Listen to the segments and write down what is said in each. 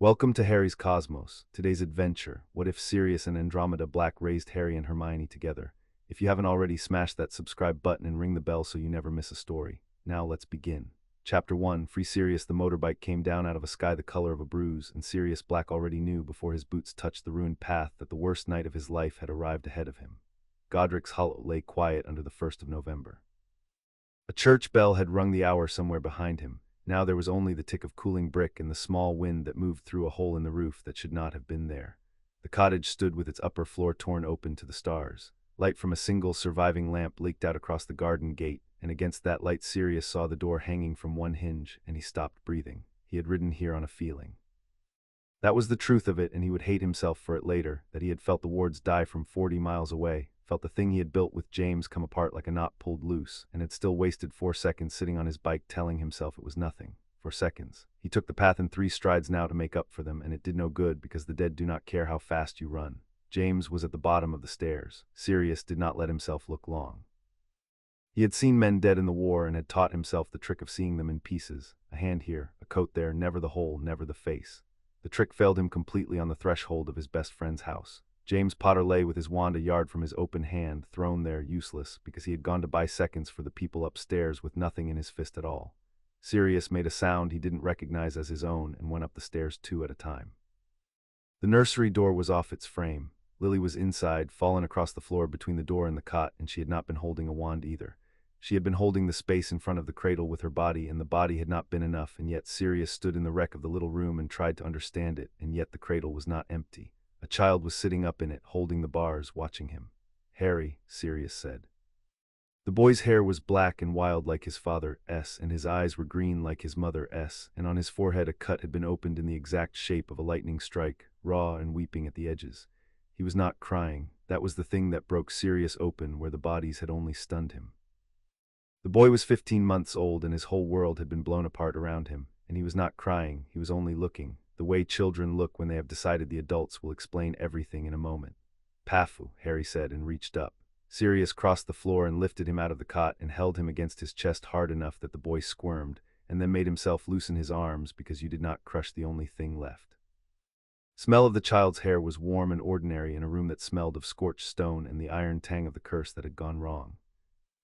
Welcome to Harry's Cosmos. Today's adventure. What if Sirius and Andromeda Black raised Harry and Hermione together? If you haven't already, smash that subscribe button and ring the bell so you never miss a story. Now let's begin. Chapter 1. Free Sirius. The motorbike came down out of a sky the color of a bruise, and Sirius Black already knew before his boots touched the ruined path that the worst night of his life had arrived ahead of him. Godric's hollow lay quiet under the 1st of November. A church bell had rung the hour somewhere behind him. Now there was only the tick of cooling brick and the small wind that moved through a hole in the roof that should not have been there. The cottage stood with its upper floor torn open to the stars. Light from a single surviving lamp leaked out across the garden gate, and against that light Sirius saw the door hanging from one hinge, and he stopped breathing. He had ridden here on a feeling. That was the truth of it, and he would hate himself for it later, that he had felt the wards die from 40 miles away, felt the thing he had built with James come apart like a knot pulled loose, and had still wasted 4 seconds sitting on his bike telling himself it was nothing. 4 seconds. He took the path in 3 strides now to make up for them, and it did no good because the dead do not care how fast you run. James was at the bottom of the stairs. Sirius did not let himself look long. He had seen men dead in the war and had taught himself the trick of seeing them in pieces. A hand here, a coat there, never the whole, never the face. The trick failed him completely on the threshold of his best friend's house. James Potter lay with his wand a yard from his open hand, thrown there, useless, because he had gone to buy seconds for the people upstairs with nothing in his fist at all. Sirius made a sound he didn't recognize as his own and went up the stairs 2 at a time. The nursery door was off its frame. Lily was inside, fallen across the floor between the door and the cot, and she had not been holding a wand either. She had been holding the space in front of the cradle with her body, and the body had not been enough, and yet Sirius stood in the wreck of the little room and tried to understand it, and yet the cradle was not empty. A child was sitting up in it, holding the bars, watching him. "Harry," Sirius said. The boy's hair was black and wild like his father's, and his eyes were green like his mother's, and on his forehead a cut had been opened in the exact shape of a lightning strike, raw and weeping at the edges. He was not crying. That was the thing that broke Sirius open where the bodies had only stunned him. The boy was 15 months old and his whole world had been blown apart around him, and he was not crying, he was only looking, the way children look when they have decided the adults will explain everything in a moment. "Pafu," Harry said and reached up. Sirius crossed the floor and lifted him out of the cot and held him against his chest hard enough that the boy squirmed, and then made himself loosen his arms because you did not crush the only thing left. Smell of the child's hair was warm and ordinary in a room that smelled of scorched stone and the iron tang of the curse that had gone wrong.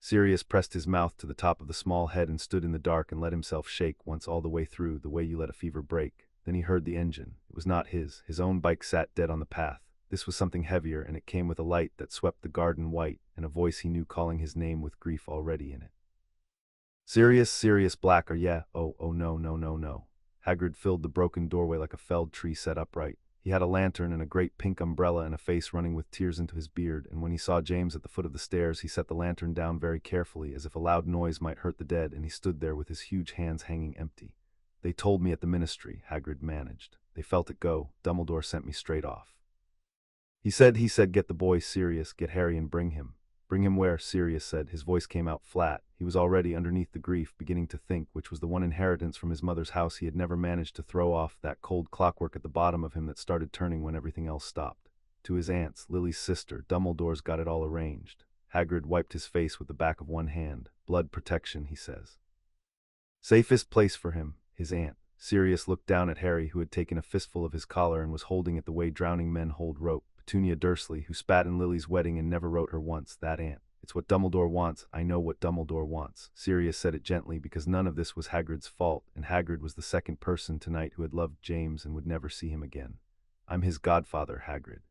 Sirius pressed his mouth to the top of the small head and stood in the dark and let himself shake once all the way through, the way you let a fever break. Then he heard the engine. It was not his. His own bike sat dead on the path. This was something heavier, and it came with a light that swept the garden white, and a voice he knew calling his name with grief already in it. "Sirius, Sirius Black, oh no, no, no, no." Hagrid filled the broken doorway like a felled tree set upright. He had a lantern and a great pink umbrella and a face running with tears into his beard, and when he saw James at the foot of the stairs, he set the lantern down very carefully, as if a loud noise might hurt the dead, and he stood there with his huge hands hanging empty. "They told me at the ministry," Hagrid managed. "They felt it go. Dumbledore sent me straight off. He said, get the boy, Sirius, get Harry and bring him." "Bring him where?" Sirius said. His voice came out flat. He was already underneath the grief, beginning to think, which was the one inheritance from his mother's house he had never managed to throw off, that cold clockwork at the bottom of him that started turning when everything else stopped. To his aunt's, Lily's sister. Dumbledore's got it all arranged. Hagrid wiped his face with the back of one hand. "Blood protection," he says. "Safest place for him, his aunt." Sirius looked down at Harry, who had taken a fistful of his collar and was holding it the way drowning men hold rope. Petunia Dursley, who spat in Lily's wedding and never wrote her once, that aunt. "It's what Dumbledore wants. I know what Dumbledore wants." Sirius said it gently because none of this was Hagrid's fault, and Hagrid was the second person tonight who had loved James and would never see him again. "I'm his godfather, Hagrid.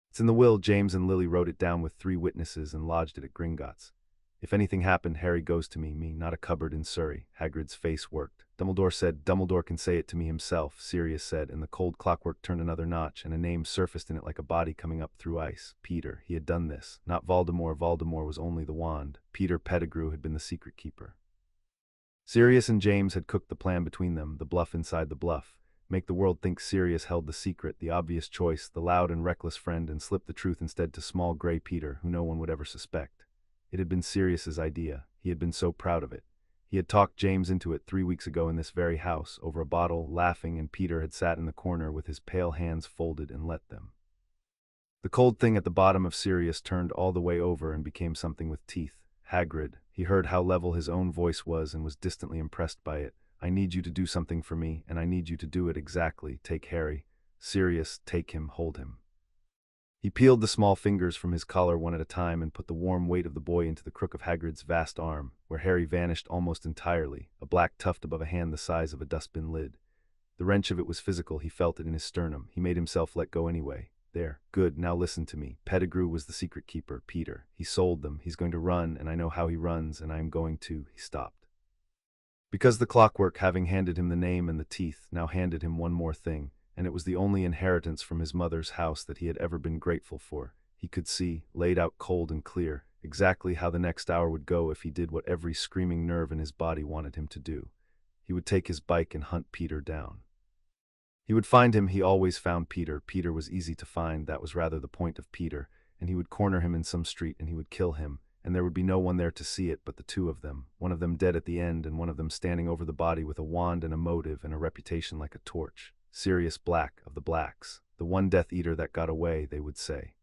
It's in the will. James and Lily wrote it down with 3 witnesses and lodged it at Gringotts. If anything happened, Harry goes to me, not a cupboard in Surrey." Hagrid's face worked. "Dumbledore said, Dumbledore can say it to me himself," Sirius said, and the cold clockwork turned another notch, and a name surfaced in it like a body coming up through ice. Peter. He had done this. Not Voldemort. Voldemort was only the wand. Peter Pettigrew had been the secret keeper. Sirius and James had cooked the plan between them, the bluff inside the bluff. Make the world think Sirius held the secret, the obvious choice, the loud and reckless friend, and slip the truth instead to small gray Peter, who no one would ever suspect. It had been Sirius's idea. He had been so proud of it. He had talked James into it 3 weeks ago in this very house, over a bottle, laughing, and Peter had sat in the corner with his pale hands folded and let them. The cold thing at the bottom of Sirius turned all the way over and became something with teeth. Hagrid. He heard how level his own voice was and was distantly impressed by it. I need you to do something for me, and I need you to do it exactly. Take Harry. Sirius, take him, hold him." He peeled the small fingers from his collar one at a time and put the warm weight of the boy into the crook of Hagrid's vast arm, where Harry vanished almost entirely, a black tuft above a hand the size of a dustbin lid. The wrench of it was physical. He felt it in his sternum. He made himself let go anyway. There. Good. Now listen to me. Pettigrew was the secret keeper, Peter. He sold them. He's going to run, and I know how he runs, and I am going to. He stopped. Because the clockwork, having handed him the name and the teeth, now handed him one more thing, and it was the only inheritance from his mother's house that he had ever been grateful for. He could see, laid out cold and clear, exactly how the next hour would go if he did what every screaming nerve in his body wanted him to do. He would take his bike and hunt Peter down. He would find him. He always found Peter. Peter was easy to find. That was rather the point of Peter. And he would corner him in some street and he would kill him. And there would be no one there to see it but the two of them, one of them dead at the end and one of them standing over the body with a wand and a motive and a reputation like a torch. Sirius Black of the Blacks, the one Death Eater that got away, they would say.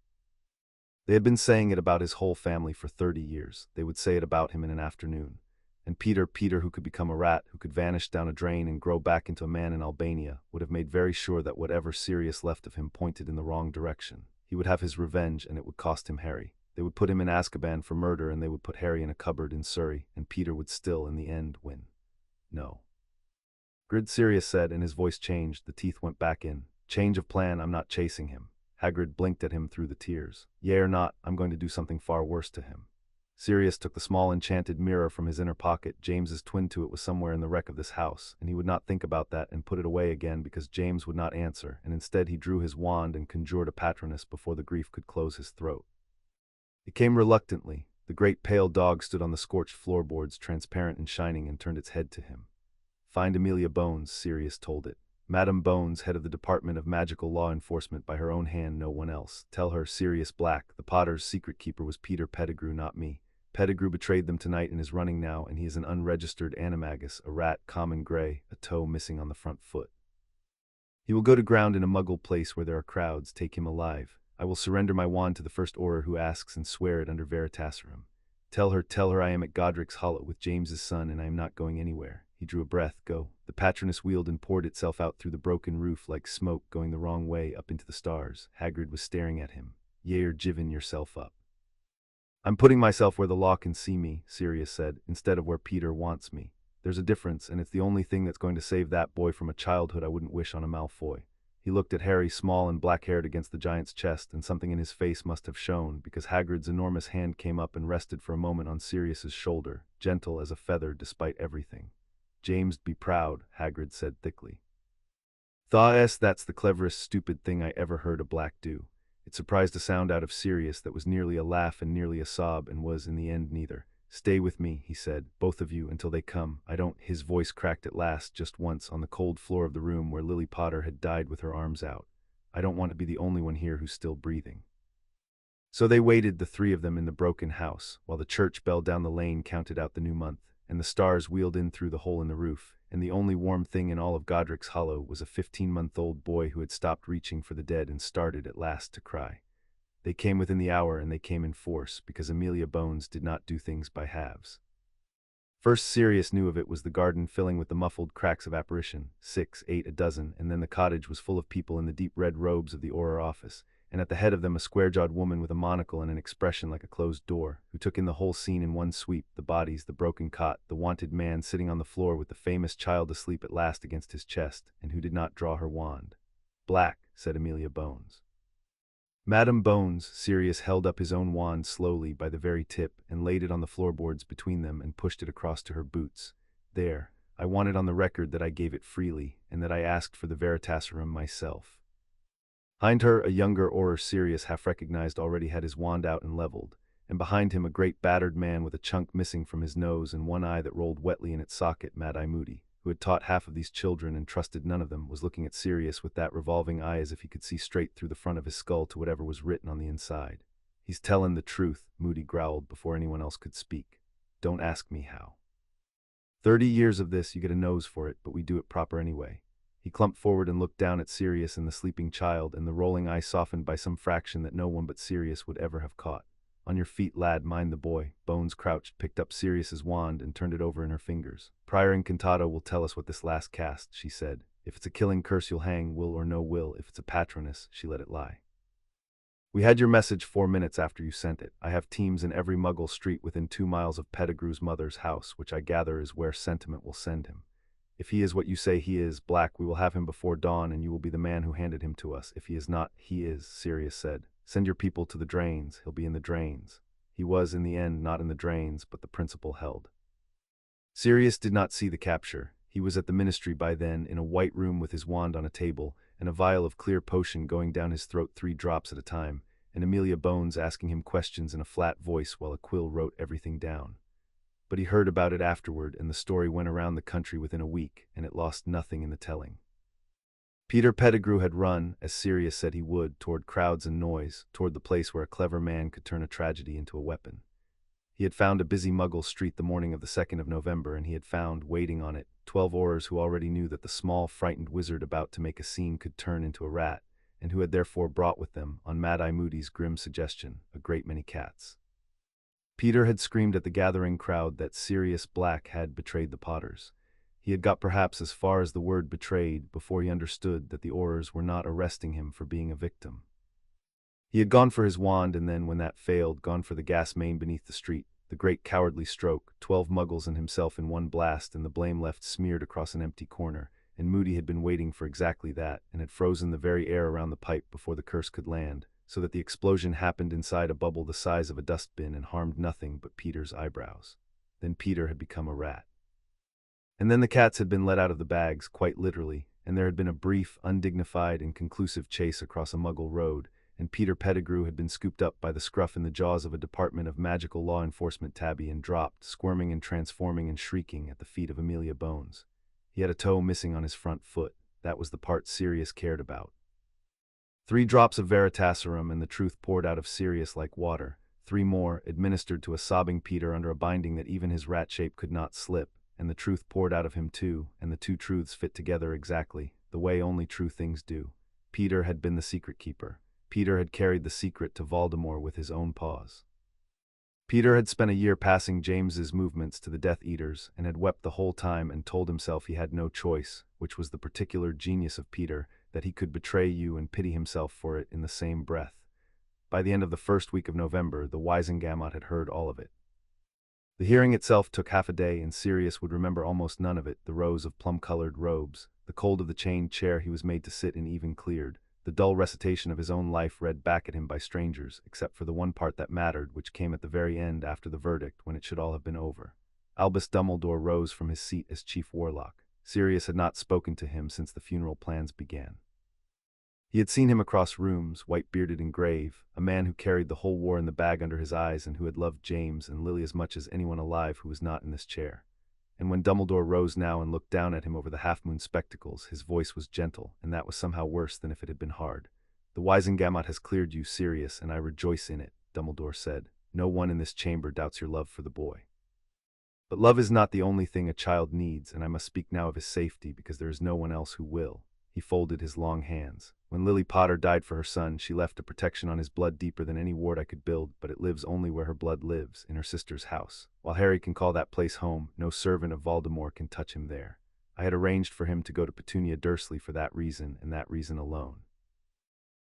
They had been saying it about his whole family for 30 years. They would say it about him in an afternoon. And Peter, who could become a rat, who could vanish down a drain and grow back into a man in Albania, would have made very sure that whatever Sirius left of him pointed in the wrong direction. He would have his revenge, and it would cost him Harry. They would put him in Azkaban for murder, and they would put Harry in a cupboard in Surrey, and Peter would still, in the end, win. No. Grid, Sirius said, and his voice changed. The teeth went back in. Change of plan. I'm not chasing him. Hagrid blinked at him through the tears. Yea or not, I'm going to do something far worse to him. Sirius took the small enchanted mirror from his inner pocket. James's twin to it was somewhere in the wreck of this house, and he would not think about that and put it away again because James would not answer, and instead he drew his wand and conjured a patronus before the grief could close his throat. It came reluctantly. The great pale dog stood on the scorched floorboards, transparent and shining, and turned its head to him. Find Amelia Bones, Sirius told it. Madam Bones, head of the Department of Magical Law Enforcement, by her own hand, no one else. Tell her Sirius Black, the Potter's secret keeper, was Peter Pettigrew, not me. Pettigrew betrayed them tonight and is running now, and he is an unregistered animagus, a rat, common gray, a toe missing on the front foot. He will go to ground in a muggle place where there are crowds. Take him alive. I will surrender my wand to the first Auror who asks and swear it under Veritaserum. Tell her I am at Godric's Hollow with James's son and I am not going anywhere. He drew a breath. Go. The patronus wheeled and poured itself out through the broken roof like smoke going the wrong way up into the stars. Hagrid was staring at him. Yea, or given yourself up. I'm putting myself where the law can see me, Sirius said, instead of where Peter wants me. There's a difference, and it's the only thing that's going to save that boy from a childhood I wouldn't wish on a Malfoy. He looked at Harry, small and black-haired against the giant's chest, and something in his face must have shown, because Hagrid's enormous hand came up and rested for a moment on Sirius's shoulder, gentle as a feather despite everything. James, be proud, Hagrid said thickly. That's the cleverest stupid thing I ever heard a Black do. It surprised a sound out of Sirius that was nearly a laugh and nearly a sob and was, in the end, neither. Stay with me, he said, both of you, until they come. I don't— His voice cracked at last, just once, on the cold floor of the room where Lily Potter had died with her arms out. I don't want to be the only one here who's still breathing. So they waited, the three of them, in the broken house, while the church bell down the lane counted out the new month, and the stars wheeled in through the hole in the roof, and the only warm thing in all of Godric's Hollow was a 15-month-old boy who had stopped reaching for the dead and started at last to cry. They came within the hour, and they came in force, because Amelia Bones did not do things by halves. First Sirius knew of it was the garden filling with the muffled cracks of apparition, 6, 8, a dozen, and then the cottage was full of people in the deep red robes of the Auror office, and at the head of them a square-jawed woman with a monocle and an expression like a closed door, who took in the whole scene in one sweep, the bodies, the broken cot, the wanted man sitting on the floor with the famous child asleep at last against his chest, and who did not draw her wand. Black, said Amelia Bones. Madam Bones, Sirius held up his own wand slowly by the very tip and laid it on the floorboards between them and pushed it across to her boots. There, I want it on the record that I gave it freely, and that I asked for the Veritaserum myself. Behind her, a younger Auror Sirius half recognized already had his wand out and leveled, and behind him a great battered man with a chunk missing from his nose and one eye that rolled wetly in its socket, Mad-Eye Moody, who had taught half of these children and trusted none of them, was looking at Sirius with that revolving eye as if he could see straight through the front of his skull to whatever was written on the inside. He's tellin' the truth, Moody growled before anyone else could speak. Don't ask me how. 30 years of this, you get a nose for it, but we do it proper anyway. He clumped forward and looked down at Sirius and the sleeping child, and the rolling eye softened by some fraction that no one but Sirius would ever have caught. On your feet, lad, mind the boy. Bones crouched, picked up Sirius's wand, and turned it over in her fingers. Prior Incantado will tell us what this last cast, she said. If it's a killing curse, you'll hang, will or no will. If it's a patronus, she let it lie. We had your message 4 minutes after you sent it. I have teams in every Muggle street within 2 miles of Pettigrew's mother's house, which I gather is where sentiment will send him. If he is what you say he is, Black, we will have him before dawn, and you will be the man who handed him to us. If he is not, he is, Sirius said. Send your people to the drains. He'll be in the drains. He was, in the end, not in the drains, but the principle held. Sirius did not see the capture. He was at the ministry by then, in a white room with his wand on a table, and a vial of clear potion going down his throat 3 drops at a time, and Amelia Bones asking him questions in a flat voice while a quill wrote everything down. But he heard about it afterward, and the story went around the country within a week, and it lost nothing in the telling. Peter Pettigrew had run, as Sirius said he would, toward crowds and noise, toward the place where a clever man could turn a tragedy into a weapon. He had found a busy Muggle street the morning of the 2nd of November, and he had found, waiting on it, 12 Aurors who already knew that the small, frightened wizard about to make a scene could turn into a rat, and who had therefore brought with them, on Mad-Eye Moody's grim suggestion, a great many cats. Peter had screamed at the gathering crowd that Sirius Black had betrayed the Potters. He had got perhaps as far as the word betrayed before he understood that the Aurors were not arresting him for being a victim. He had gone for his wand, and then, when that failed, gone for the gas main beneath the street, the great cowardly stroke, 12 Muggles and himself in one blast, and the blame left smeared across an empty corner, and Moody had been waiting for exactly that, and had frozen the very air around the pipe before the curse could land, so that the explosion happened inside a bubble the size of a dustbin and harmed nothing but Peter's eyebrows. Then Peter had become a rat. And then the cats had been let out of the bags, quite literally, and there had been a brief, undignified, and conclusive chase across a Muggle road, and Peter Pettigrew had been scooped up by the scruff in the jaws of a Department of Magical Law Enforcement tabby and dropped, squirming and transforming and shrieking, at the feet of Amelia Bones. He had a toe missing on his front foot. That was the part Sirius cared about. 3 drops of Veritaserum, and the truth poured out of Sirius like water. 3 more, administered to a sobbing Peter under a binding that even his rat shape could not slip, and the truth poured out of him too, and the 2 truths fit together exactly, the way only true things do. Peter had been the secret keeper. Peter had carried the secret to Voldemort with his own paws. Peter had spent a year passing James's movements to the Death Eaters, and had wept the whole time and told himself he had no choice, which was the particular genius of Peter, that he could betray you and pity himself for it in the same breath. By the end of the first week of November, the Wisengamot had heard all of it. The hearing itself took half a day, and Sirius would remember almost none of it: the rows of plum-colored robes, the cold of the chained chair he was made to sit in even cleared, the dull recitation of his own life read back at him by strangers, except for the one part that mattered, which came at the very end after the verdict, when it should all have been over. Albus Dumbledore rose from his seat as Chief Warlock. Sirius had not spoken to him since the funeral plans began. He had seen him across rooms, white-bearded and grave, a man who carried the whole war in the bag under his eyes and who had loved James and Lily as much as anyone alive who was not in this chair. And when Dumbledore rose now and looked down at him over the half-moon spectacles, his voice was gentle, and that was somehow worse than if it had been hard. "The Wisengamot has cleared you, Sirius, and I rejoice in it," Dumbledore said. "No one in this chamber doubts your love for the boy. But love is not the only thing a child needs, and I must speak now of his safety, because there is no one else who will." He folded his long hands. "When Lily Potter died for her son, she left a protection on his blood deeper than any ward I could build, but it lives only where her blood lives, in her sister's house. While Harry can call that place home, no servant of Voldemort can touch him there. I had arranged for him to go to Petunia Dursley for that reason, and that reason alone.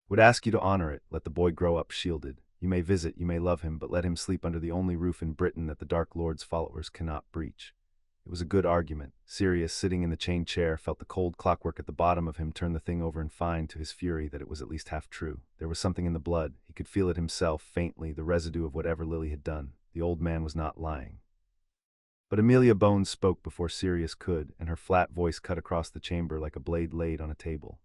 Would ask you to honor it. Let the boy grow up shielded. You may visit, you may love him, but let him sleep under the only roof in Britain that the Dark Lord's followers cannot breach." It was a good argument. Sirius, sitting in the chained chair, felt the cold clockwork at the bottom of him turn the thing over and find, to his fury, that it was at least half true. There was something in the blood. He could feel it himself, faintly, the residue of whatever Lily had done. The old man was not lying. But Amelia Bones spoke before Sirius could, and her flat voice cut across the chamber like a blade laid on a table.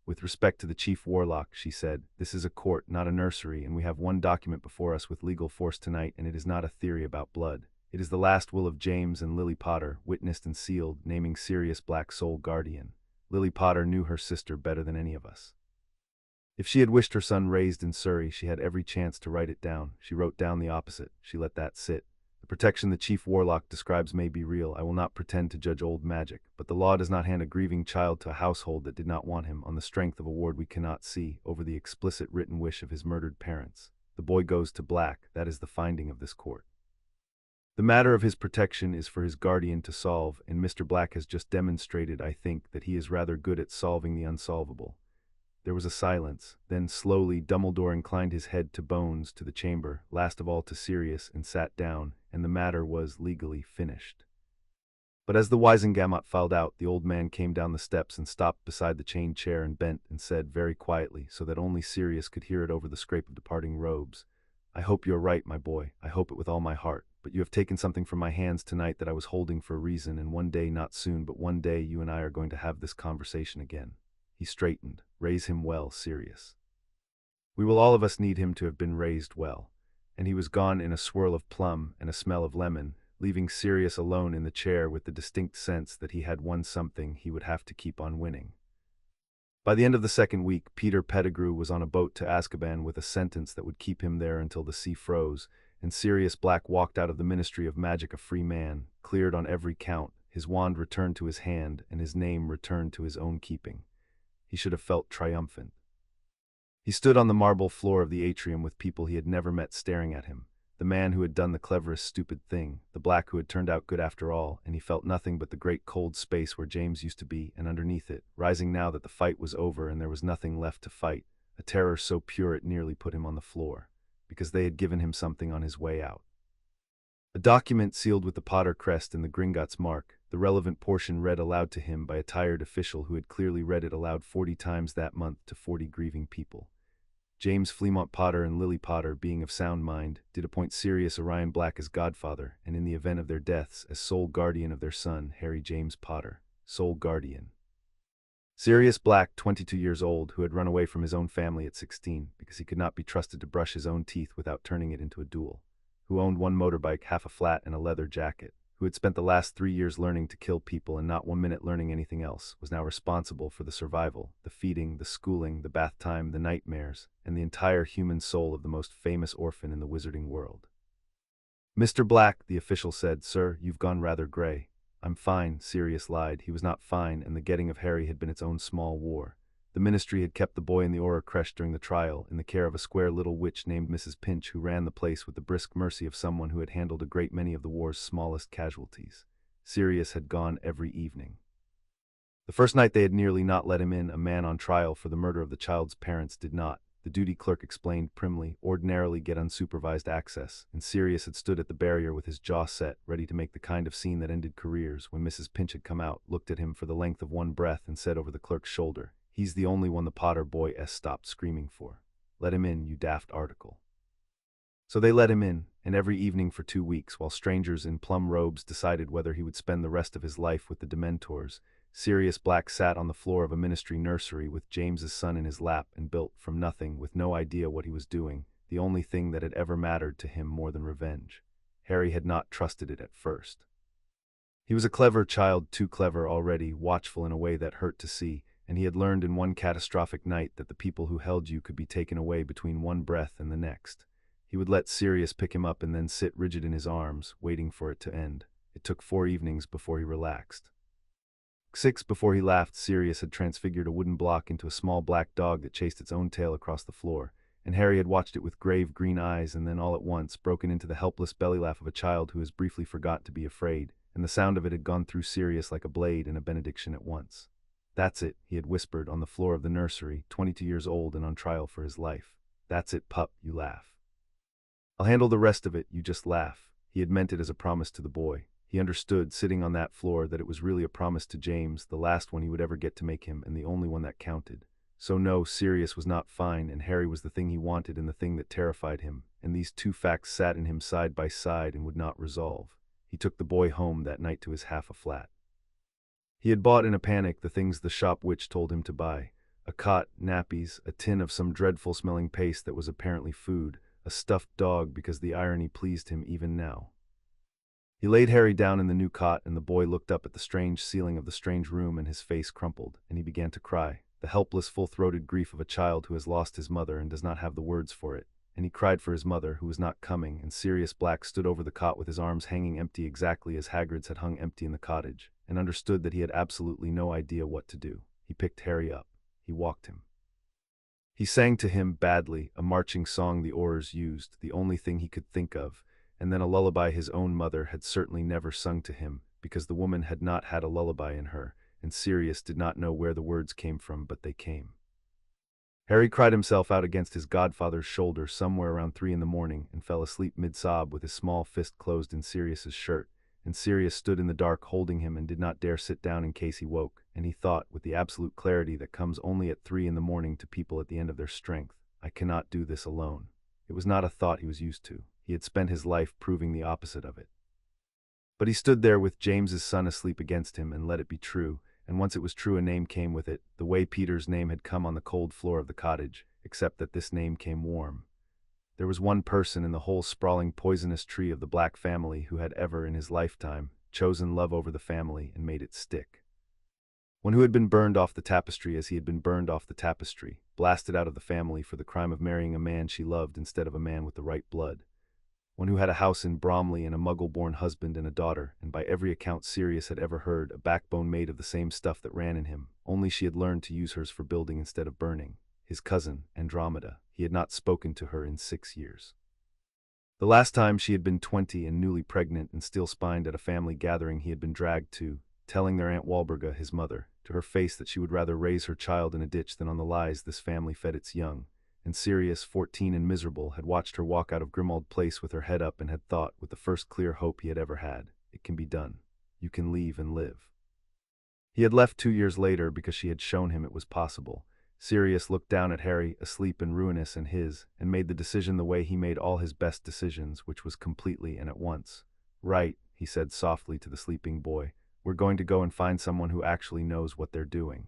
"With respect to the Chief Warlock," she said, "this is a court, not a nursery, and we have one document before us with legal force tonight, and it is not a theory about blood. It is the last will of James and Lily Potter, witnessed and sealed, naming Sirius Black sole guardian. Lily Potter knew her sister better than any of us. If she had wished her son raised in Surrey, she had every chance to write it down. She wrote down the opposite. She let that sit. The protection the Chief Warlock describes may be real. I will not pretend to judge old magic, but the law does not hand a grieving child to a household that did not want him, on the strength of a ward we cannot see, over the explicit written wish of his murdered parents. The boy goes to black. That is the finding of this court. The matter of his protection is for his guardian to solve, and Mr. Black has just demonstrated, I think, that he is rather good at solving the unsolvable. There was a silence. Then, slowly, Dumbledore inclined his head to Bones, to the chamber, last of all to Sirius, and sat down, and the matter was legally finished. But as the Wizengamot filed out, the old man came down the steps and stopped beside the chained chair and bent and said very quietly, so that only Sirius could hear it over the scrape of departing robes, "I hope you're right, my boy. I hope it with all my heart. But you have taken something from my hands tonight that I was holding for a reason, and one day, not soon, but one day, you and I are going to have this conversation again." He straightened. "Raise him well, Sirius. We will all of us need him to have been raised well." And he was gone in a swirl of plum and a smell of lemon, leaving Sirius alone in the chair with the distinct sense that he had won something he would have to keep on winning. By the end of the second week, Peter Pettigrew was on a boat to Azkaban with a sentence that would keep him there until the sea froze, and Sirius Black walked out of the Ministry of Magic a free man, cleared on every count, his wand returned to his hand, and his name returned to his own keeping. He should have felt triumphant. He stood on the marble floor of the atrium with people he had never met staring at him. The man who had done the cleverest stupid thing, the Black who had turned out good after all, and he felt nothing but the great cold space where James used to be, and underneath it, rising now that the fight was over and there was nothing left to fight, a terror so pure it nearly put him on the floor, because they had given him something on his way out. A document sealed with the Potter crest and the Gringotts mark, the relevant portion read aloud to him by a tired official who had clearly read it aloud 40 times that month to 40 grieving people. James Fleamont Potter and Lily Potter, being of sound mind, did appoint Sirius Orion Black as godfather, and in the event of their deaths, as sole guardian of their son, Harry James Potter, sole guardian. Sirius Black, 22 years old, who had run away from his own family at 16 because he could not be trusted to brush his own teeth without turning it into a duel, who owned one motorbike, half a flat, and a leather jacket, who had spent the last 3 years learning to kill people and not 1 minute learning anything else, was now responsible for the survival, the feeding, the schooling, the bath time, the nightmares, and the entire human soul of the most famous orphan in the wizarding world. "Mr. Black," the official said, "Sir, you've gone rather gray." "I'm fine," Sirius lied. He was not fine, and the getting of Harry had been its own small war. The ministry had kept the boy in the Auror creche during the trial, in the care of a square little witch named Mrs. Pinch, who ran the place with the brisk mercy of someone who had handled a great many of the war's smallest casualties. Sirius had gone every evening. The first night they had nearly not let him in. A man on trial for the murder of the child's parents did not, the duty clerk explained primly, ordinarily get unsupervised access, and Sirius had stood at the barrier with his jaw set, ready to make the kind of scene that ended careers, when Mrs. Pinch had come out, looked at him for the length of one breath, and said over the clerk's shoulder, "He's the only one the Potter boy stopped screaming for. Let him in, you daft article." So they let him in, and every evening for 2 weeks, while strangers in plum robes decided whether he would spend the rest of his life with the Dementors, Sirius Black sat on the floor of a ministry nursery with James's son in his lap and built from nothing, with no idea what he was doing, the only thing that had ever mattered to him more than revenge. Harry had not trusted it at first. He was a clever child, too clever already, watchful in a way that hurt to see, and he had learned in one catastrophic night that the people who held you could be taken away between one breath and the next. He would let Sirius pick him up and then sit rigid in his arms, waiting for it to end. It took 4 evenings before he relaxed. 6 before he laughed. Sirius had transfigured a wooden block into a small black dog that chased its own tail across the floor, and Harry had watched it with grave green eyes and then all at once broken into the helpless belly laugh of a child who has briefly forgot to be afraid, and the sound of it had gone through Sirius like a blade and a benediction at once. "That's it," he had whispered on the floor of the nursery, 22 years old and on trial for his life. "That's it, pup, you laugh. I'll handle the rest of it, you just laugh." He had meant it as a promise to the boy. He understood, sitting on that floor, that it was really a promise to James, the last one he would ever get to make him, and the only one that counted. So no, Sirius was not fine, and Harry was the thing he wanted and the thing that terrified him, and these two facts sat in him side by side and would not resolve. He took the boy home that night to his half-a-flat. He had bought in a panic the things the shop witch told him to buy: a cot, nappies, a tin of some dreadful-smelling paste that was apparently food, a stuffed dog because the irony pleased him even now. He laid Harry down in the new cot, and the boy looked up at the strange ceiling of the strange room, and his face crumpled, and he began to cry, the helpless, full-throated grief of a child who has lost his mother and does not have the words for it. And he cried for his mother, who was not coming, and Sirius Black stood over the cot with his arms hanging empty exactly as Hagrid's had hung empty in the cottage, and understood that he had absolutely no idea what to do. He picked Harry up. He walked him. He sang to him badly, a marching song the oars used, the only thing he could think of, and then a lullaby his own mother had certainly never sung to him, because the woman had not had a lullaby in her, and Sirius did not know where the words came from, but they came. Harry cried himself out against his godfather's shoulder somewhere around 3 in the morning and fell asleep mid-sob with his small fist closed in Sirius's shirt, and Sirius stood in the dark holding him and did not dare sit down in case he woke, and he thought, with the absolute clarity that comes only at 3 in the morning to people at the end of their strength, I cannot do this alone. It was not a thought he was used to. He had spent his life proving the opposite of it. But he stood there with James's son asleep against him and let it be true, and once it was true a name came with it, the way Peter's name had come on the cold floor of the cottage, except that this name came warm. There was one person in the whole sprawling poisonous tree of the Black family who had ever in his lifetime chosen love over the family and made it stick. One who had been burned off the tapestry as he had been burned off the tapestry, blasted out of the family for the crime of marrying a man she loved instead of a man with the right blood. One who had a house in Bromley and a muggle-born husband and a daughter, and by every account Sirius had ever heard, a backbone made of the same stuff that ran in him, only she had learned to use hers for building instead of burning. His cousin, Andromeda. He had not spoken to her in 6 years. The last time she had been 20 and newly pregnant and still spined at a family gathering he had been dragged to, telling their Aunt Walburga, his mother, to her face that she would rather raise her child in a ditch than on the lies this family fed its young. And Sirius, 14 and miserable, had watched her walk out of Grimmauld Place with her head up and had thought, with the first clear hope he had ever had, it can be done. You can leave and live. He had left 2 years later because she had shown him it was possible. Sirius looked down at Harry, asleep and ruinous in his, and made the decision the way he made all his best decisions, which was completely and at once. Right, he said softly to the sleeping boy, we're going to go and find someone who actually knows what they're doing.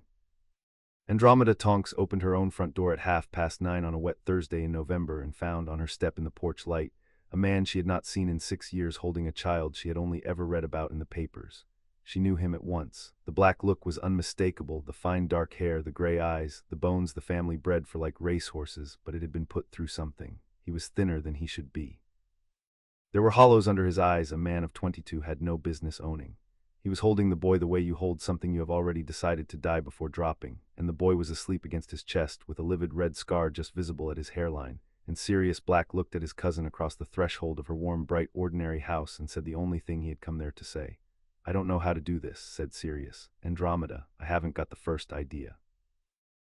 Andromeda Tonks opened her own front door at 9:30 on a wet Thursday in November and found, on her step in the porch light, a man she had not seen in 6 years holding a child she had only ever read about in the papers. She knew him at once. The black look was unmistakable, the fine dark hair, the gray eyes, the bones the family bred for like racehorses, but it had been put through something. He was thinner than he should be. There were hollows under his eyes a man of 22 had no business owning. He was holding the boy the way you hold something you have already decided to die before dropping, and the boy was asleep against his chest with a livid red scar just visible at his hairline, and Sirius Black looked at his cousin across the threshold of her warm, bright, ordinary house and said the only thing he had come there to say. I don't know how to do this, said Sirius. Andromeda, I haven't got the first idea.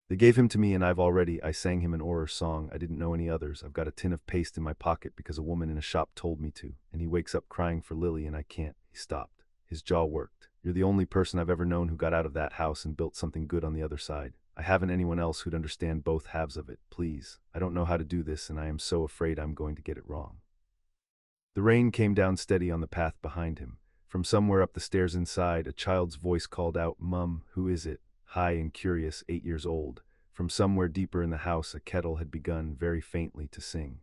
They gave him to me and I sang him an Auror song, I didn't know any others, I've got a tin of paste in my pocket because a woman in a shop told me to, and he wakes up crying for Lily and I can't. He stopped. His jaw worked. You're the only person I've ever known who got out of that house and built something good on the other side. I haven't anyone else who'd understand both halves of it. Please, I don't know how to do this and I am so afraid I'm going to get it wrong. The rain came down steady on the path behind him. From somewhere up the stairs inside, a child's voice called out, Mum, who is it? High and curious, 8 years old. From somewhere deeper in the house, a kettle had begun, very faintly, to sing.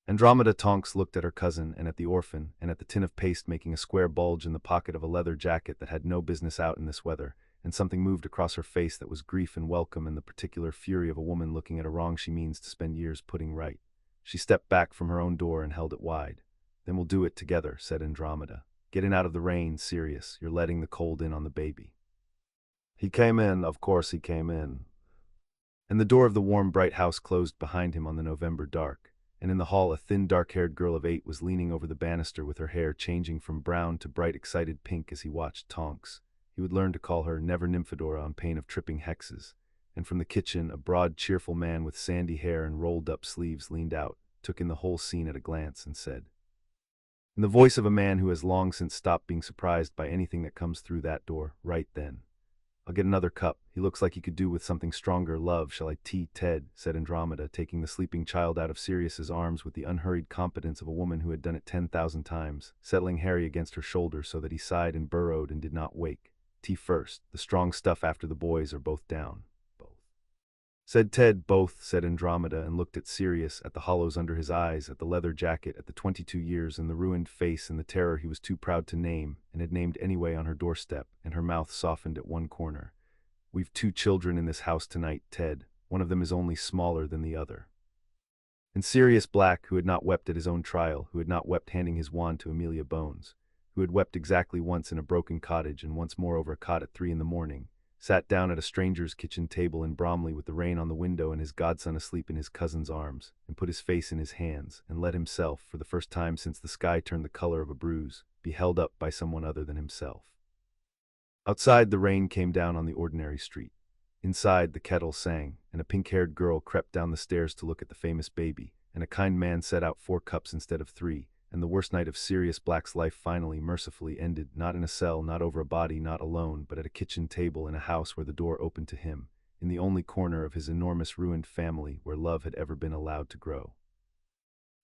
Andromeda Tonks looked at her cousin and at the orphan and at the tin of paste making a square bulge in the pocket of a leather jacket that had no business out in this weather, and something moved across her face that was grief and welcome and the particular fury of a woman looking at a wrong she means to spend years putting right. She stepped back from her own door and held it wide. Then we'll do it together, said Andromeda. Get in out of the rain, Sirius. You're letting the cold in on the baby. He came in, of course he came in. And the door of the warm, bright house closed behind him on the November dark, and in the hall a thin, dark-haired girl of 8 was leaning over the banister with her hair changing from brown to bright, excited pink as he watched Tonks. He would learn to call her Never Nymphadora on pain of tripping hexes. And from the kitchen, a broad, cheerful man with sandy hair and rolled-up sleeves leaned out, took in the whole scene at a glance, and said, in the voice of a man who has long since stopped being surprised by anything that comes through that door, right then. I'll get another cup. He looks like he could do with something stronger. Love, shall I tea, Ted? Said Andromeda, taking the sleeping child out of Sirius's arms with the unhurried competence of a woman who had done it 10,000 times, settling Harry against her shoulder so that he sighed and burrowed and did not wake. Tea first, the strong stuff after the boys are both down. Said Ted. Both, said Andromeda, and looked at Sirius, at the hollows under his eyes, at the leather jacket, at the 22 years, and the ruined face and the terror he was too proud to name, and had named anyway on her doorstep, and her mouth softened at one corner. We've 2 children in this house tonight, Ted. One of them is only smaller than the other. And Sirius Black, who had not wept at his own trial, who had not wept handing his wand to Amelia Bones, who had wept exactly once in a broken cottage and once more over a cot at 3 in the morning, sat down at a stranger's kitchen table in Bromley with the rain on the window and his godson asleep in his cousin's arms, and put his face in his hands, and let himself, for the first time since the sky turned the color of a bruise, be held up by someone other than himself. Outside, the rain came down on the ordinary street. Inside, the kettle sang, and a pink-haired girl crept down the stairs to look at the famous baby, and a kind man set out 4 cups instead of 3, and the worst night of Sirius Black's life finally, mercifully ended, not in a cell, not over a body, not alone, but at a kitchen table in a house where the door opened to him, in the only corner of his enormous ruined family where love had ever been allowed to grow.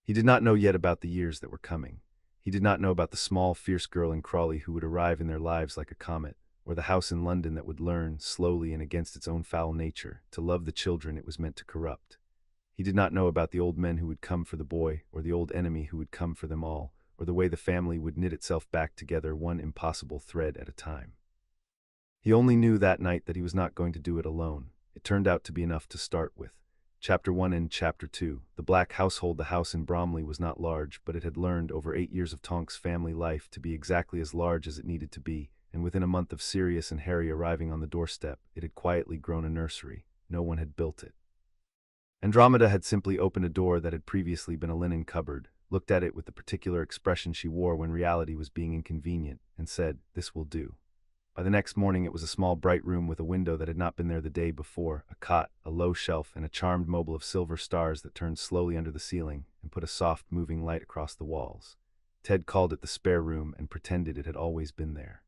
He did not know yet about the years that were coming. He did not know about the small, fierce girl in Crawley who would arrive in their lives like a comet, or the house in London that would learn, slowly and against its own foul nature, to love the children it was meant to corrupt. He did not know about the old men who would come for the boy, or the old enemy who would come for them all, or the way the family would knit itself back together one impossible thread at a time. He only knew that night that he was not going to do it alone. It turned out to be enough to start with. Chapter 1 and Chapter 2. The Black household. The house in Bromley was not large, but it had learned over 8 years of Tonk's family life to be exactly as large as it needed to be, and within a month of Sirius and Harry arriving on the doorstep, it had quietly grown a nursery. No one had built it. Andromeda had simply opened a door that had previously been a linen cupboard, looked at it with the particular expression she wore when reality was being inconvenient, and said, "This will do." By the next morning it was a small bright room with a window that had not been there the day before, a cot, a low shelf, and a charmed mobile of silver stars that turned slowly under the ceiling and put a soft moving light across the walls. Ted called it the spare room and pretended it had always been there.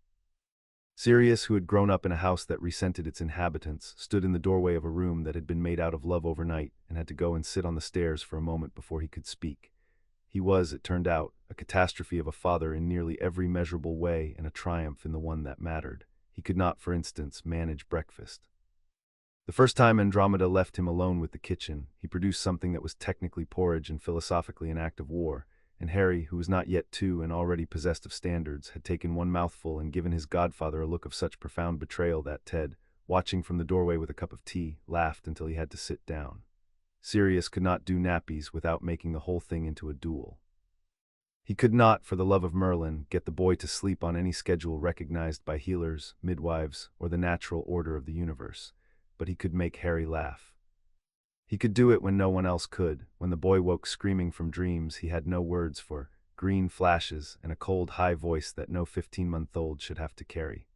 Sirius, who had grown up in a house that resented its inhabitants, stood in the doorway of a room that had been made out of love overnight and had to go and sit on the stairs for a moment before he could speak. He was, it turned out, a catastrophe of a father in nearly every measurable way and a triumph in the one that mattered. He could not, for instance, manage breakfast. The first time Andromeda left him alone with the kitchen, he produced something that was technically porridge and philosophically an act of war, and Harry, who was not yet 2 and already possessed of standards, had taken one mouthful and given his godfather a look of such profound betrayal that Ted, watching from the doorway with a cup of tea, laughed until he had to sit down. Sirius could not do nappies without making the whole thing into a duel. He could not, for the love of Merlin, get the boy to sleep on any schedule recognized by healers, midwives, or the natural order of the universe, but he could make Harry laugh. He could do it when no one else could. When the boy woke screaming from dreams he had no words for, green flashes, and a cold, high voice that no 15-month-old should have to carry.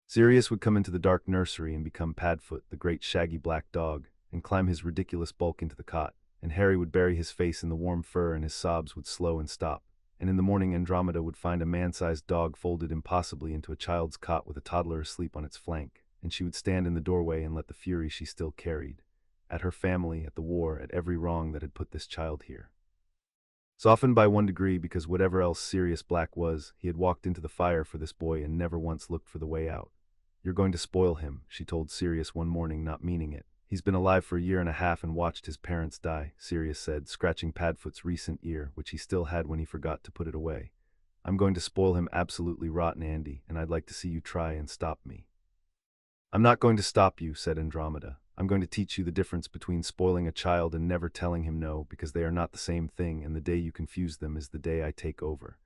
Sirius would come into the dark nursery and become Padfoot, the great shaggy black dog, and climb his ridiculous bulk into the cot, and Harry would bury his face in the warm fur and his sobs would slow and stop, and in the morning Andromeda would find a man-sized dog folded impossibly into a child's cot with a toddler asleep on its flank, and she would stand in the doorway and let the fury she still carried, at her family, at the war, at every wrong that had put this child here. Softened by 1 degree because whatever else Sirius Black was, he had walked into the fire for this boy and never once looked for the way out. "You're going to spoil him," she told Sirius one morning, not meaning it. "He's been alive for a year and a half and watched his parents die," Sirius said, scratching Padfoot's recent ear, which he still had when he forgot to put it away. "I'm going to spoil him absolutely rotten, Andy, and I'd like to see you try and stop me." "I'm not going to stop you," said Andromeda. "I'm going to teach you the difference between spoiling a child and never telling him no, because they are not the same thing, and the day you confuse them is the day I take over."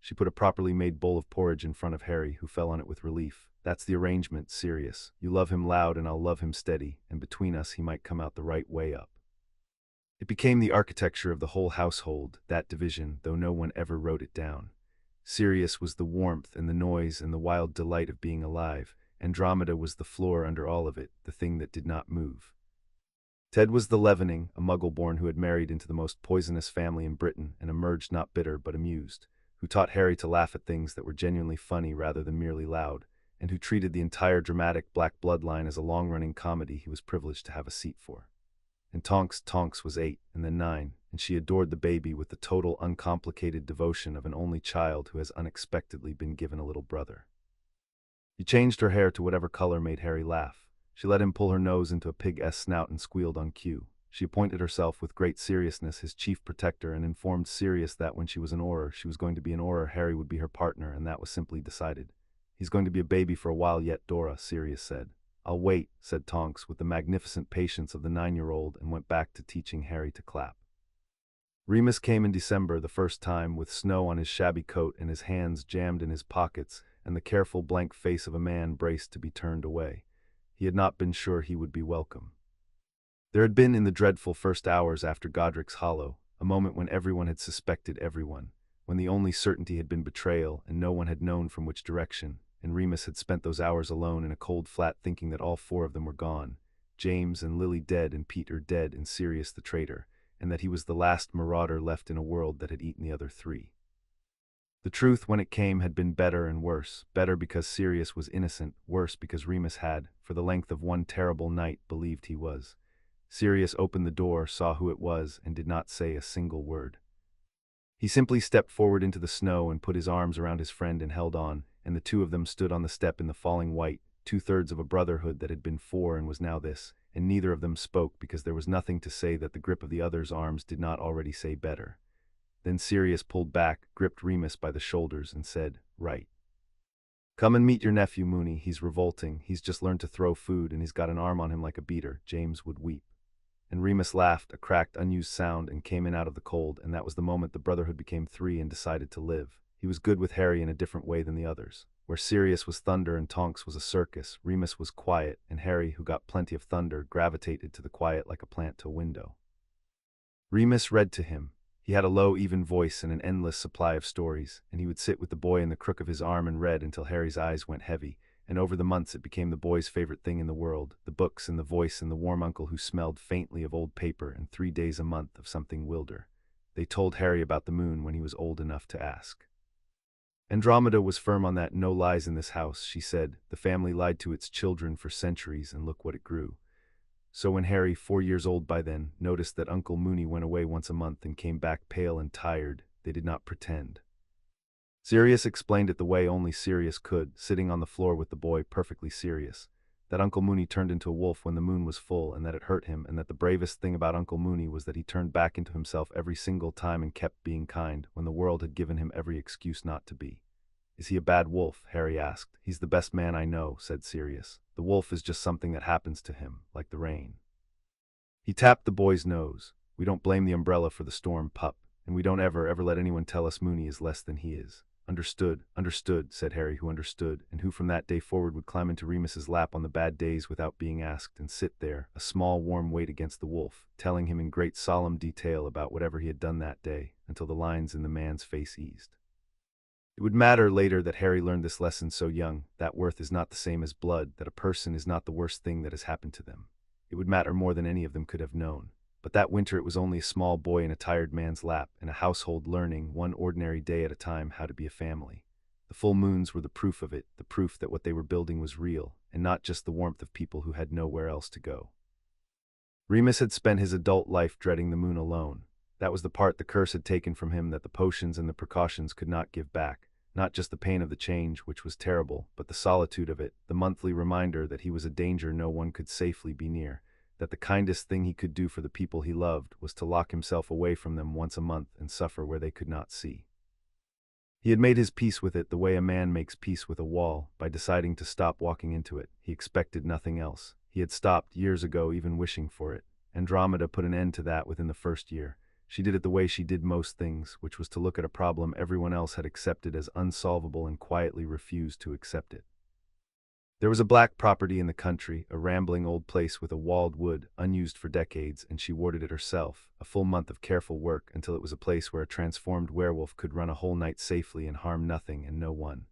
She put a properly made bowl of porridge in front of Harry, who fell on it with relief. "That's the arrangement, Sirius. You love him loud and I'll love him steady, and between us he might come out the right way up." It became the architecture of the whole household, that division, though no one ever wrote it down. Sirius was the warmth and the noise and the wild delight of being alive. Andromeda was the floor under all of it, the thing that did not move. Ted was the leavening, a muggle-born who had married into the most poisonous family in Britain and emerged not bitter but amused, who taught Harry to laugh at things that were genuinely funny rather than merely loud, and who treated the entire dramatic Black bloodline as a long-running comedy he was privileged to have a seat for. And Tonks was 8 and then 9, and she adored the baby with the total uncomplicated devotion of an only child who has unexpectedly been given a little brother. She changed her hair to whatever color made Harry laugh. She let him pull her nose into a pig-esque snout and squealed on cue. She appointed herself with great seriousness his chief protector and informed Sirius that when she was an Auror, she was going to be an Auror, Harry would be her partner, and that was simply decided. "He's going to be a baby for a while yet, Dora," Sirius said. "I'll wait," said Tonks with the magnificent patience of the 9-year-old, and went back to teaching Harry to clap. Remus came in December the first time with snow on his shabby coat and his hands jammed in his pockets, and the careful blank face of a man braced to be turned away. He had not been sure he would be welcome. There had been in the dreadful first hours after Godric's Hollow, a moment when everyone had suspected everyone, when the only certainty had been betrayal and no one had known from which direction, and Remus had spent those hours alone in a cold flat thinking that all four of them were gone, James and Lily dead and Peter dead and Sirius the traitor, and that he was the last marauder left in a world that had eaten the other three. The truth, when it came, had been better and worse, better because Sirius was innocent, worse because Remus had, for the length of one terrible night, believed he was. Sirius opened the door, saw who it was, and did not say a single word. He simply stepped forward into the snow and put his arms around his friend and held on, and the two of them stood on the step in the falling white, two-thirds of a brotherhood that had been four and was now this, and neither of them spoke because there was nothing to say that the grip of the other's arms did not already say better. Then Sirius pulled back, gripped Remus by the shoulders, and said, "Right. Come and meet your nephew, Moony. He's revolting. He's just learned to throw food, and he's got an arm on him like a beater." James would weep. And Remus laughed, a cracked, unused sound, and came in out of the cold, and that was the moment the brotherhood became three and decided to live. He was good with Harry in a different way than the others. Where Sirius was thunder and Tonks was a circus, Remus was quiet, and Harry, who got plenty of thunder, gravitated to the quiet like a plant to a window. Remus read to him. He had a low, even voice and an endless supply of stories, and he would sit with the boy in the crook of his arm and read until Harry's eyes went heavy, and over the months it became the boy's favorite thing in the world, the books and the voice and the warm uncle who smelled faintly of old paper and 3 days a month of something wilder. They told Harry about the moon when he was old enough to ask. Andromeda was firm on that. "No lies in this house," she said. "The family lied to its children for centuries, and look what it grew." So when Harry, 4 years old by then, noticed that Uncle Moony went away once a month and came back pale and tired, they did not pretend. Sirius explained it the way only Sirius could, sitting on the floor with the boy, perfectly serious. That Uncle Moony turned into a wolf when the moon was full, and that it hurt him, and that the bravest thing about Uncle Moony was that he turned back into himself every single time and kept being kind, when the world had given him every excuse not to be. "Is he a bad wolf?" Harry asked. "He's the best man I know," said Sirius. "The wolf is just something that happens to him, like the rain." He tapped the boy's nose. "We don't blame the umbrella for the storm, pup, and we don't ever let anyone tell us Moony is less than he is." "Understood, understood," said Harry, who understood, and who from that day forward would climb into Remus's lap on the bad days without being asked, and sit there, a small warm weight against the wolf, telling him in great solemn detail about whatever he had done that day, until the lines in the man's face eased. It would matter later that Harry learned this lesson so young, that worth is not the same as blood, that a person is not the worst thing that has happened to them. It would matter more than any of them could have known. But that winter it was only a small boy in a tired man's lap, in a household learning, one ordinary day at a time, how to be a family. The full moons were the proof of it, the proof that what they were building was real, and not just the warmth of people who had nowhere else to go. Remus had spent his adult life dreading the moon alone. That was the part the curse had taken from him that the potions and the precautions could not give back. Not just the pain of the change, which was terrible, but the solitude of it, the monthly reminder that he was a danger no one could safely be near, that the kindest thing he could do for the people he loved was to lock himself away from them once a month and suffer where they could not see. He had made his peace with it the way a man makes peace with a wall, by deciding to stop walking into it. He expected nothing else. He had stopped years ago even wishing for it. Andromeda put an end to that within the first year. She did it the way she did most things, which was to look at a problem everyone else had accepted as unsolvable and quietly refused to accept it. There was a black property in the country, a rambling old place with a walled wood, unused for decades, and she warded it herself, a full month of careful work, until it was a place where a transformed werewolf could run a whole night safely and harm nothing and no one.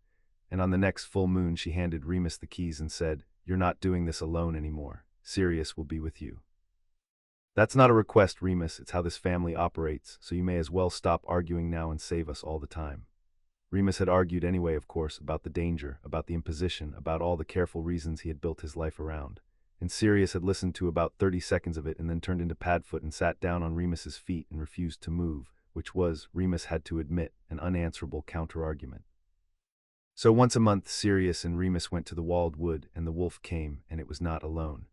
And on the next full moon she handed Remus the keys and said, "You're not doing this alone anymore. Sirius will be with you. That's not a request, Remus, it's how this family operates, so you may as well stop arguing now and save us all the time." Remus had argued anyway, of course, about the danger, about the imposition, about all the careful reasons he had built his life around. And Sirius had listened to about 30 seconds of it and then turned into Padfoot and sat down on Remus's feet and refused to move, which was, Remus had to admit, an unanswerable counter-argument. So once a month Sirius and Remus went to the walled wood, and the wolf came, and it was not alone.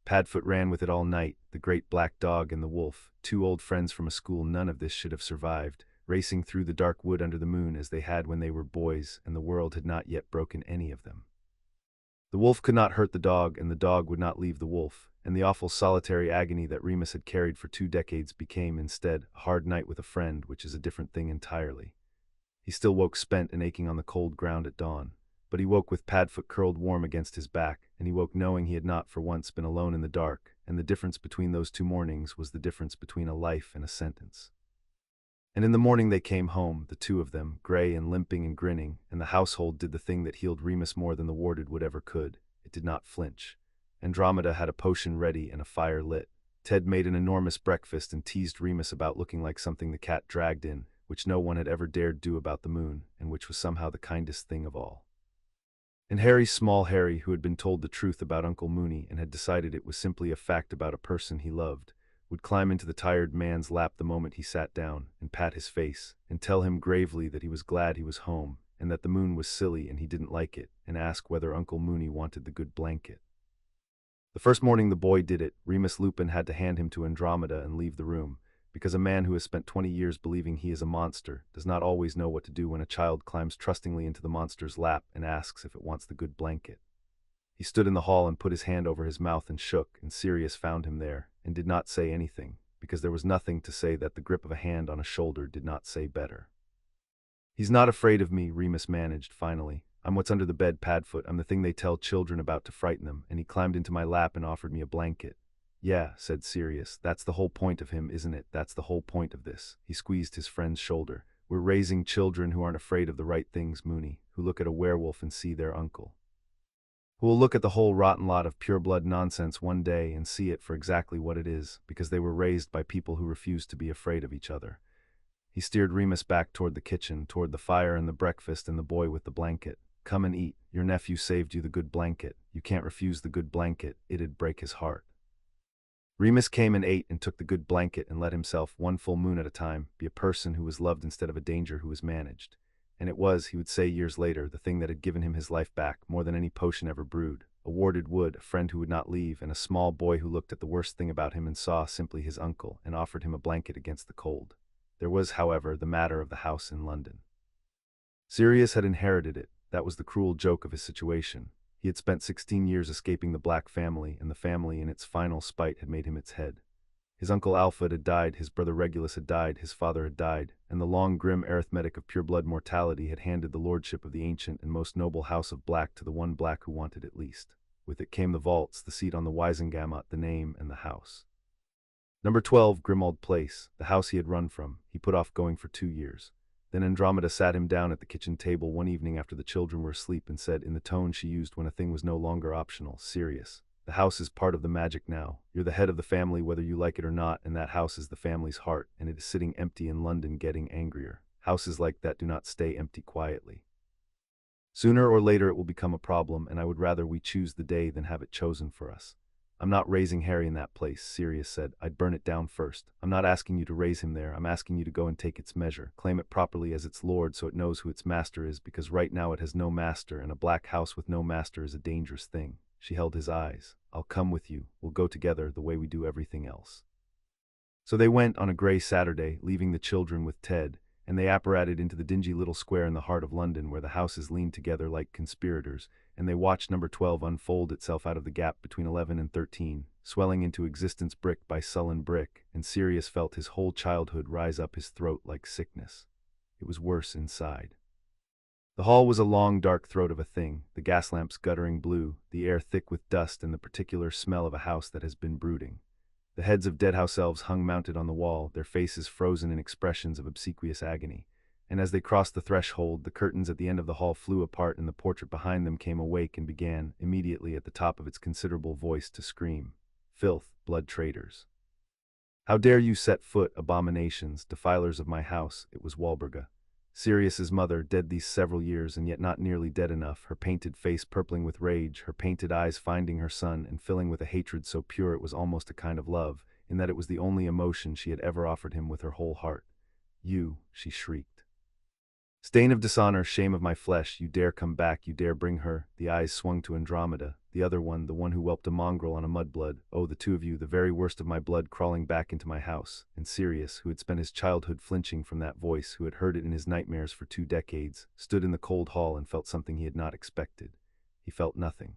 Padfoot ran with it all night, the great black dog and the wolf, 2 old friends from a school none of this should have survived, racing through the dark wood under the moon as they had when they were boys, and the world had not yet broken any of them. The wolf could not hurt the dog, and the dog would not leave the wolf, and the awful solitary agony that Remus had carried for 2 decades became, instead, a hard night with a friend, which is a different thing entirely. He still woke spent and aching on the cold ground at dawn. But he woke with Padfoot curled warm against his back, and he woke knowing he had not for once been alone in the dark, and the difference between those 2 mornings was the difference between a life and a sentence. And in the morning they came home, the two of them, gray and limping and grinning, and the household did the thing that healed Remus more than the warded would ever could. It did not flinch. Andromeda had a potion ready and a fire lit. Ted made an enormous breakfast and teased Remus about looking like something the cat dragged in, which no one had ever dared do about the moon, and which was somehow the kindest thing of all. And small Harry, who had been told the truth about Uncle Mooney and had decided it was simply a fact about a person he loved, would climb into the tired man's lap the moment he sat down, and pat his face, and tell him gravely that he was glad he was home, and that the moon was silly and he didn't like it, and ask whether Uncle Mooney wanted the good blanket. The first morning the boy did it, Remus Lupin had to hand him to Andromeda and leave the room, because a man who has spent 20 years believing he is a monster does not always know what to do when a child climbs trustingly into the monster's lap and asks if it wants the good blanket. He stood in the hall and put his hand over his mouth and shook, and Sirius found him there, and did not say anything, because there was nothing to say that the grip of a hand on a shoulder did not say better. "He's not afraid of me," Remus managed, finally. "I'm what's under the bed, Padfoot. I'm the thing they tell children about to frighten them, and he climbed into my lap and offered me a blanket." "Yeah," said Sirius, "that's the whole point of him, isn't it? That's the whole point of this." He squeezed his friend's shoulder. "We're raising children who aren't afraid of the right things, Mooney, who look at a werewolf and see their uncle. Who will look at the whole rotten lot of pure-blood nonsense one day and see it for exactly what it is, because they were raised by people who refused to be afraid of each other." He steered Remus back toward the kitchen, toward the fire and the breakfast and the boy with the blanket. "Come and eat. Your nephew saved you the good blanket. You can't refuse the good blanket. It'd break his heart." Remus came and ate and took the good blanket and let himself, one full moon at a time, be a person who was loved instead of a danger who was managed. And it was, he would say years later, the thing that had given him his life back more than any potion ever brewed. A warded wood, a friend who would not leave, and a small boy who looked at the worst thing about him and saw simply his uncle, and offered him a blanket against the cold. There was, however, the matter of the house in London. Sirius had inherited it. That was the cruel joke of his situation. He had spent 16 years escaping the Black family, and the family in its final spite had made him its head. His uncle Alfred had died, his brother Regulus had died, his father had died, and the long grim arithmetic of pure-blood mortality had handed the lordship of the ancient and most noble house of Black to the one Black who wanted it least. With it came the vaults, the seat on the Wisengamot, the name, and the house. Number 12, Grimmauld Place, the house he had run from, he put off going for 2 years. Then Andromeda sat him down at the kitchen table one evening after the children were asleep and said, in the tone she used when a thing was no longer optional, "Sirius, the house is part of the magic now. You're the head of the family whether you like it or not, and that house is the family's heart, and it is sitting empty in London getting angrier. Houses like that do not stay empty quietly. Sooner or later it will become a problem, and I would rather we choose the day than have it chosen for us." "I'm not raising Harry in that place," Sirius said. "I'd burn it down first. I'm not asking you to raise him there. I'm asking you to go and take its measure, claim it properly as its lord so it knows who its master is, because right now it has no master, and a Black house with no master is a dangerous thing." She held his eyes. "I'll come with you. We'll go together the way we do everything else." So they went on a gray Saturday, leaving the children with Ted, and they apparated into the dingy little square in the heart of London where the houses leaned together like conspirators, and they watched number 12 unfold itself out of the gap between 11 and 13, swelling into existence brick by sullen brick, and Sirius felt his whole childhood rise up his throat like sickness. It was worse inside. The hall was a long dark throat of a thing, the gas lamps guttering blue, the air thick with dust and the particular smell of a house that has been brooding. The heads of dead house elves hung mounted on the wall, their faces frozen in expressions of obsequious agony. And as they crossed the threshold, the curtains at the end of the hall flew apart and the portrait behind them came awake and began, immediately at the top of its considerable voice, to scream, "Filth, blood, traitors! How dare you set foot, abominations, defilers of my house?" It was Walburga, Sirius's mother, dead these several years and yet not nearly dead enough, her painted face purpling with rage, her painted eyes finding her son and filling with a hatred so pure it was almost a kind of love, in that it was the only emotion she had ever offered him with her whole heart. "You," she shrieked. "Stain of dishonor, shame of my flesh, you dare come back, you dare bring her." The eyes swung to Andromeda, the other one, the one who whelped a mongrel on a mudblood. "Oh, the two of you, the very worst of my blood, crawling back into my house." And Sirius, who had spent his childhood flinching from that voice, who had heard it in his nightmares for 2 decades, stood in the cold hall and felt something he had not expected. He felt nothing.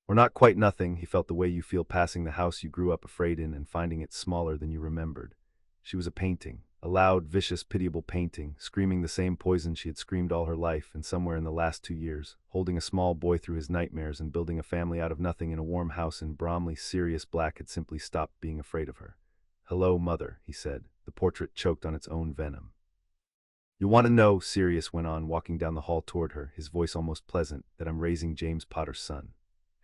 Or not quite nothing. He felt the way you feel passing the house you grew up afraid in and finding it smaller than you remembered. She was a painting. A loud, vicious, pitiable painting, screaming the same poison she had screamed all her life and somewhere in the last 2 years, holding a small boy through his nightmares and building a family out of nothing in a warm house in Bromley. Sirius Black had simply stopped being afraid of her. "Hello, Mother," he said. The portrait choked on its own venom. "You want to know," Sirius went on, walking down the hall toward her, his voice almost pleasant, "that I'm raising James Potter's son.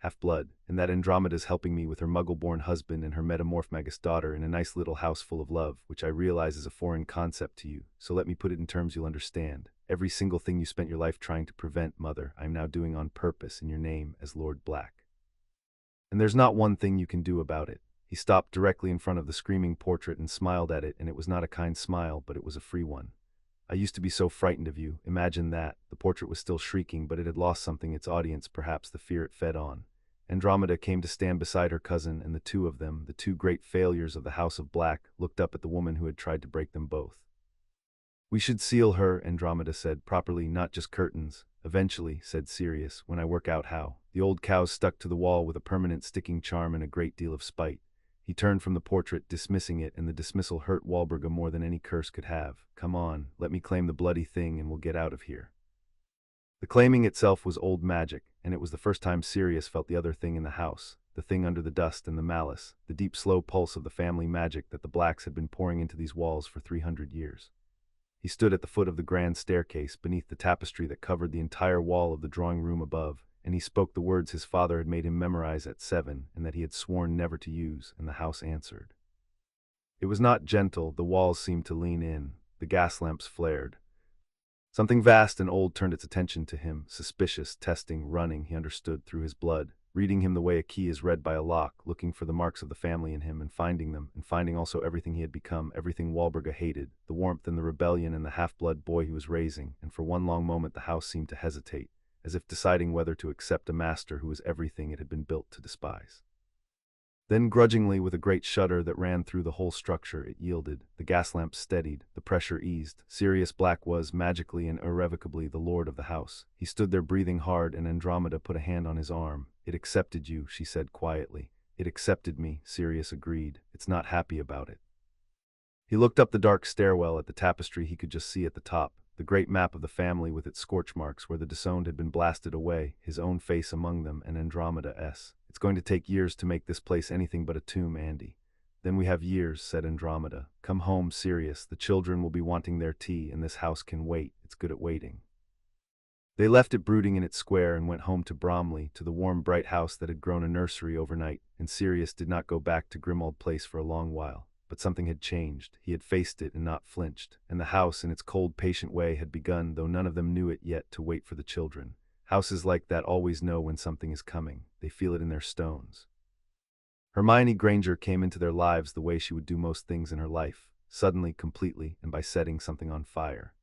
Half-blood, and that Andromeda's helping me with her muggle-born husband and her metamorph magus daughter in a nice little house full of love, which I realize is a foreign concept to you, so let me put it in terms you'll understand. Every single thing you spent your life trying to prevent, Mother, I'm now doing on purpose in your name as Lord Black. And there's not one thing you can do about it." He stopped directly in front of the screaming portrait and smiled at it, and it was not a kind smile, but it was a free one. "I used to be so frightened of you, imagine that." The portrait was still shrieking, but it had lost something, its audience, perhaps the fear it fed on. Andromeda came to stand beside her cousin, and the two of them, the two great failures of the House of Black, looked up at the woman who had tried to break them both. "We should seal her," Andromeda said, "properly, not just curtains." "Eventually," said Sirius, "when I work out how." The old cow's stuck to the wall with a permanent sticking charm and a great deal of spite. He turned from the portrait, dismissing it, and the dismissal hurt Walburga more than any curse could have. "Come on, let me claim the bloody thing and we'll get out of here." The claiming itself was old magic, and it was the first time Sirius felt the other thing in the house, the thing under the dust and the malice, the deep slow pulse of the family magic that the Blacks had been pouring into these walls for 300 years. He stood at the foot of the grand staircase, beneath the tapestry that covered the entire wall of the drawing room above, and he spoke the words his father had made him memorize at 7 and that he had sworn never to use, and the house answered. It was not gentle, the walls seemed to lean in, the gas lamps flared. Something vast and old turned its attention to him, suspicious, testing, running, he understood, through his blood, reading him the way a key is read by a lock, looking for the marks of the family in him and finding them, and finding also everything he had become, everything Walburga hated, the warmth and the rebellion and the half-blood boy he was raising, and for one long moment the house seemed to hesitate, as if deciding whether to accept a master who was everything it had been built to despise. Then grudgingly, with a great shudder that ran through the whole structure, it yielded. The gas lamps steadied, the pressure eased. Sirius Black was, magically and irrevocably, the lord of the house. He stood there breathing hard, and Andromeda put a hand on his arm. "It accepted you," she said quietly. "It accepted me," Sirius agreed. "It's not happy about it." He looked up the dark stairwell at the tapestry he could just see at the top, the great map of the family with its scorch marks where the disowned had been blasted away, his own face among them, and Andromeda's. "It's going to take years to make this place anything but a tomb, Andy." "Then we have years," said Andromeda. "Come home, Sirius. The children will be wanting their tea, and this house can wait. It's good at waiting." They left it brooding in its square and went home to Bromley, to the warm, bright house that had grown a nursery overnight, and Sirius did not go back to Grimmauld Place for a long while. But something had changed. He had faced it and not flinched, and the house, in its cold, patient way, had begun, though none of them knew it yet, to wait for the children. Houses like that always know when something is coming. They feel it in their stones. Hermione Granger came into their lives the way she would do most things in her life, suddenly, completely, and by setting something on fire.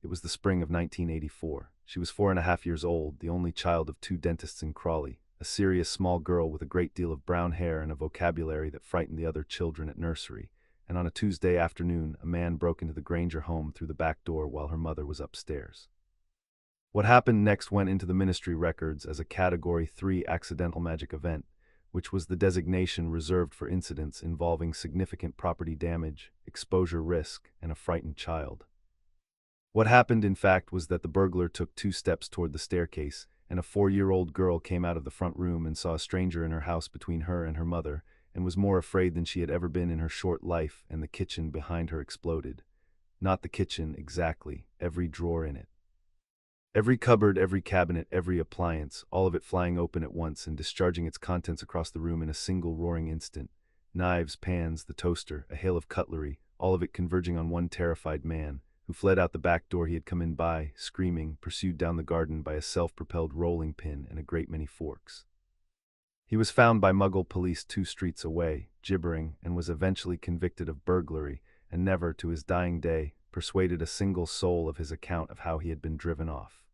It was the spring of 1984. She was 4.5 years old, the only child of 2 dentists in Crawley, a serious small girl with a great deal of brown hair and a vocabulary that frightened the other children at nursery, and on a Tuesday afternoon a man broke into the Granger home through the back door while her mother was upstairs. What happened next went into the ministry records as a Category 3 accidental magic event, which was the designation reserved for incidents involving significant property damage, exposure risk, and a frightened child. What happened, in fact, was that the burglar took 2 steps toward the staircase, and a 4-year-old girl came out of the front room and saw a stranger in her house between her and her mother, and was more afraid than she had ever been in her short life, and the kitchen behind her exploded. Not the kitchen, exactly, every drawer in it. Every cupboard, every cabinet, every appliance, all of it flying open at once and discharging its contents across the room in a single roaring instant. Knives, pans, the toaster, a hail of cutlery, all of it converging on one terrified man, who fled out the back door he had come in by, screaming, pursued down the garden by a self-propelled rolling pin and a great many forks. He was found by Muggle police 2 streets away, gibbering, and was eventually convicted of burglary, and never, to his dying day, persuaded a single soul of his account of how he had been driven off.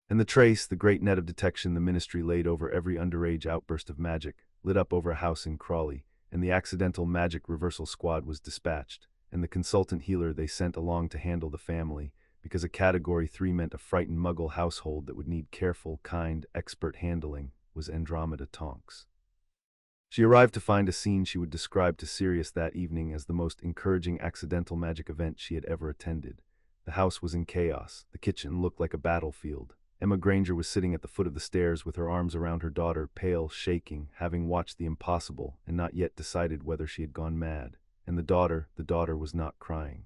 And the trace, the great net of detection the ministry laid over every underage outburst of magic, lit up over a house in Crawley, and the accidental magic reversal squad was dispatched, and the consultant healer they sent along to handle the family, because a Category 3 meant a frightened Muggle household that would need careful, kind, expert handling, was Andromeda Tonks. She arrived to find a scene she would describe to Sirius that evening as the most encouraging accidental magic event she had ever attended. The house was in chaos. The kitchen looked like a battlefield. Emma Granger was sitting at the foot of the stairs with her arms around her daughter, pale, shaking, having watched the impossible and not yet decided whether she had gone mad. And the daughter was not crying.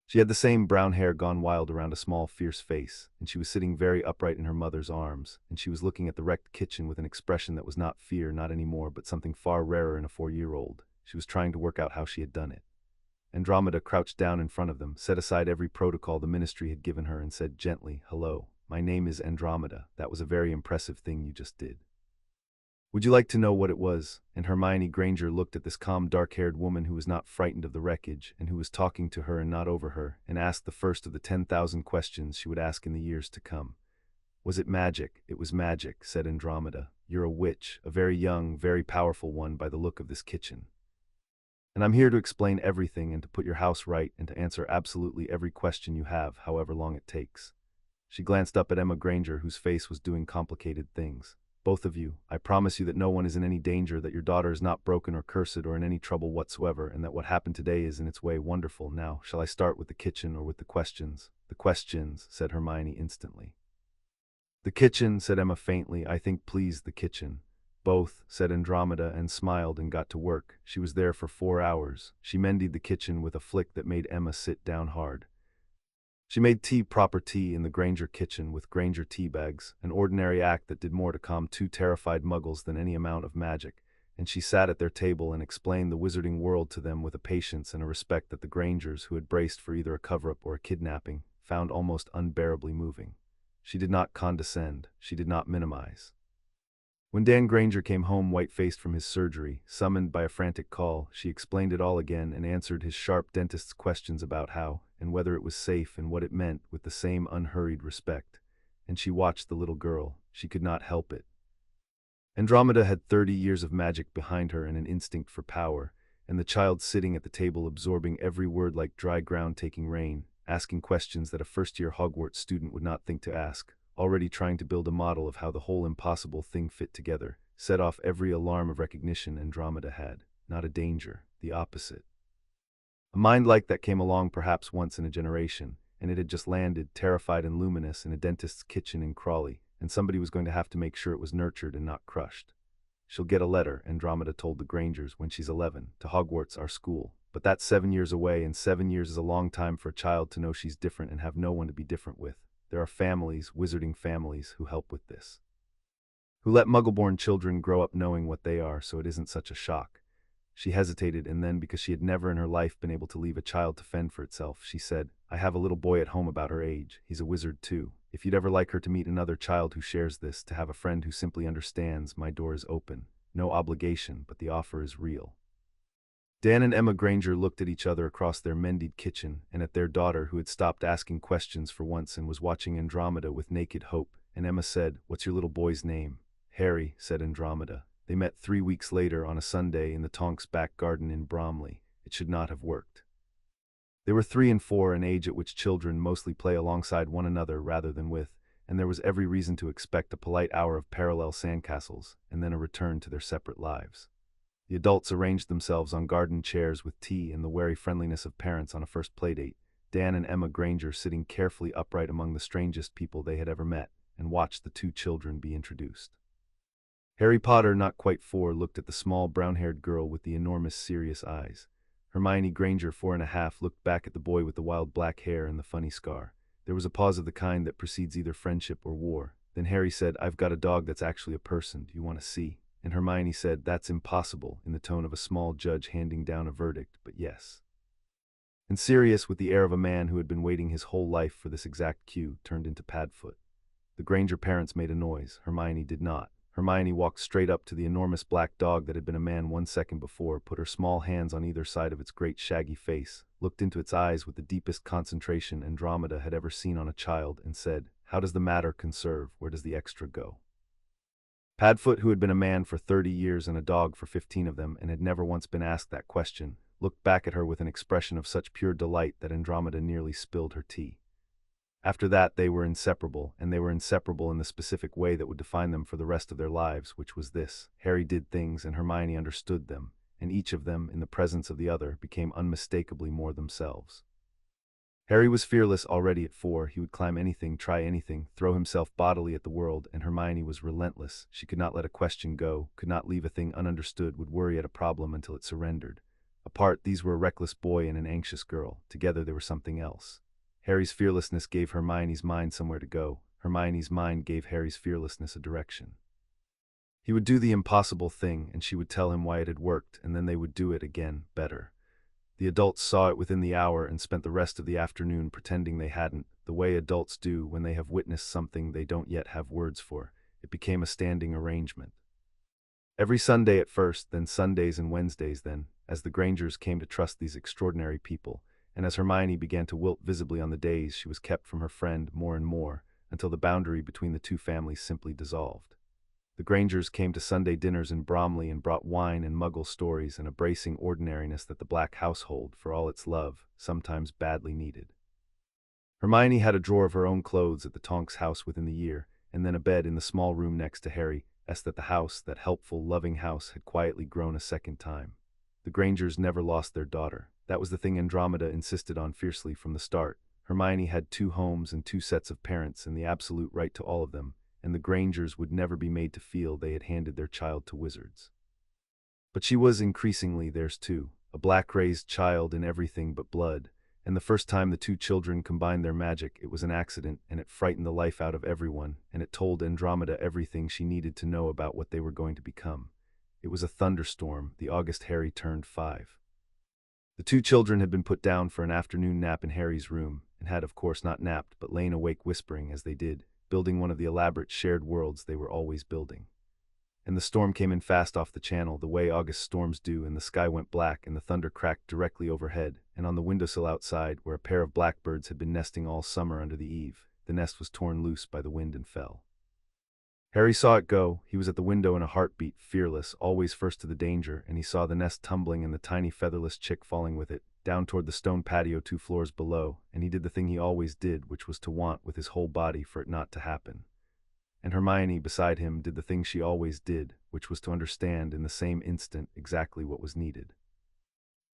She had the same brown hair gone wild around a small, fierce face, and she was sitting very upright in her mother's arms, and she was looking at the wrecked kitchen with an expression that was not fear, not anymore, but something far rarer in a 4-year-old. She was trying to work out how she had done it. Andromeda crouched down in front of them, set aside every protocol the ministry had given her, and said gently, "Hello, my name is Andromeda. That was a very impressive thing you just did. Would you like to know what it was?" And Hermione Granger looked at this calm, dark-haired woman who was not frightened of the wreckage, and who was talking to her and not over her, and asked the first of the 10,000 questions she would ask in the years to come. "Was it magic?" "It was magic," said Andromeda. "You're a witch, a very young, very powerful one by the look of this kitchen. And I'm here to explain everything and to put your house right and to answer absolutely every question you have, however long it takes." She glanced up at Emma Granger, whose face was doing complicated things. "Both of you, I promise you that no one is in any danger, that your daughter is not broken or cursed or in any trouble whatsoever, and that what happened today is in its way wonderful. Now, shall I start with the kitchen or with the questions?" "The questions," said Hermione instantly. "The kitchen," said Emma faintly. "I think, please, the kitchen." "Both," said Andromeda, and smiled and got to work. She was there for 4 hours. She mended the kitchen with a flick that made Emma sit down hard. She made tea, proper tea, in the Granger kitchen with Granger tea bags, an ordinary act that did more to calm 2 terrified muggles than any amount of magic, and she sat at their table and explained the wizarding world to them with a patience and a respect that the Grangers, who had braced for either a cover-up or a kidnapping, found almost unbearably moving. She did not condescend. She did not minimize. When Dan Granger came home white-faced from his surgery, summoned by a frantic call, she explained it all again and answered his sharp dentist's questions about how and whether it was safe and what it meant with the same unhurried respect. And she watched the little girl. She could not help it. Andromeda had 30 years of magic behind her and an instinct for power, and the child sitting at the table absorbing every word like dry ground taking rain, asking questions that a first-year Hogwarts student would not think to ask, already trying to build a model of how the whole impossible thing fit together, set off every alarm of recognition Andromeda had. Not a danger, the opposite. A mind like that came along perhaps once in a generation, and it had just landed, terrified and luminous, in a dentist's kitchen in Crawley, and somebody was going to have to make sure it was nurtured and not crushed. "She'll get a letter," Andromeda told the Grangers, "when she's 11, to Hogwarts, our school. But that's 7 years away, and 7 years is a long time for a child to know she's different and have no one to be different with. There are families, wizarding families, who help with this, who let Muggle-born children grow up knowing what they are, so it isn't such a shock." She hesitated, and then, because she had never in her life been able to leave a child to fend for itself, she said, "I have a little boy at home about her age. He's a wizard too. If you'd ever like her to meet another child who shares this, to have a friend who simply understands, my door is open. No obligation, but the offer is real." Dan and Emma Granger looked at each other across their mended kitchen, and at their daughter, who had stopped asking questions for once and was watching Andromeda with naked hope, and Emma said, "What's your little boy's name?" "Harry," said Andromeda. They met 3 weeks later on a Sunday in the Tonks' back garden in Bromley. It should not have worked. They were 3 and 4, an age at which children mostly play alongside one another rather than with, and there was every reason to expect a polite hour of parallel sandcastles, and then a return to their separate lives. The adults arranged themselves on garden chairs with tea and the wary friendliness of parents on a first playdate, Dan and Emma Granger sitting carefully upright among the strangest people they had ever met, and watched the 2 children be introduced. Harry Potter, not quite 4, looked at the small brown-haired girl with the enormous serious eyes. Hermione Granger, 4.5, looked back at the boy with the wild black hair and the funny scar. There was a pause of the kind that precedes either friendship or war. Then Harry said, "I've got a dog that's actually a person. Do you want to see?" And Hermione said, "That's impossible," in the tone of a small judge handing down a verdict, but yes. And Sirius, with the air of a man who had been waiting his whole life for this exact cue, turned into Padfoot. The Granger parents made a noise. Hermione did not. Hermione walked straight up to the enormous black dog that had been a man 1 second before, put her small hands on either side of its great shaggy face, looked into its eyes with the deepest concentration Andromeda had ever seen on a child, and said, "How does the matter conserve? Where does the extra go?" Padfoot, who had been a man for 30 years and a dog for 15 of them, and had never once been asked that question, looked back at her with an expression of such pure delight that Andromeda nearly spilled her tea. After that, they were inseparable, and they were inseparable in the specific way that would define them for the rest of their lives, which was this: Harry did things and Hermione understood them, and each of them, in the presence of the other, became unmistakably more themselves. Harry was fearless already at 4. He would climb anything, try anything, throw himself bodily at the world, and Hermione was relentless. She could not let a question go, could not leave a thing ununderstood, would worry at a problem until it surrendered. Apart, these were a reckless boy and an anxious girl. Together, they were something else. Harry's fearlessness gave Hermione's mind somewhere to go. Hermione's mind gave Harry's fearlessness a direction. He would do the impossible thing, and she would tell him why it had worked, and then they would do it again, better. The adults saw it within the hour and spent the rest of the afternoon pretending they hadn't, the way adults do when they have witnessed something they don't yet have words for. It became a standing arrangement. Every Sunday at first, then Sundays and Wednesdays then, as the Grangers came to trust these extraordinary people, and as Hermione began to wilt visibly on the days she was kept from her friend more and more, until the boundary between the two families simply dissolved. The Grangers came to Sunday dinners in Bromley and brought wine and Muggle stories and a bracing ordinariness that the Black household, for all its love, sometimes badly needed. Hermione had a drawer of her own clothes at the Tonks house within the year, and then a bed in the small room next to Harry, as that the house, that helpful, loving house, had quietly grown a second time. The Grangers never lost their daughter. That was the thing Andromeda insisted on fiercely from the start. Hermione had 2 homes and 2 sets of parents and the absolute right to all of them, and the Grangers would never be made to feel they had handed their child to wizards. But she was increasingly theirs too, a black-raised child in everything but blood, and the first time the 2 children combined their magic, it was an accident, and it frightened the life out of everyone, and it told Andromeda everything she needed to know about what they were going to become. It was a thunderstorm, the August Harry turned 5. The 2 children had been put down for an afternoon nap in Harry's room, and had of course not napped, but lain awake whispering as they did, building one of the elaborate shared worlds they were always building. And the storm came in fast off the channel, the way August storms do, and the sky went black, and the thunder cracked directly overhead, and on the windowsill outside, where a pair of blackbirds had been nesting all summer under the eave, the nest was torn loose by the wind and fell. Harry saw it go. He was at the window in a heartbeat, fearless, always first to the danger, and he saw the nest tumbling and the tiny featherless chick falling with it, down toward the stone patio 2 floors below, and he did the thing he always did, which was to want with his whole body for it not to happen. And Hermione, beside him, did the thing she always did, which was to understand in the same instant exactly what was needed.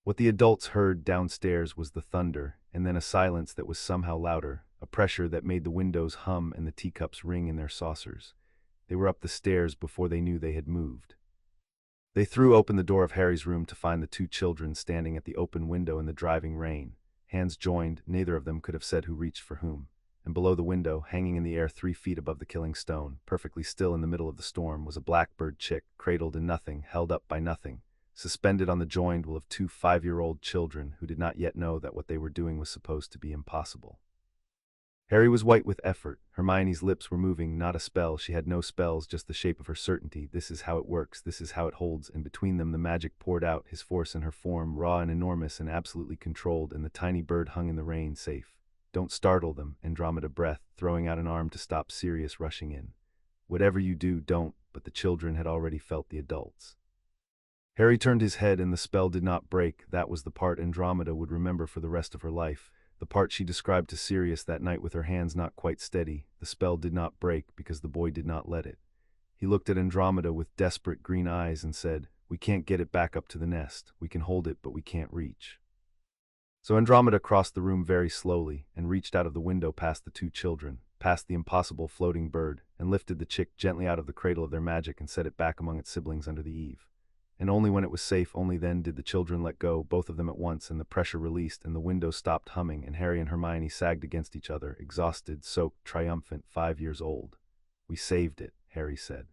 What the adults heard downstairs was the thunder, and then a silence that was somehow louder, a pressure that made the windows hum and the teacups ring in their saucers. They were up the stairs before they knew they had moved. They threw open the door of Harry's room to find the 2 children standing at the open window in the driving rain, hands joined, neither of them could have said who reached for whom. And below the window, hanging in the air 3 feet above the killing stone, perfectly still in the middle of the storm, was a blackbird chick, cradled in nothing, held up by nothing, suspended on the joined will of 2 5-year-old children who did not yet know that what they were doing was supposed to be impossible. Harry was white with effort. Hermione's lips were moving, not a spell. She had no spells, just the shape of her certainty. This is how it works, this is how it holds, and between them the magic poured out, his force and her form, raw and enormous and absolutely controlled, and the tiny bird hung in the rain, safe. Don't startle them, Andromeda breathed, throwing out an arm to stop Sirius rushing in. Whatever you do, don't, but the children had already felt the adults. Harry turned his head and the spell did not break. That was the part Andromeda would remember for the rest of her life. The part she described to Sirius that night with her hands not quite steady. The spell did not break because the boy did not let it. He looked at Andromeda with desperate green eyes and said, "We can't get it back up to the nest. We can hold it, but we can't reach." So Andromeda crossed the room very slowly and reached out of the window past the 2 children, past the impossible floating bird, and lifted the chick gently out of the cradle of their magic and set it back among its siblings under the eave. And only when it was safe, only then did the children let go, both of them at once, and the pressure released, and the window stopped humming, and Harry and Hermione sagged against each other, exhausted, soaked, triumphant, 5 years old. "We saved it," Harry said.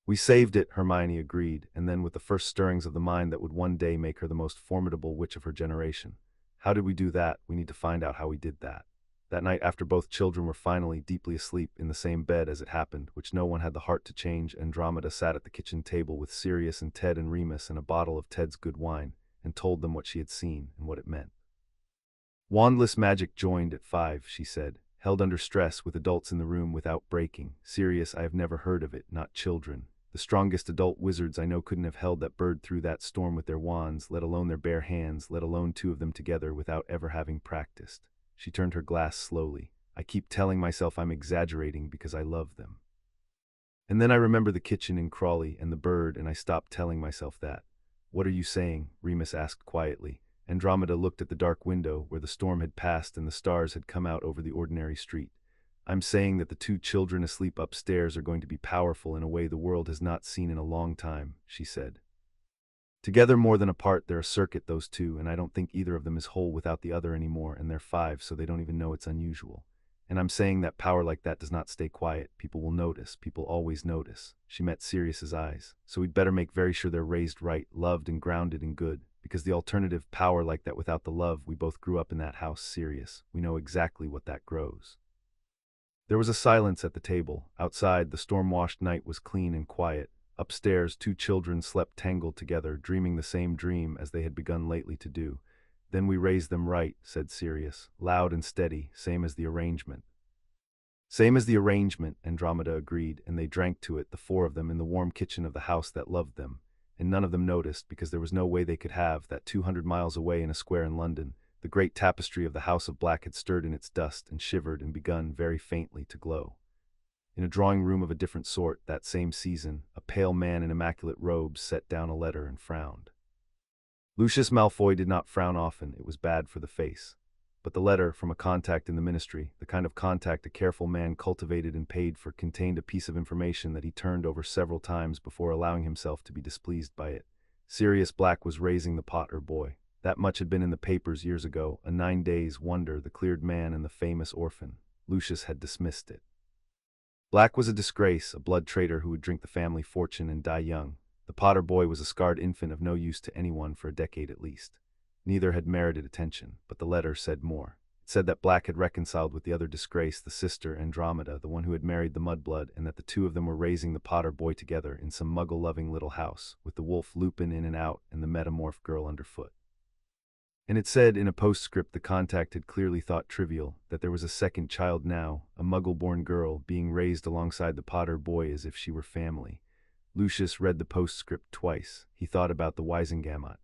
"We saved it," Hermione agreed, and then with the first stirrings of the mind that would one day make her the most formidable witch of her generation. "How did we do that? We need to find out how we did that." That night, after both children were finally deeply asleep in the same bed as it happened, which no one had the heart to change, Andromeda sat at the kitchen table with Sirius and Ted and Remus and a bottle of Ted's good wine, and told them what she had seen and what it meant. "Wandless magic joined at 5, she said, "held under stress with adults in the room without breaking. Sirius, I have never heard of it, not children. The strongest adult wizards I know couldn't have held that bird through that storm with their wands, let alone their bare hands, let alone 2 of them together without ever having practiced." She turned her glass slowly. I keep telling myself I'm exaggerating because I love them. And then I remember the kitchen in Crawley and the bird, and I stop telling myself that. What are you saying? Remus asked quietly. Andromeda looked at the dark window where the storm had passed and the stars had come out over the ordinary street. I'm saying that the two children asleep upstairs are going to be powerful in a way the world has not seen in a long time, she said. Together more than apart, they're a circuit, those two, and I don't think either of them is whole without the other anymore, and they're 5, so they don't even know it's unusual. And I'm saying that power like that does not stay quiet. People will notice. People always notice. She met Sirius's eyes. So we'd better make very sure they're raised right, loved and grounded and good. Because the alternative, power like that without the love, we both grew up in that house, Sirius. We know exactly what that grows. There was a silence at the table. Outside, the storm-washed night was clean and quiet. Upstairs, 2 children slept tangled together, dreaming the same dream as they had begun lately to do. Then we raised them right, said Sirius, loud and steady, same as the arrangement. Same as the arrangement, Andromeda agreed, and they drank to it, the 4 of them, in the warm kitchen of the house that loved them. And none of them noticed, because there was no way they could have, that 200 miles away in a square in London, the great tapestry of the House of Black had stirred in its dust and shivered and begun very faintly to glow. In a drawing room of a different sort, that same season, a pale man in immaculate robes set down a letter and frowned. Lucius Malfoy did not frown often, it was bad for the face. But the letter, from a contact in the ministry, the kind of contact a careful man cultivated and paid for, contained a piece of information that he turned over several times before allowing himself to be displeased by it. Sirius Black was raising the Potter boy. That much had been in the papers years ago, a 9 days wonder, the cleared man and the famous orphan. Lucius had dismissed it. Black was a disgrace, a blood traitor who would drink the family fortune and die young. The Potter boy was a scarred infant of no use to anyone for a decade at least. Neither had merited attention, but the letter said more. It said that Black had reconciled with the other disgrace, the sister Andromeda, the one who had married the mudblood, and that the 2 of them were raising the Potter boy together in some muggle-loving little house, with the wolf Lupin in and out and the metamorphed girl underfoot. And it said in a postscript the contact had clearly thought trivial, that there was a second child now, a muggle-born girl, being raised alongside the Potter boy as if she were family. Lucius read the postscript twice. He thought about the Wisengamot.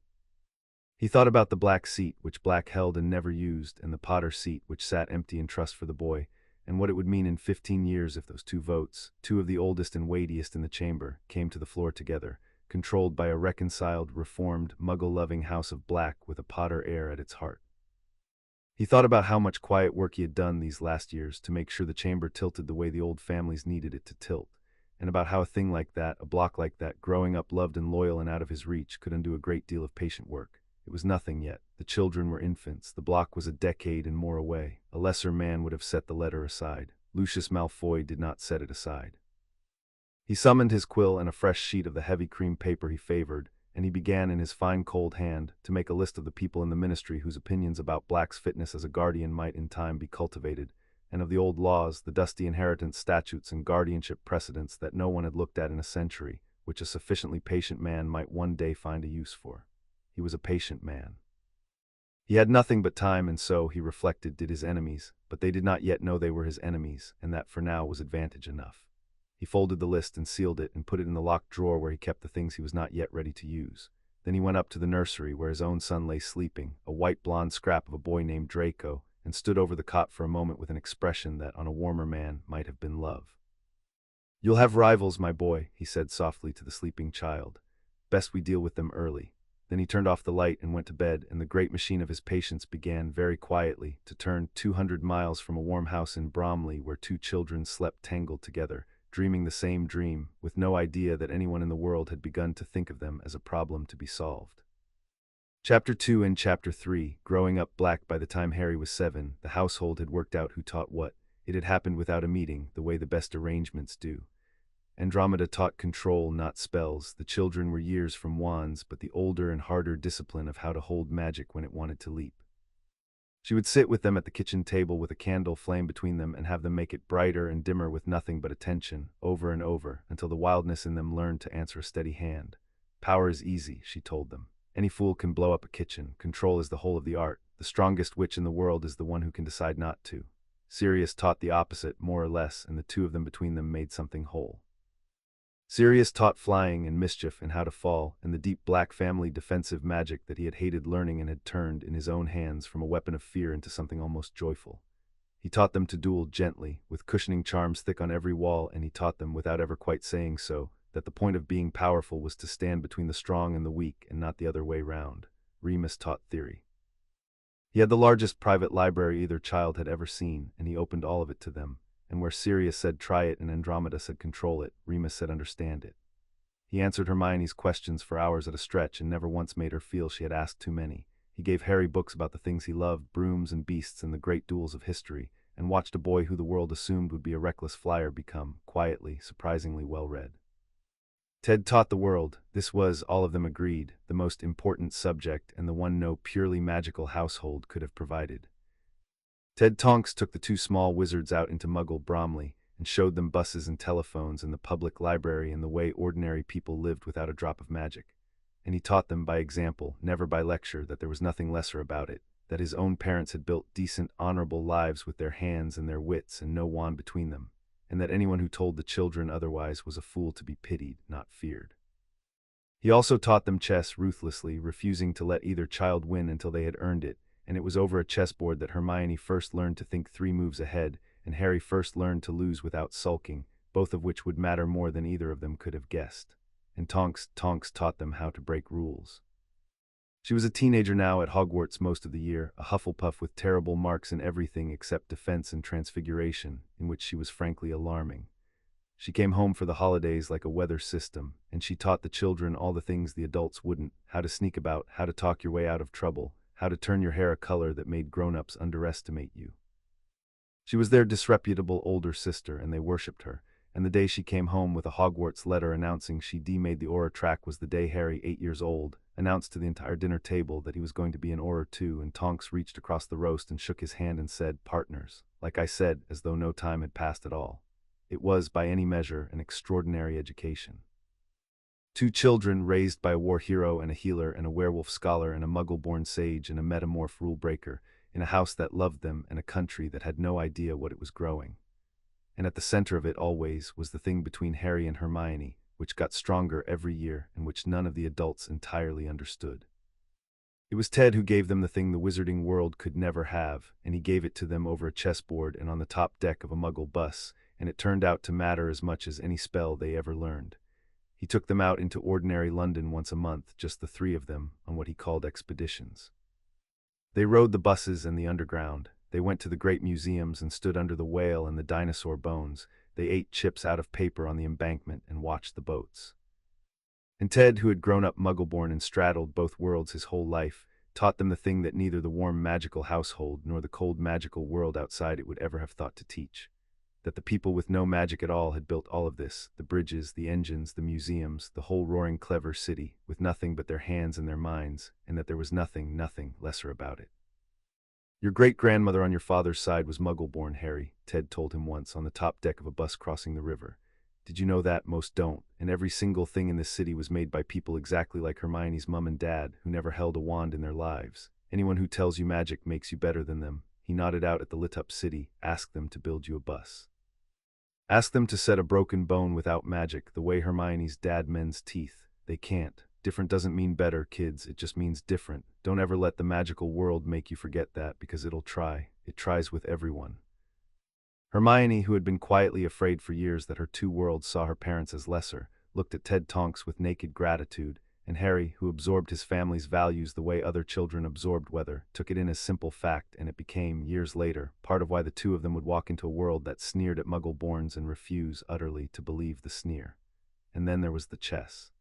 He thought about the Black seat, which Black held and never used, and the Potter seat, which sat empty in trust for the boy, and what it would mean in 15 years if those 2 votes, 2 of the oldest and weightiest in the chamber, came to the floor together, controlled by a reconciled, reformed, muggle-loving House of Black with a Potter heir at its heart. He thought about how much quiet work he had done these last years to make sure the chamber tilted the way the old families needed it to tilt, and about how a thing like that, a block like that, growing up loved and loyal and out of his reach, could undo a great deal of patient work. It was nothing yet. The children were infants. The block was a decade and more away. A lesser man would have set the letter aside. Lucius Malfoy did not set it aside. He summoned his quill and a fresh sheet of the heavy cream paper he favored, and he began in his fine cold hand to make a list of the people in the ministry whose opinions about Black's fitness as a guardian might in time be cultivated, and of the old laws, the dusty inheritance statutes and guardianship precedents that no one had looked at in a century, which a sufficiently patient man might one day find a use for. He was a patient man. He had nothing but time, and so, he reflected, did his enemies, but they did not yet know they were his enemies, and that for now was advantage enough. He folded the list and sealed it and put it in the locked drawer where he kept the things he was not yet ready to use. Then he went up to the nursery where his own son lay sleeping, a white blonde scrap of a boy named Draco, and stood over the cot for a moment with an expression that, on a warmer man, might have been love. "You'll have rivals, my boy," he said softly to the sleeping child. "Best we deal with them early." Then he turned off the light and went to bed, and the great machine of his patience began, very quietly, to turn 200 miles from a warm house in Bromley where 2 children slept tangled together, dreaming the same dream, with no idea that anyone in the world had begun to think of them as a problem to be solved. Chapter 2 and Chapter 3, Growing Up Black. By the time Harry was 7, the household had worked out who taught what. It had happened without a meeting, the way the best arrangements do. Andromeda taught control, not spells. The children were years from wands, but the older and harder discipline of how to hold magic when it wanted to leap. She would sit with them at the kitchen table with a candle flame between them and have them make it brighter and dimmer with nothing but attention, over and over, until the wildness in them learned to answer a steady hand. Power is easy, she told them. Any fool can blow up a kitchen. Control is the whole of the art. The strongest witch in the world is the one who can decide not to. Sirius taught the opposite, more or less, and the 2 of them between them made something whole. Sirius taught flying and mischief and how to fall, and the deep Black family defensive magic that he had hated learning and had turned, in his own hands, from a weapon of fear into something almost joyful. He taught them to duel gently, with cushioning charms thick on every wall, and he taught them, without ever quite saying so, that the point of being powerful was to stand between the strong and the weak, and not the other way round. Remus taught theory. He had the largest private library either child had ever seen, and he opened all of it to them, and where Sirius said try it and Andromeda said control it, Remus said understand it. He answered Hermione's questions for hours at a stretch and never once made her feel she had asked too many. He gave Harry books about the things he loved, brooms and beasts and the great duels of history, and watched a boy who the world assumed would be a reckless flyer become, quietly, surprisingly well-read. Ted taught the world. This was, all of them agreed, the most important subject and the one no purely magical household could have provided. Ted Tonks took the two small wizards out into Muggle Bromley and showed them buses and telephones and the public library and the way ordinary people lived without a drop of magic. And he taught them by example, never by lecture, that there was nothing lesser about it, that his own parents had built decent, honorable lives with their hands and their wits and no wand between them, and that anyone who told the children otherwise was a fool to be pitied, not feared. He also taught them chess ruthlessly, refusing to let either child win until they had earned it, and it was over a chessboard that Hermione first learned to think 3 moves ahead, and Harry first learned to lose without sulking, both of which would matter more than either of them could have guessed. And Tonks taught them how to break rules. She was a teenager now at Hogwarts most of the year, a Hufflepuff with terrible marks in everything except defense and transfiguration, in which she was frankly alarming. She came home for the holidays like a weather system, and she taught the children all the things the adults wouldn't: how to sneak about, how to talk your way out of trouble, how to turn your hair a color that made grown-ups underestimate you. She was their disreputable older sister, and they worshipped her. And the day she came home with a Hogwarts letter announcing she made the Auror track was the day Harry, 8 years old, announced to the entire dinner table that he was going to be an Auror too, and Tonks reached across the roast and shook his hand and said, "Partners," like I said, as though no time had passed at all. It was, by any measure, an extraordinary education. 2 children raised by a war hero and a healer and a werewolf scholar and a muggle-born sage and a metamorph rule-breaker, in a house that loved them and a country that had no idea what it was growing. And at the center of it always was the thing between Harry and Hermione, which got stronger every year and which none of the adults entirely understood. It was Ted who gave them the thing the wizarding world could never have, and he gave it to them over a chessboard and on the top deck of a Muggle bus, and it turned out to matter as much as any spell they ever learned. He took them out into ordinary London once a month, just the 3 of them, on what he called expeditions. They rode the buses and the underground. They went to the great museums and stood under the whale and the dinosaur bones. They ate chips out of paper on the embankment and watched the boats. And Ted, who had grown up Muggle-born and straddled both worlds his whole life, taught them the thing that neither the warm magical household nor the cold magical world outside it would ever have thought to teach. That the people with no magic at all had built all of this, the bridges, the engines, the museums, the whole roaring clever city, with nothing but their hands and their minds, and that there was nothing lesser about it. "Your great-grandmother on your father's side was Muggle-born, Harry," Ted told him once on the top deck of a bus crossing the river. "Did you know that? Most don't, and every single thing in this city was made by people exactly like Hermione's mum and dad, who never held a wand in their lives. Anyone who tells you magic makes you better than them," he nodded out at the lit-up city, "ask them to build you a bus. Ask them to set a broken bone without magic, the way Hermione's dad mends teeth. They can't. Different doesn't mean better, kids, it just means different. Don't ever let the magical world make you forget that, because it'll try. It tries with everyone." Hermione, who had been quietly afraid for years that her 2 worlds saw her parents as lesser, looked at Ted Tonks with naked gratitude, and Harry, who absorbed his family's values the way other children absorbed weather, took it in as simple fact, and it became, years later, part of why the 2 of them would walk into a world that sneered at Muggle-borns and refuse utterly to believe the sneer. And then there was the chess.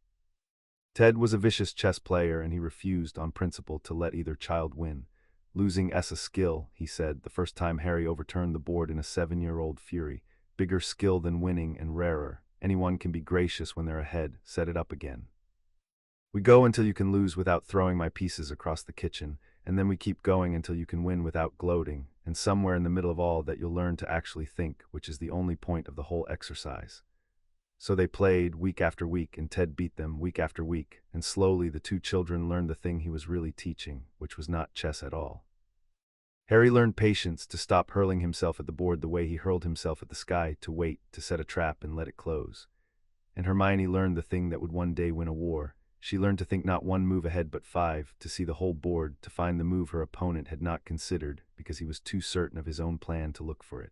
Ted was a vicious chess player, and he refused, on principle, to let either child win. "Losing is a skill," he said, the first time Harry overturned the board in a 7-year-old fury. "Bigger skill than winning, and rarer. Anyone can be gracious when they're ahead. Set it up again. We go until you can lose without throwing my pieces across the kitchen, and then we keep going until you can win without gloating, and somewhere in the middle of all that you'll learn to actually think, which is the only point of the whole exercise." So they played, week after week, and Ted beat them week after week, and slowly the 2 children learned the thing he was really teaching, which was not chess at all. Harry learned patience, to stop hurling himself at the board the way he hurled himself at the sky, to wait, to set a trap and let it close. And Hermione learned the thing that would one day win a war. She learned to think not one move ahead but five, to see the whole board, to find the move her opponent had not considered because he was too certain of his own plan to look for it.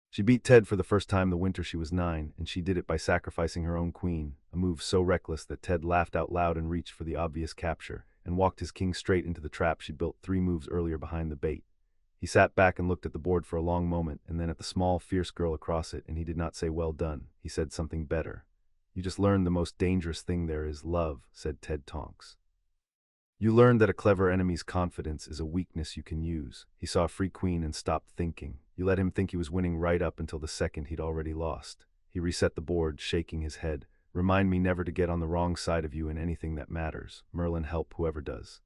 She beat Ted for the first time the winter she was 9, and she did it by sacrificing her own queen, a move so reckless that Ted laughed out loud and reached for the obvious capture, and walked his king straight into the trap she'd built 3 moves earlier behind the bait. He sat back and looked at the board for a long moment, and then at the small, fierce girl across it, and he did not say well done. He said something better. You just learned the most dangerous thing there is love, said Ted Tonks. You learned that a clever enemy's confidence is a weakness you can use. He saw a free queen and stopped thinking. You let him think he was winning right up until the second he'd already lost. He reset the board, shaking his head. Remind me never to get on the wrong side of you in anything that matters. Merlin help whoever does.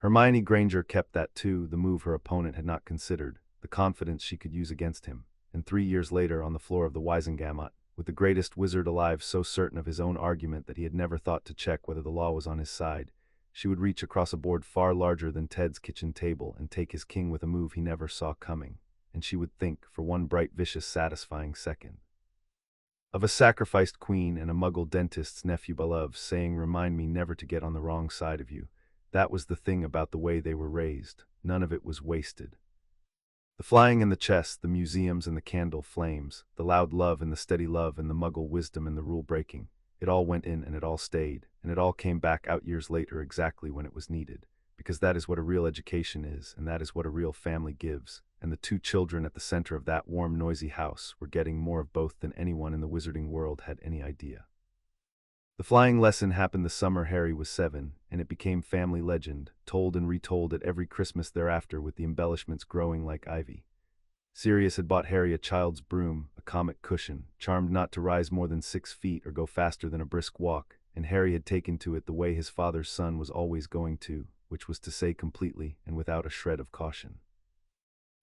Hermione Granger kept that too, the move her opponent had not considered, the confidence she could use against him. And 3 years later, on the floor of the Wisengamot, with the greatest wizard alive so certain of his own argument that he had never thought to check whether the law was on his side, she would reach across a board far larger than Ted's kitchen table and take his king with a move he never saw coming, and she would think, for one bright, vicious, satisfying second, of a sacrificed queen and a muggle dentist's nephew beloved saying, remind me never to get on the wrong side of you. That was the thing about the way they were raised. None of it was wasted. The flying and the chess, the museums and the candle flames, the loud love and the steady love and the muggle wisdom and the rule-breaking, it all went in and it all stayed, and it all came back out years later exactly when it was needed, because that is what a real education is, and that is what a real family gives, and the 2 children at the center of that warm, noisy house were getting more of both than anyone in the wizarding world had any idea. The flying lesson happened the summer Harry was 7, and it became family legend, told and retold at every Christmas thereafter with the embellishments growing like ivy. Sirius had bought Harry a child's broom, a comic cushion, charmed not to rise more than 6 feet or go faster than a brisk walk, and Harry had taken to it the way his father's son was always going to, which was to say completely and without a shred of caution.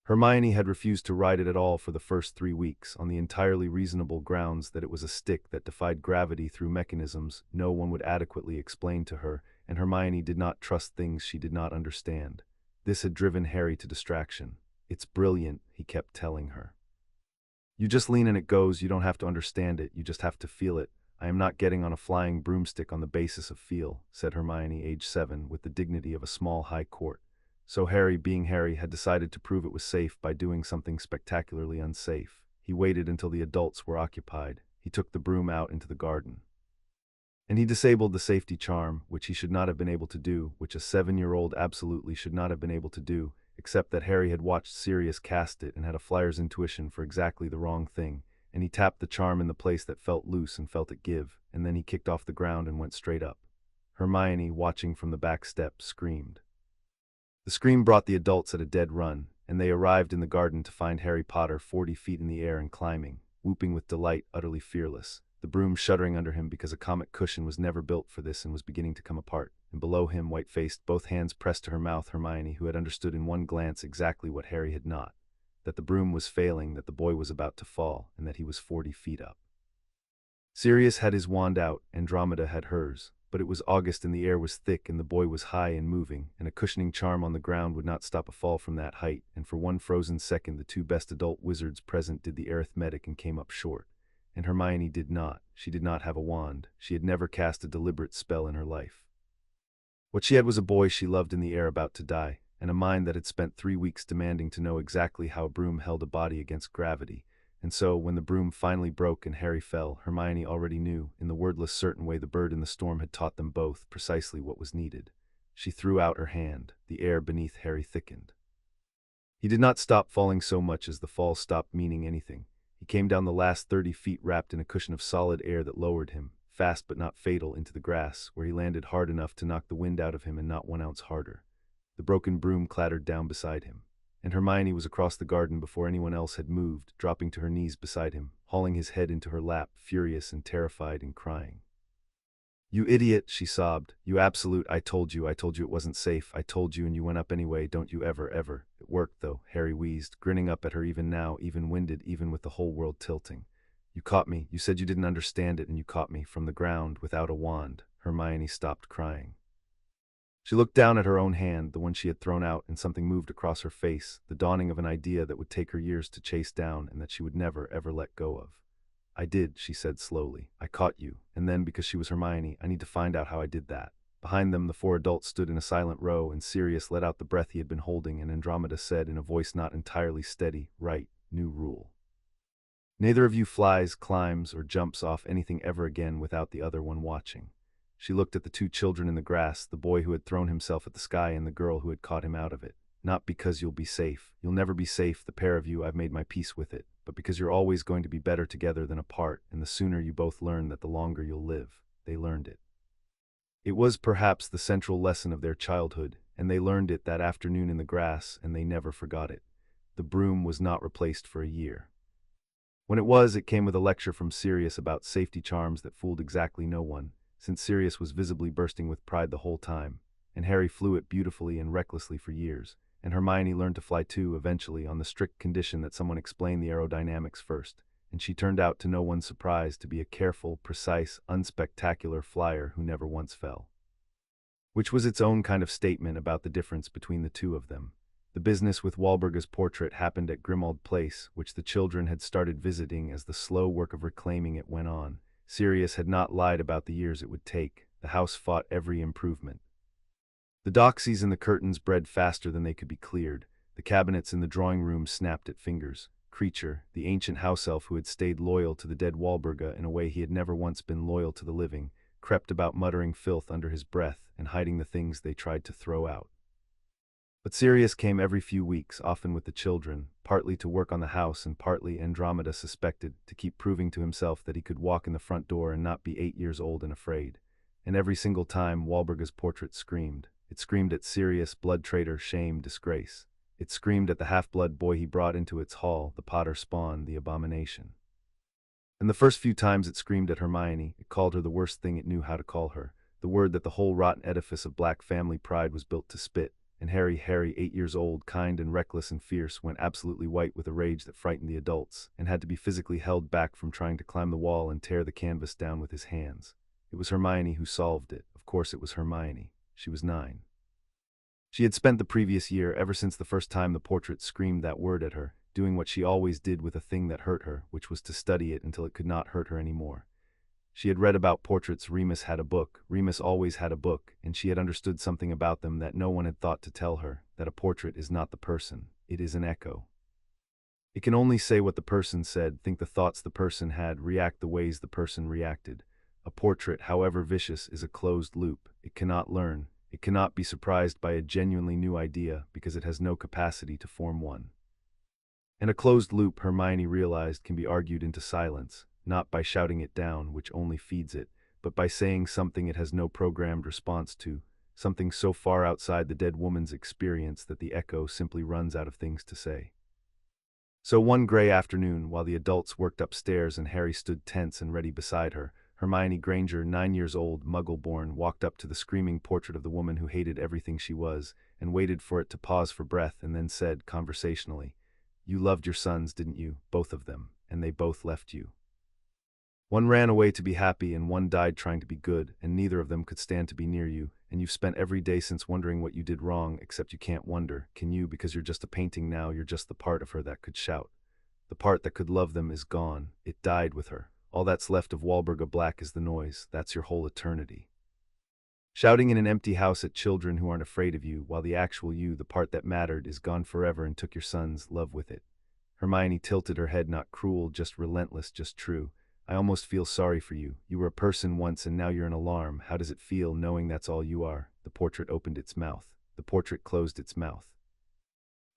Hermione had refused to ride it at all for the first 3 weeks, on the entirely reasonable grounds that it was a stick that defied gravity through mechanisms no one would adequately explain to her, and Hermione did not trust things she did not understand. This had driven Harry to distraction. It's brilliant, he kept telling her. You just lean and it goes, you don't have to understand it, you just have to feel it. I am not getting on a flying broomstick on the basis of feel, said Hermione, age 7, with the dignity of a small high court. So Harry, being Harry, had decided to prove it was safe by doing something spectacularly unsafe. He waited until the adults were occupied. He took the broom out into the garden. And he disabled the safety charm, which he should not have been able to do, which a 7-year-old absolutely should not have been able to do, except that Harry had watched Sirius cast it and had a flyer's intuition for exactly the wrong thing, and he tapped the charm in the place that felt loose and felt it give, and then he kicked off the ground and went straight up. Hermione, watching from the back step, screamed. The scream brought the adults at a dead run, and they arrived in the garden to find Harry Potter 40 feet in the air and climbing, whooping with delight, utterly fearless, the broom shuddering under him because a comic cushion was never built for this and was beginning to come apart, and below him, white-faced, both hands pressed to her mouth, Hermione, who had understood in one glance exactly what Harry had not, that the broom was failing, that the boy was about to fall, and that he was 40 feet up. Sirius had his wand out, Andromeda had hers, but it was August and the air was thick and the boy was high and moving, and a cushioning charm on the ground would not stop a fall from that height, and for one frozen second the 2 best adult wizards present did the arithmetic and came up short. And Hermione did not. She did not have a wand. She had never cast a deliberate spell in her life. What she had was a boy she loved in the air about to die, and a mind that had spent 3 weeks demanding to know exactly how a broom held a body against gravity. And so, when the broom finally broke and Harry fell, Hermione already knew, in the wordless certain way the bird in the storm had taught them both, precisely what was needed. She threw out her hand. The air beneath Harry thickened. He did not stop falling so much as the fall stopped meaning anything. He came down the last 30 feet wrapped in a cushion of solid air that lowered him, fast but not fatal, into the grass, where he landed hard enough to knock the wind out of him and not 1 ounce harder. The broken broom clattered down beside him, and Hermione was across the garden before anyone else had moved, dropping to her knees beside him, hauling his head into her lap, furious and terrified and crying. You idiot, she sobbed. You absolute, I told you it wasn't safe, I told you and you went up anyway, don't you ever. It worked though, Harry wheezed, grinning up at her even now, even-winded, even with the whole world tilting. You caught me, you said you didn't understand it and you caught me, from the ground, without a wand. Hermione stopped crying. She looked down at her own hand, the one she had thrown out, and something moved across her face, the dawning of an idea that would take her years to chase down and that she would never, ever let go of. "I did," she said slowly. "I caught you. And then, because she was Hermione, I need to find out how I did that." Behind them, the four adults stood in a silent row, and Sirius let out the breath he had been holding, and Andromeda said in a voice not entirely steady, "Right, new rule. Neither of you flies, climbs, or jumps off anything ever again without the other one watching." She looked at the two children in the grass, the boy who had thrown himself at the sky and the girl who had caught him out of it. "Not because you'll be safe. You'll never be safe, the pair of you, I've made my peace with it, but because you're always going to be better together than apart, and the sooner you both learn that, the longer you'll live." They learned it. It was perhaps the central lesson of their childhood, and they learned it that afternoon in the grass, and they never forgot it. The broom was not replaced for a year. When it was, it came with a lecture from Sirius about safety charms that fooled exactly no one, since Sirius was visibly bursting with pride the whole time, and Harry flew it beautifully and recklessly for years, and Hermione learned to fly too eventually, on the strict condition that someone explain the aerodynamics first, and she turned out, to no one's surprise, to be a careful, precise, unspectacular flyer who never once fell. Which was its own kind of statement about the difference between the two of them. The business with Walburga's portrait happened at Grimmauld Place, which the children had started visiting as the slow work of reclaiming it went on. Sirius had not lied about the years it would take. The house fought every improvement. The doxies and the curtains bred faster than they could be cleared. The cabinets in the drawing room snapped at fingers. Creature, the ancient house elf who had stayed loyal to the dead Walburga in a way he had never once been loyal to the living, crept about muttering filth under his breath and hiding the things they tried to throw out. But Sirius came every few weeks, often with the children, partly to work on the house and partly, Andromeda suspected, to keep proving to himself that he could walk in the front door and not be 8 years old and afraid. And every single time, Walburga's portrait screamed. It screamed at Sirius, blood, traitor, shame, disgrace. It screamed at the half-blood boy he brought into its hall, the Potter spawn, the abomination. And the first few times it screamed at Hermione, it called her the worst thing it knew how to call her, the word that the whole rotten edifice of black family pride was built to spit. And Harry, 8 years old, kind and reckless and fierce, went absolutely white with a rage that frightened the adults, and had to be physically held back from trying to climb the wall and tear the canvas down with his hands. It was Hermione who solved it. Of course it was Hermione. She was 9. She had spent the previous year, ever since the first time the portrait screamed that word at her, doing what she always did with a thing that hurt her, which was to study it until it could not hurt her anymore. She had read about portraits. Remus had a book. Remus always had a book, and she had understood something about them that no one had thought to tell her, that a portrait is not the person, it is an echo. It can only say what the person said, think the thoughts the person had, react the ways the person reacted. A portrait, however vicious, is a closed loop. It cannot learn. It cannot be surprised by a genuinely new idea because it has no capacity to form one. And a closed loop, Hermione realized, can be argued into silence. Not by shouting it down, which only feeds it, but by saying something it has no programmed response to, something so far outside the dead woman's experience that the echo simply runs out of things to say. So one gray afternoon, while the adults worked upstairs and Harry stood tense and ready beside her, Hermione Granger, 9 years old, Muggle-born, walked up to the screaming portrait of the woman who hated everything she was, and waited for it to pause for breath, and then said, conversationally, "You loved your sons, didn't you? Both of them, and they both left you. One ran away to be happy and one died trying to be good, and neither of them could stand to be near you, and you've spent every day since wondering what you did wrong, except you can't wonder, can you, because you're just a painting now, you're just the part of her that could shout. The part that could love them is gone, it died with her. All that's left of Walburga Black is the noise, that's your whole eternity. Shouting in an empty house at children who aren't afraid of you, while the actual you, the part that mattered, is gone forever and took your son's love with it." Hermione tilted her head, not cruel, just relentless, just true. "I almost feel sorry for you. You were a person once and now you're an alarm. How does it feel knowing that's all you are?" The portrait opened its mouth. The portrait closed its mouth.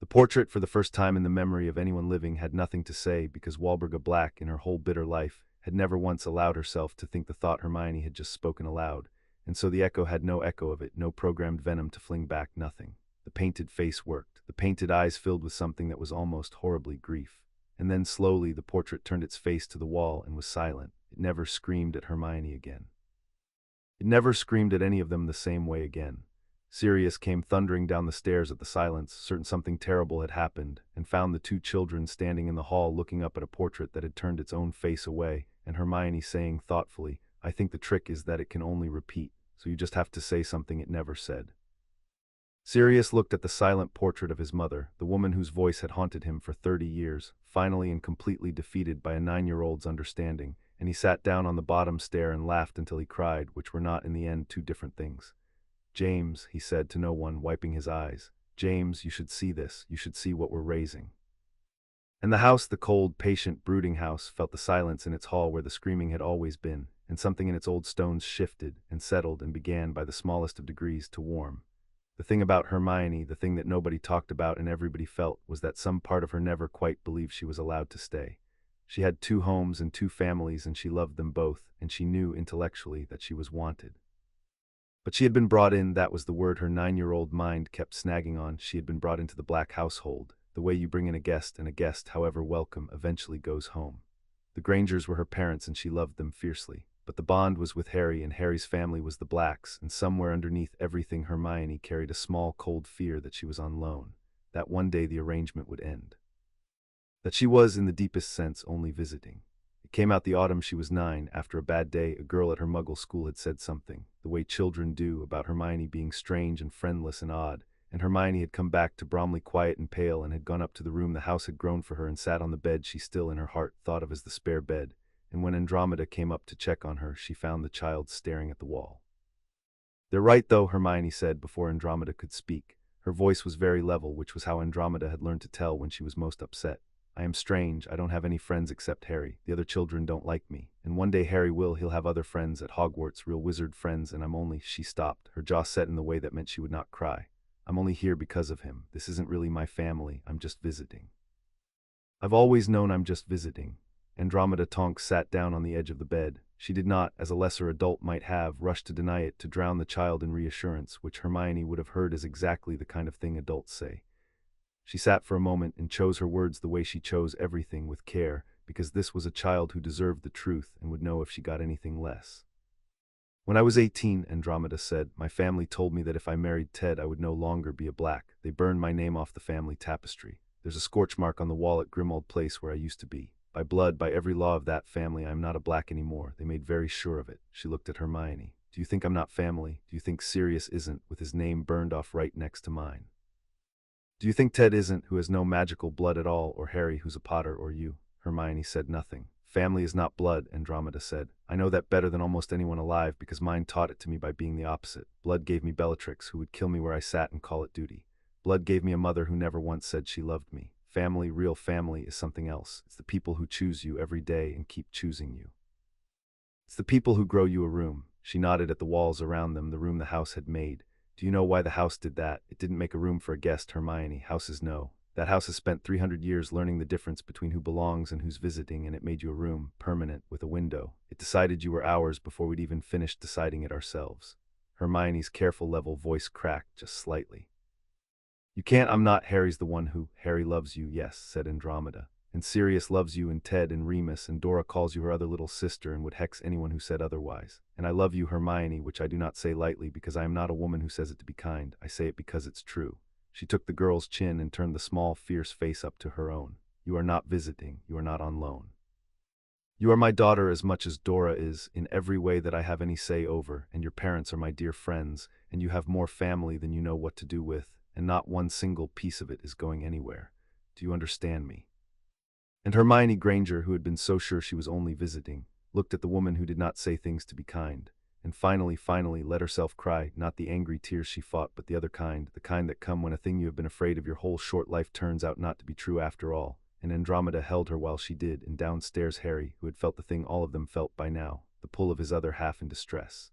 The portrait, for the first time in the memory of anyone living, had nothing to say, because Walburga Black, in her whole bitter life, had never once allowed herself to think the thought Hermione had just spoken aloud, and so the echo had no echo of it, no programmed venom to fling back, nothing. The painted face worked. The painted eyes filled with something that was almost horribly grief. And then slowly the portrait turned its face to the wall and was silent. It never screamed at Hermione again. It never screamed at any of them the same way again. Sirius came thundering down the stairs at the silence, certain something terrible had happened, and found the two children standing in the hall looking up at a portrait that had turned its own face away, and Hermione saying thoughtfully, "I think the trick is that it can only repeat, so you just have to say something it never said." Sirius looked at the silent portrait of his mother, the woman whose voice had haunted him for 30 years, finally and completely defeated by a 9-year-old's understanding, and he sat down on the bottom stair and laughed until he cried, which were not in the end two different things. "James," he said to no one, wiping his eyes, "James, you should see this, you should see what we're raising." And the house, the cold, patient, brooding house, felt the silence in its hall where the screaming had always been, and something in its old stones shifted and settled and began by the smallest of degrees to warm. The thing about Hermione, the thing that nobody talked about and everybody felt, was that some part of her never quite believed she was allowed to stay. She had 2 homes and 2 families, and she loved them both, and she knew intellectually that she was wanted. But she had been brought in, that was the word her 9-year-old mind kept snagging on. She had been brought into the Black household, the way you bring in a guest, and a guest, however welcome, eventually goes home. The Grangers were her parents and she loved them fiercely. But the bond was with Harry, and Harry's family was the Blacks, and somewhere underneath everything Hermione carried a small cold fear that she was on loan, that one day the arrangement would end. That she was, in the deepest sense, only visiting. It came out the autumn she was 9, after a bad day. A girl at her Muggle school had said something, the way children do, about Hermione being strange and friendless and odd, and Hermione had come back to Bromley quiet and pale and had gone up to the room the house had grown for her and sat on the bed she still in her heart thought of as the spare bed, and when Andromeda came up to check on her, she found the child staring at the wall. "They're right, though," Hermione said before Andromeda could speak. Her voice was very level, which was how Andromeda had learned to tell when she was most upset. "I am strange. I don't have any friends except Harry. The other children don't like me. And one day Harry will. He'll have other friends at Hogwarts, real wizard friends, and I'm only—" She stopped, her jaw set in the way that meant she would not cry. "I'm only here because of him. This isn't really my family. I'm just visiting. I've always known I'm just visiting." Andromeda Tonks sat down on the edge of the bed. She did not, as a lesser adult might have, rush to deny it, to drown the child in reassurance, which Hermione would have heard as exactly the kind of thing adults say. She sat for a moment and chose her words the way she chose everything, with care, because this was a child who deserved the truth and would know if she got anything less. "When I was 18, Andromeda said, my family told me that if I married Ted I would no longer be a Black. They burned my name off the family tapestry. There's a scorch mark on the wall at Grimmauld Place where I used to be. By blood, by every law of that family, I am not a Black anymore. They made very sure of it." She looked at Hermione. "Do you think I'm not family? Do you think Sirius isn't, with his name burned off right next to mine? Do you think Ted isn't, who has no magical blood at all, or Harry, who's a Potter, or you?" Hermione said nothing. "Family is not blood," Andromeda said. "I know that better than almost anyone alive, because mine taught it to me by being the opposite. Blood gave me Bellatrix, who would kill me where I sat and call it duty. Blood gave me a mother who never once said she loved me. Family, real family, is something else. It's the people who choose you every day and keep choosing you. It's the people who grow you a room." She nodded at the walls around them, the room the house had made. "Do you know why the house did that? It didn't make a room for a guest, Hermione. Houses know. That house has spent 300 years learning the difference between who belongs and who's visiting, and it made you a room, permanent, with a window. It decided you were ours before we'd even finished deciding it ourselves." Hermione's careful level voice cracked just slightly. "You can't. I'm not. Harry's the one who—" "Harry loves you, yes," said Andromeda. "And Sirius loves you, and Ted, and Remus, and Dora calls you her other little sister and would hex anyone who said otherwise. And I love you, Hermione, which I do not say lightly, because I am not a woman who says it to be kind. I say it because it's true." She took the girl's chin and turned the small, fierce face up to her own. "You are not visiting. You are not on loan. You are my daughter as much as Dora is, in every way that I have any say over, and your parents are my dear friends, and you have more family than you know what to do with, and not one single piece of it is going anywhere. Do you understand me?" And Hermione Granger, who had been so sure she was only visiting, looked at the woman who did not say things to be kind, and finally let herself cry, not the angry tears she fought, but the other kind, the kind that come when a thing you have been afraid of your whole short life turns out not to be true after all. And Andromeda held her while she did, and downstairs Harry, who had felt the thing all of them felt by now, the pull of his other half in distress,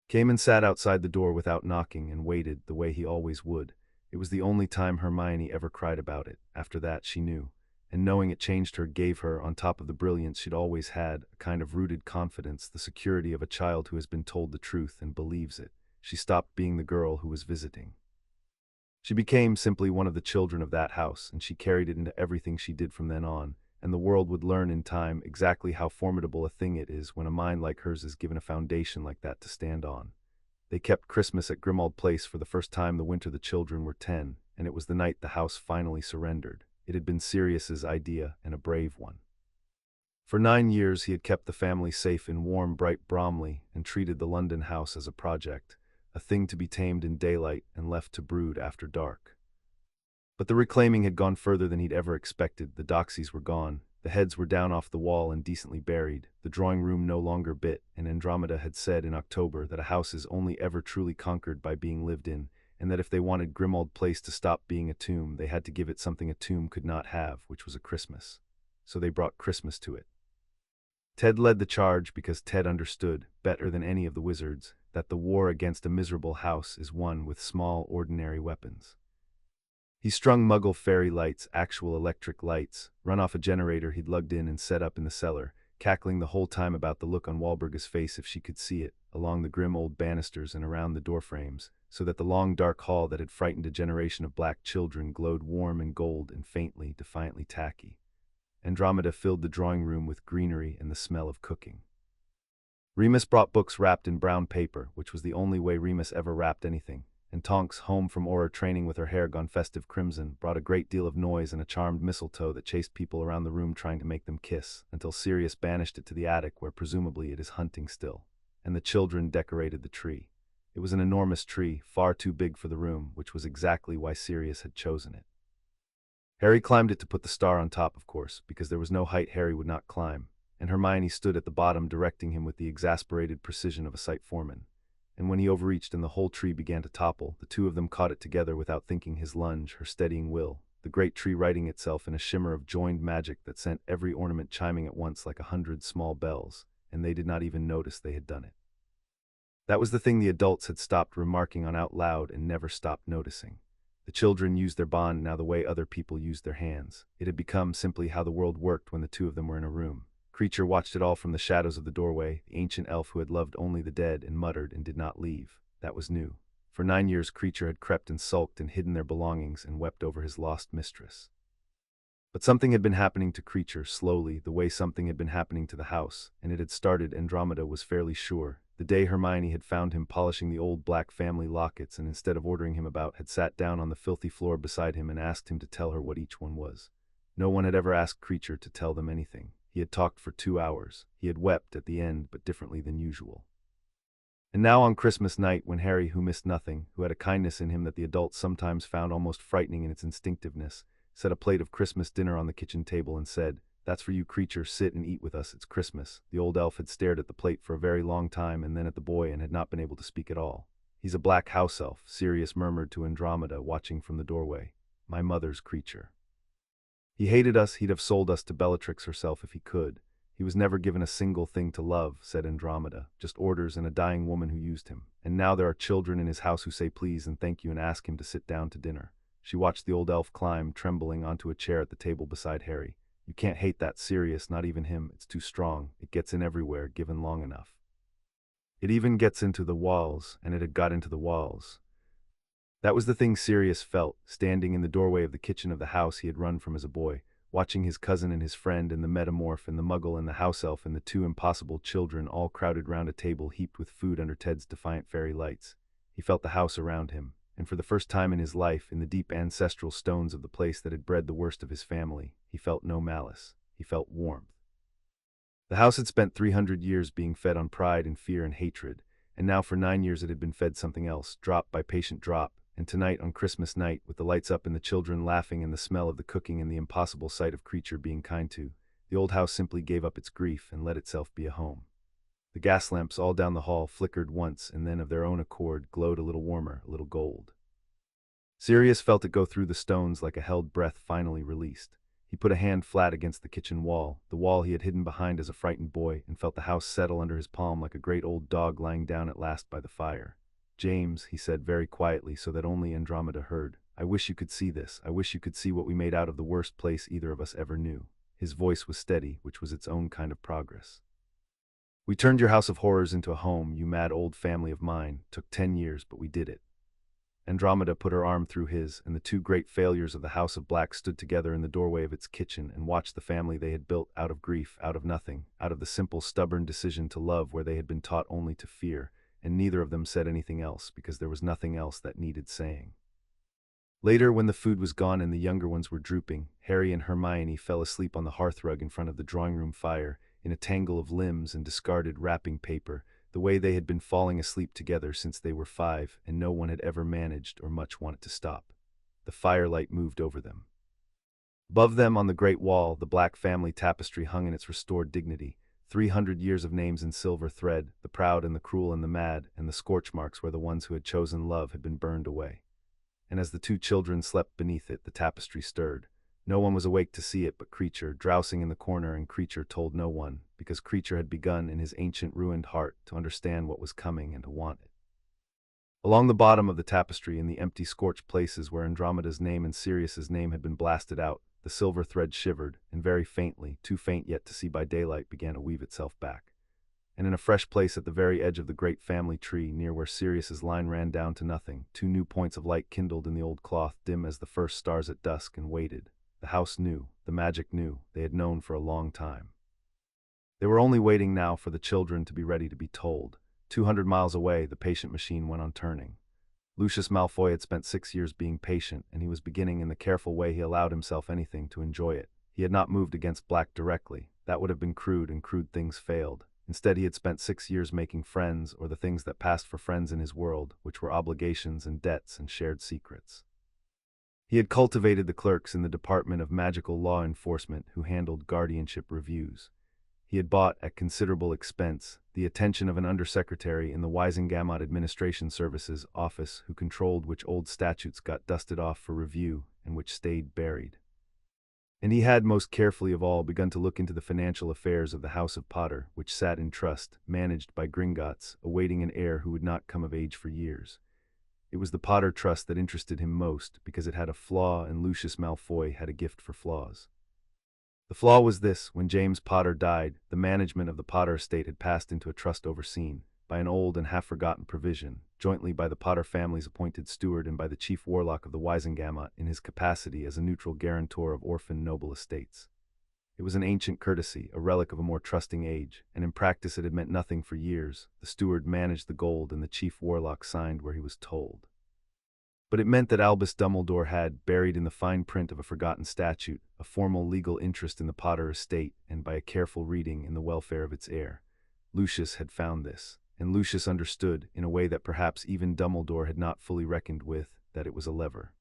came and sat outside the door without knocking and waited, the way he always would. It was the only time Hermione ever cried about it. After that, she knew. And knowing it changed her gave her, on top of the brilliance she'd always had, a kind of rooted confidence, the security of a child who has been told the truth and believes it. She stopped being the girl who was visiting. She became simply one of the children of that house, and she carried it into everything she did from then on, and the world would learn in time exactly how formidable a thing it is when a mind like hers is given a foundation like that to stand on. They kept Christmas at Grimmauld Place for the first time the winter the children were 10, and it was the night the house finally surrendered. It had been Sirius's idea, and a brave one. For 9 years he had kept the family safe in warm, bright Bromley, and treated the London house as a project, a thing to be tamed in daylight and left to brood after dark. But the reclaiming had gone further than he'd ever expected. The doxies were gone, the heads were down off the wall and decently buried, the drawing room no longer bit, and Andromeda had said in October that a house is only ever truly conquered by being lived in, and that if they wanted Grimmauld Place to stop being a tomb, they had to give it something a tomb could not have, which was a Christmas. So they brought Christmas to it. Ted led the charge because Ted understood, better than any of the wizards, that the war against a miserable house is won with small, ordinary weapons. He strung Muggle fairy lights, actual electric lights, run off a generator he'd lugged in and set up in the cellar, cackling the whole time about the look on Walburga's face if she could see it, along the grim old banisters and around the doorframes, so that the long dark hall that had frightened a generation of black children glowed warm and gold and faintly, defiantly tacky. Andromeda filled the drawing room with greenery and the smell of cooking. Remus brought books wrapped in brown paper, which was the only way Remus ever wrapped anything, and Tonks, home from Auror training with her hair gone festive crimson, brought a great deal of noise and a charmed mistletoe that chased people around the room trying to make them kiss, until Sirius banished it to the attic where presumably it is hunting still, and the children decorated the tree. It was an enormous tree, far too big for the room, which was exactly why Sirius had chosen it. Harry climbed it to put the star on top, of course, because there was no height Harry would not climb, and Hermione stood at the bottom directing him with the exasperated precision of a sight foreman. And when he overreached and the whole tree began to topple, the two of them caught it together without thinking, his lunge, her steadying will, the great tree righting itself in a shimmer of joined magic that sent every ornament chiming at once like 100 small bells, and they did not even notice they had done it. That was the thing the adults had stopped remarking on out loud and never stopped noticing. The children used their bond now the way other people used their hands. It had become simply how the world worked when the two of them were in a room. Creature watched it all from the shadows of the doorway, the ancient elf who had loved only the dead and muttered and did not leave. That was new. For 9 years Creature had crept and sulked and hidden their belongings and wept over his lost mistress. But something had been happening to Creature, slowly, the way something had been happening to the house, and it had started, Andromeda was fairly sure, the day Hermione had found him polishing the old black family lockets and instead of ordering him about had sat down on the filthy floor beside him and asked him to tell her what each one was. No one had ever asked Creature to tell them anything. He had talked for 2 hours. He had wept at the end, but differently than usual. And now on Christmas night, when Harry, who missed nothing, who had a kindness in him that the adults sometimes found almost frightening in its instinctiveness, set a plate of Christmas dinner on the kitchen table and said, "That's for you, Creature, sit and eat with us, it's Christmas." The old elf had stared at the plate for a very long time and then at the boy and had not been able to speak at all. "He's a black house elf," Sirius murmured to Andromeda, watching from the doorway. "My mother's Creature. He hated us, he'd have sold us to Bellatrix herself if he could. He was never given a single thing to love," said Andromeda, "just orders and a dying woman who used him. And now there are children in his house who say please and thank you and ask him to sit down to dinner." She watched the old elf climb, trembling, onto a chair at the table beside Harry. "You can't hate that, Sirius, not even him. It's too strong. It gets in everywhere, given long enough. It even gets into the walls," and it had got into the walls. That was the thing Sirius felt, standing in the doorway of the kitchen of the house he had run from as a boy, watching his cousin and his friend and the metamorph and the muggle and the house elf and the 2 impossible children all crowded round a table heaped with food under Ted's defiant fairy lights. He felt the house around him, and for the first time in his life, in the deep ancestral stones of the place that had bred the worst of his family, he felt no malice. He felt warmth. The house had spent 300 years being fed on pride and fear and hatred, and now for 9 years it had been fed something else, drop by patient drop. And tonight, on Christmas night, with the lights up and the children laughing and the smell of the cooking and the impossible sight of Creature being kind to, the old house simply gave up its grief and let itself be a home. The gas lamps all down the hall flickered once and then of their own accord glowed a little warmer, a little gold. Sirius felt it go through the stones like a held breath finally released. He put a hand flat against the kitchen wall, the wall he had hidden behind as a frightened boy, and felt the house settle under his palm like a great old dog lying down at last by the fire. "James," he said very quietly so that only Andromeda heard, "I wish you could see this. I wish you could see what we made out of the worst place either of us ever knew." His voice was steady, which was its own kind of progress. "We turned your house of horrors into a home, you mad old family of mine. Took 10 years, but we did it." Andromeda put her arm through his, and the 2 great failures of the House of Black stood together in the doorway of its kitchen and watched the family they had built out of grief, out of nothing, out of the simple, stubborn decision to love where they had been taught only to fear. And neither of them said anything else because there was nothing else that needed saying. Later, when the food was gone and the younger ones were drooping, Harry and Hermione fell asleep on the hearthrug in front of the drawing room fire, in a tangle of limbs and discarded wrapping paper, the way they had been falling asleep together since they were 5, and no one had ever managed or much wanted to stop. The firelight moved over them. Above them on the great wall, the black family tapestry hung in its restored dignity, 300 years of names in silver thread, the proud and the cruel and the mad, and the scorch marks where the ones who had chosen love had been burned away. And as the 2 children slept beneath it, the tapestry stirred. No one was awake to see it but Creature, drowsing in the corner, and Creature told no one, because Creature had begun in his ancient ruined heart to understand what was coming and to want it. Along the bottom of the tapestry, in the empty scorched places where Andromeda's name and Sirius's name had been blasted out, the silver thread shivered, and very faintly, too faint yet to see by daylight, began to weave itself back. And in a fresh place at the very edge of the great family tree, near where Sirius's line ran down to nothing, 2 new points of light kindled in the old cloth, dim as the first stars at dusk, and waited. The house knew, the magic knew, they had known for a long time. They were only waiting now for the children to be ready to be told. 200 miles away, the patient machine went on turning. Lucius Malfoy had spent 6 years being patient, and he was beginning, in the careful way he allowed himself anything, to enjoy it. He had not moved against Black directly. That would have been crude, and crude things failed. Instead, he had spent 6 years making friends, or the things that passed for friends in his world, which were obligations and debts and shared secrets. He had cultivated the clerks in the Department of Magical Law Enforcement who handled guardianship reviews. He had bought, at considerable expense, the attention of an undersecretary in the Wisengamot Administration Services office who controlled which old statutes got dusted off for review and which stayed buried. And he had, most carefully of all, begun to look into the financial affairs of the House of Potter, which sat in trust, managed by Gringotts, awaiting an heir who would not come of age for years. It was the Potter Trust that interested him most, because it had a flaw, and Lucius Malfoy had a gift for flaws. The flaw was this: when James Potter died, the management of the Potter estate had passed into a trust overseen, by an old and half-forgotten provision, jointly by the Potter family's appointed steward and by the chief warlock of the Wisengamot in his capacity as a neutral guarantor of orphan noble estates. It was an ancient courtesy, a relic of a more trusting age, and in practice it had meant nothing for years. The steward managed the gold and the chief warlock signed where he was told. But it meant that Albus Dumbledore had, buried in the fine print of a forgotten statute, a formal legal interest in the Potter estate, and by a careful reading, in the welfare of its heir. Lucius had found this, and Lucius understood, in a way that perhaps even Dumbledore had not fully reckoned with, that it was a lever.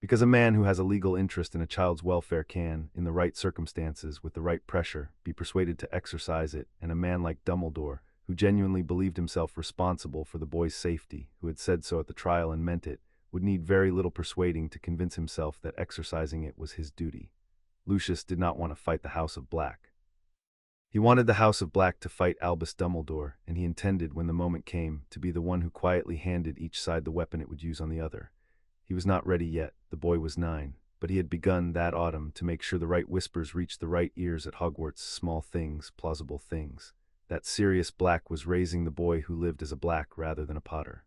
Because a man who has a legal interest in a child's welfare can, in the right circumstances, with the right pressure, be persuaded to exercise it, and a man like Dumbledore, who genuinely believed himself responsible for the boy's safety, who had said so at the trial and meant it, would need very little persuading to convince himself that exercising it was his duty. Lucius did not want to fight the House of Black. He wanted the House of Black to fight Albus Dumbledore, and he intended, when the moment came, to be the one who quietly handed each side the weapon it would use on the other. He was not ready yet, the boy was 9, but he had begun that autumn to make sure the right whispers reached the right ears at Hogwarts. Small things, plausible things. That Sirius Black was raising the boy who lived as a Black rather than a Potter.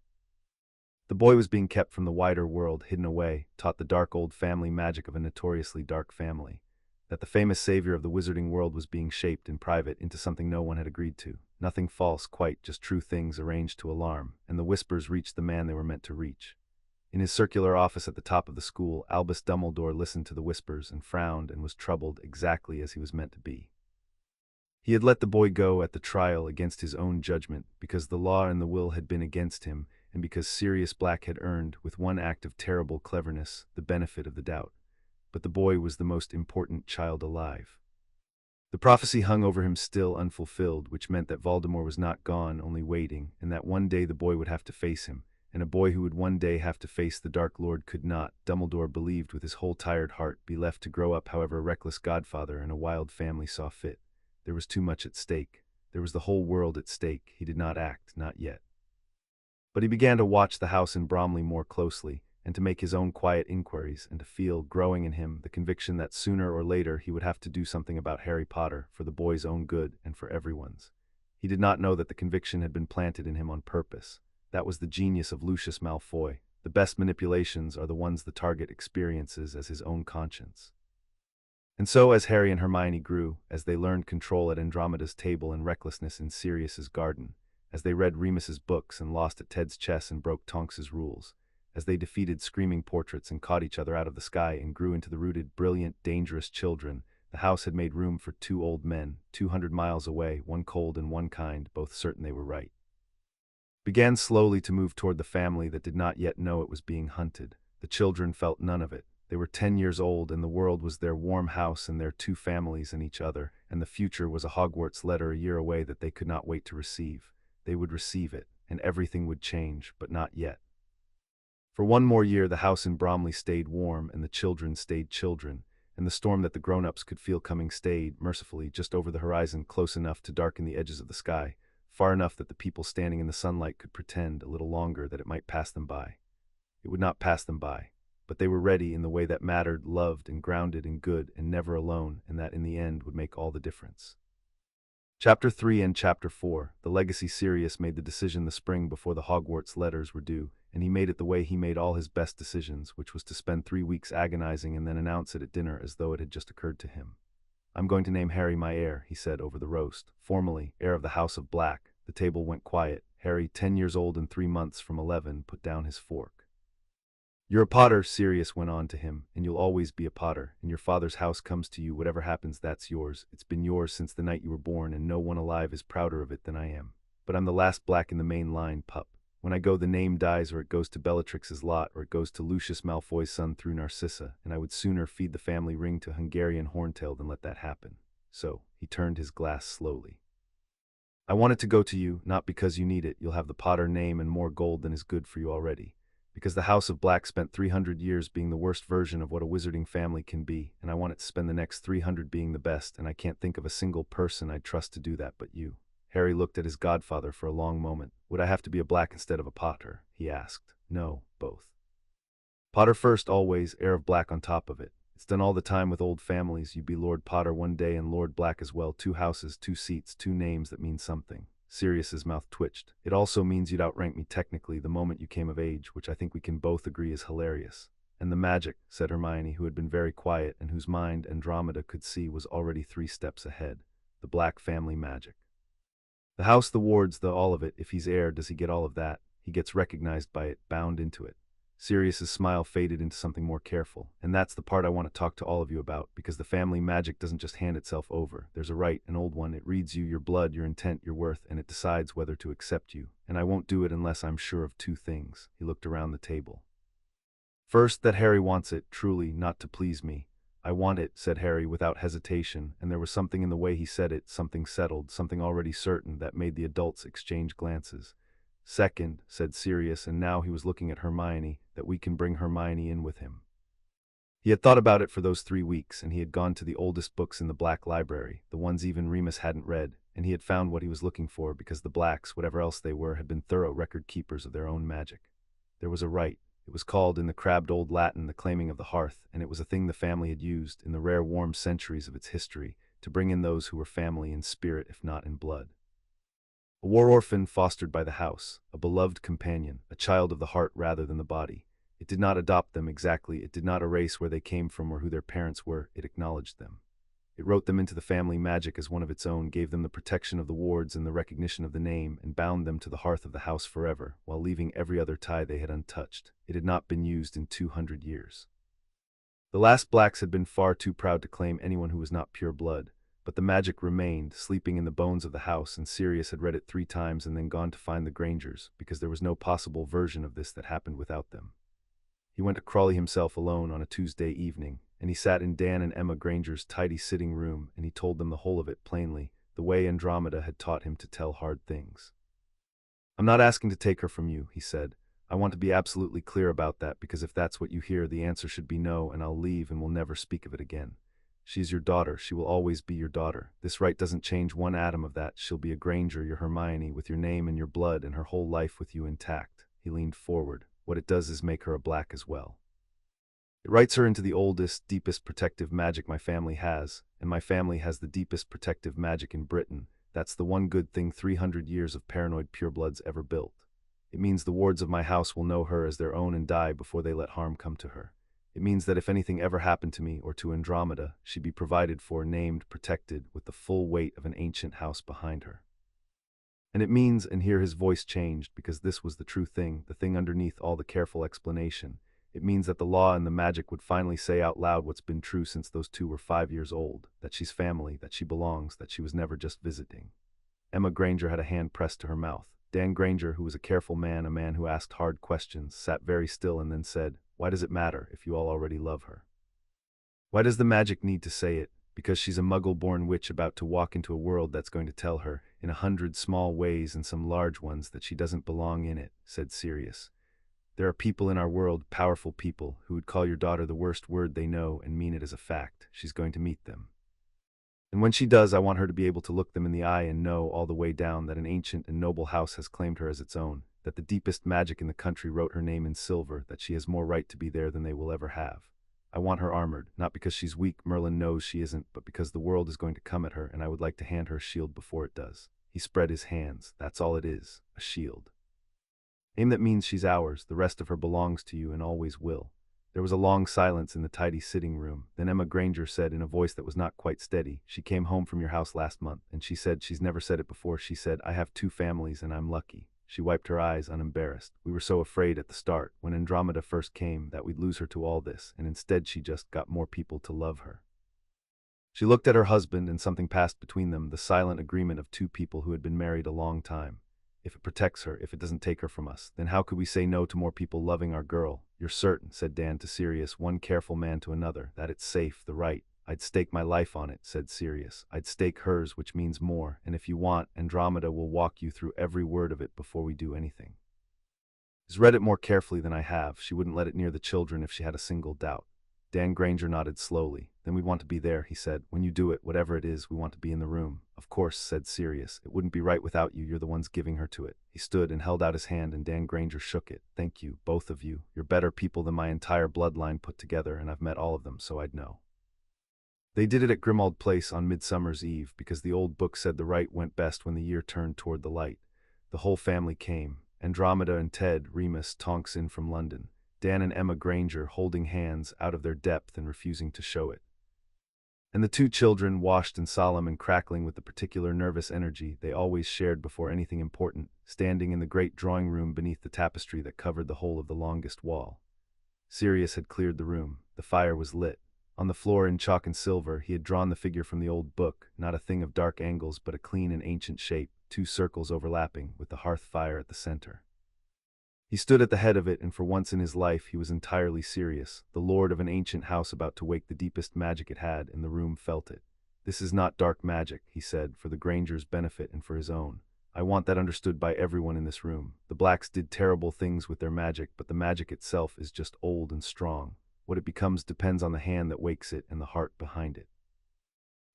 The boy was being kept from the wider world, hidden away, taught the dark old family magic of a notoriously dark family. That the famous savior of the wizarding world was being shaped in private into something no one had agreed to. Nothing false, quite just true things arranged to alarm, and the whispers reached the man they were meant to reach. In his circular office at the top of the school, Albus Dumbledore listened to the whispers and frowned and was troubled, exactly as he was meant to be. He had let the boy go at the trial against his own judgment, because the law and the will had been against him, and because Sirius Black had earned, with one act of terrible cleverness, the benefit of the doubt. But the boy was the most important child alive. The prophecy hung over him still unfulfilled, which meant that Voldemort was not gone, only waiting, and that one day the boy would have to face him, and a boy who would one day have to face the Dark Lord could not, Dumbledore believed with his whole tired heart, be left to grow up however a reckless godfather and a wild family saw fit. There was too much at stake. There was the whole world at stake. He did not act, not yet. But he began to watch the house in Bromley more closely, and to make his own quiet inquiries, and to feel, growing in him, the conviction that sooner or later he would have to do something about Harry Potter, for the boy's own good and for everyone's. He did not know that the conviction had been planted in him on purpose. That was the genius of Lucius Malfoy. The best manipulations are the ones the target experiences as his own conscience. And so, as Harry and Hermione grew, as they learned control at Andromeda's table and recklessness in Sirius's garden, as they read Remus's books and lost at Ted's chess and broke Tonks's rules, as they defeated screaming portraits and caught each other out of the sky and grew into the rooted, brilliant, dangerous children The house had made room for two old men, 200 miles away, one cold and one kind, both certain they were right. Began slowly to move toward the family that did not yet know it was being hunted. The children felt none of it. They were 10 years old, and the world was their warm house and their two families and each other, and the future was a Hogwarts letter a year away that they could not wait to receive. They would receive it, and everything would change, but not yet. For one more year, the house in Bromley stayed warm, and the children stayed children, and the storm that the grown-ups could feel coming stayed, mercifully, just over the horizon, close enough to darken the edges of the sky, far enough that the people standing in the sunlight could pretend a little longer that it might pass them by. It would not pass them by, but they were ready in the way that mattered, loved and grounded and good and never alone, and that in the end would make all the difference. Chapter 3 and Chapter 4. The legacy. Sirius made the decision the spring before the Hogwarts letters were due, and he made it the way he made all his best decisions, which was to spend 3 weeks agonizing and then announce it at dinner as though it had just occurred to him. "I'm going to name Harry my heir," he said over the roast. "Formally, heir of the House of Black." The table went quiet. Harry, 10 years old and 3 months from 11, put down his fork. "You're a Potter," Sirius went on to him, "and you'll always be a Potter, and your father's house comes to you. Whatever happens, that's yours. It's been yours since the night you were born, and no one alive is prouder of it than I am. But I'm the last Black in the main line, pup. When I go, the name dies, or it goes to Bellatrix's lot, or it goes to Lucius Malfoy's son through Narcissa, and I would sooner feed the family ring to Hungarian Horntail than let that happen. So," he turned his glass slowly, "I want it to go to you, not because you need it. You'll have the Potter name and more gold than is good for you already. Because the House of Black spent 300 years being the worst version of what a wizarding family can be, and I want it to spend the next 300 being the best, and I can't think of a single person I'd trust to do that but you." Harry looked at his godfather for a long moment. "Would I have to be a Black instead of a Potter?" he asked. "No, both. Potter first always, heir of Black on top of it. It's done all the time with old families. You'd be Lord Potter one day and Lord Black as well. 2 houses, 2 seats, 2 names that mean something." Sirius's mouth twitched. "It also means you'd outrank me technically the moment you came of age, which I think we can both agree is hilarious." "And the magic," said Hermione, who had been very quiet and whose mind Andromeda could see was already 3 steps ahead. "The Black family magic. The house, the wards, all of it. If he's heir, does he get all of that? He gets recognized by it, bound into it." Sirius's smile faded into something more careful. "And that's the part I want to talk to all of you about, because the family magic doesn't just hand itself over. There's a right, an old one. It reads you, your blood, your intent, your worth, and it decides whether to accept you. And I won't do it unless I'm sure of 2 things." He looked around the table. "First, that Harry wants it, truly, not to please me." "I want it," said Harry without hesitation, and there was something in the way he said it, something settled, something already certain, that made the adults exchange glances. "Second," said Sirius, and now he was looking at Hermione, "that we can bring Hermione in with him." He had thought about it for those 3 weeks, and he had gone to the oldest books in the Black Library, the ones even Remus hadn't read, and he had found what he was looking for, because the Blacks, whatever else they were, had been thorough record keepers of their own magic. There was a rite. It was called, in the crabbed old Latin, the claiming of the hearth, and it was a thing the family had used, in the rare warm centuries of its history, to bring in those who were family in spirit if not in blood. A war orphan fostered by the house, a beloved companion, a child of the heart rather than the body. It did not adopt them exactly, it did not erase where they came from or who their parents were, it acknowledged them. It wrote them into the family magic as one of its own, gave them the protection of the wards and the recognition of the name, and bound them to the hearth of the house forever, while leaving every other tie they had untouched. It had not been used in 200 years. The last Blacks had been far too proud to claim anyone who was not pure blood, but the magic remained, sleeping in the bones of the house, and Sirius had read it 3 times and then gone to find the Grangers, because there was no possible version of this that happened without them. He went to Crawley himself alone on a Tuesday evening, and he sat in Dan and Emma Granger's tidy sitting room, and he told them the whole of it plainly, the way Andromeda had taught him to tell hard things. "I'm not asking to take her from you," he said. "I want to be absolutely clear about that, because if that's what you hear, the answer should be no, and I'll leave and we'll never speak of it again. She's your daughter. She will always be your daughter. This right doesn't change one atom of that. She'll be a Granger, your Hermione, with your name and your blood and her whole life with you intact." He leaned forward. "What it does is make her a Black as well. It writes her into the oldest, deepest protective magic my family has, and my family has the deepest protective magic in Britain. That's the one good thing 300 years of paranoid purebloods ever built. It means the wards of my house will know her as their own and die before they let harm come to her. It means that if anything ever happened to me or to Andromeda, she'd be provided for, named, protected, with the full weight of an ancient house behind her. And it means," and here his voice changed, because this was the true thing, the thing underneath all the careful explanation, It means that the law and the magic would finally say out loud what's been true since those two were 5 years old, that she's family, that she belongs, that she was never just visiting. Emma Granger had a hand pressed to her mouth. Dan Granger, who was a careful man, a man who asked hard questions, sat very still and then said, "Why does it matter if you all already love her? Why does the magic need to say it? Because she's a muggle-born witch about to walk into a world that's going to tell her, in 100 small ways and some large ones, that she doesn't belong in it," said Sirius. "There are people in our world, powerful people, who would call your daughter the worst word they know and mean it as a fact. She's going to meet them. And when she does, I want her to be able to look them in the eye and know all the way down that an ancient and noble house has claimed her as its own, that the deepest magic in the country wrote her name in silver, that she has more right to be there than they will ever have. I want her armored, not because she's weak, Merlin knows she isn't, but because the world is going to come at her, and I would like to hand her a shield before it does." He spread his hands. "That's all it is, a shield. Aim that means she's ours, the rest of her belongs to you and always will." There was a long silence in the tidy sitting room. Then Emma Granger said in a voice that was not quite steady, "She came home from your house last month, and she said, she's never said it before, she said, 'I have 2 families and I'm lucky.'" She wiped her eyes, unembarrassed. "We were so afraid at the start, when Andromeda first came, that we'd lose her to all this, and instead she just got more people to love her." She looked at her husband, and something passed between them, the silent agreement of 2 people who had been married a long time. "If it protects her, if it doesn't take her from us, then how could we say no to more people loving our girl?" "You're certain," said Dan to Sirius, one careful man to another, "that it's safe, the right?" "I'd stake my life on it," said Sirius. "I'd stake hers, which means more, and if you want, Andromeda will walk you through every word of it before we do anything. She's read it more carefully than I have. She wouldn't let it near the children if she had a single doubt." Dan Granger nodded slowly. "Then we'd want to be there," he said. "When you do it, whatever it is, we want to be in the room." "Of course," said Sirius. "It wouldn't be right without you. You're the ones giving her to it." He stood and held out his hand, and Dan Granger shook it. "Thank you, both of you. You're better people than my entire bloodline put together, and I've met all of them, so I'd know." They did it at Grimmauld Place on Midsummer's Eve, because the old book said the right went best when the year turned toward the light. The whole family came. Andromeda and Ted, Remus, Tonks in from London. Dan and Emma Granger, holding hands, out of their depth and refusing to show it. And the 2 children, washed and solemn and crackling with the particular nervous energy they always shared before anything important, standing in the great drawing room beneath the tapestry that covered the whole of the longest wall. Sirius had cleared the room. The fire was lit. On the floor in chalk and silver, he had drawn the figure from the old book, not a thing of dark angles but a clean and ancient shape, 2 circles overlapping, with the hearth fire at the center. He stood at the head of it, and for once in his life he was entirely serious, the lord of an ancient house about to wake the deepest magic it had, and the room felt it. "This is not dark magic," he said, "for the Grangers' benefit and for his own. I want that understood by everyone in this room. The Blacks did terrible things with their magic, but the magic itself is just old and strong. What it becomes depends on the hand that wakes it and the heart behind it.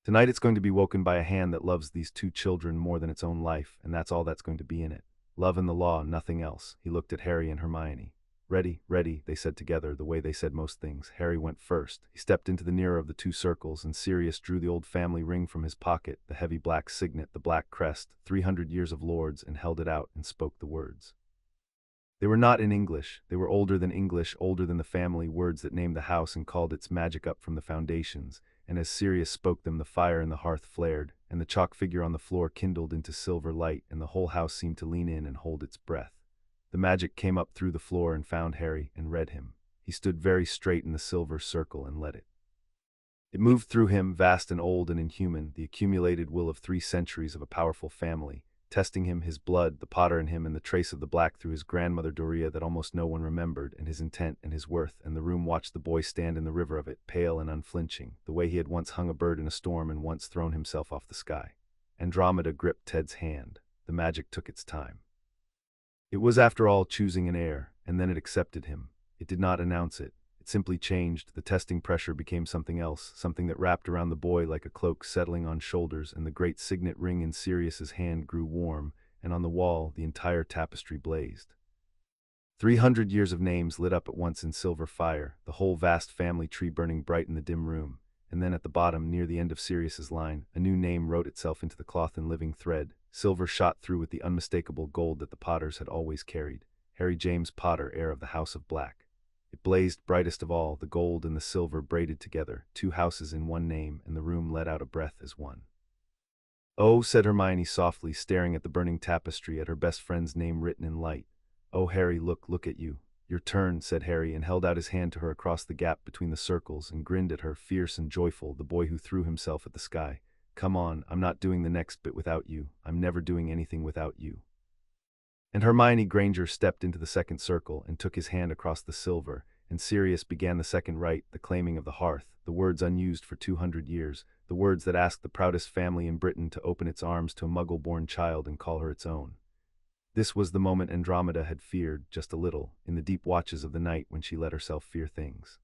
Tonight it's going to be woken by a hand that loves these 2 children more than its own life, and that's all that's going to be in it. Love and the law, nothing else." He looked at Harry and Hermione. "Ready, ready," they said together, the way they said most things. Harry went first. He stepped into the nearer of the 2 circles, and Sirius drew the old family ring from his pocket, the heavy black signet, the black crest, 300 years of lords, and held it out and spoke the words. They were not in English. They were older than English, older than the family, words that named the house and called its magic up from the foundations, and as Sirius spoke them, the fire in the hearth flared, and the chalk figure on the floor kindled into silver light, and the whole house seemed to lean in and hold its breath. The magic came up through the floor and found Harry and read him. He stood very straight in the silver circle and let it. It moved through him, vast and old and inhuman, the accumulated will of 3 centuries of a powerful family, testing him, his blood, the Potter in him, and the trace of the black through his grandmother Doria that almost no one remembered, and his intent and his worth, and the room watched the boy stand in the river of it, pale and unflinching, the way he had once hung a bird in a storm and once thrown himself off the sky. Andromeda gripped Ted's hand. The magic took its time. It was, after all, choosing an heir, and then it accepted him. It did not announce it. It simply changed. The testing pressure became something else, something that wrapped around the boy like a cloak settling on shoulders, and the great signet ring in Sirius's hand grew warm, and on the wall the entire tapestry blazed. 300 years of names lit up at once in silver fire, the whole vast family tree burning bright in the dim room, and then at the bottom, near the end of Sirius's line, a new name wrote itself into the cloth in living thread. Silver shot through with the unmistakable gold that the Potters had always carried. Harry James Potter, heir of the House of Black. It blazed brightest of all, the gold and the silver braided together, 2 houses in one name, and the room let out a breath as one. "Oh," said Hermione softly, staring at the burning tapestry, at her best friend's name written in light. "Oh, Harry, look at you." "Your turn," said Harry, and held out his hand to her across the gap between the circles and grinned at her, fierce and joyful, the boy who threw himself at the sky. "Come on, I'm not doing the next bit without you. I'm never doing anything without you." And Hermione Granger stepped into the second circle and took his hand across the silver, and Sirius began the second rite, the claiming of the hearth, the words unused for 200 years, the words that asked the proudest family in Britain to open its arms to a Muggle-born child and call her its own. This was the moment Andromeda had feared, just a little, in the deep watches of the night when she let herself fear things.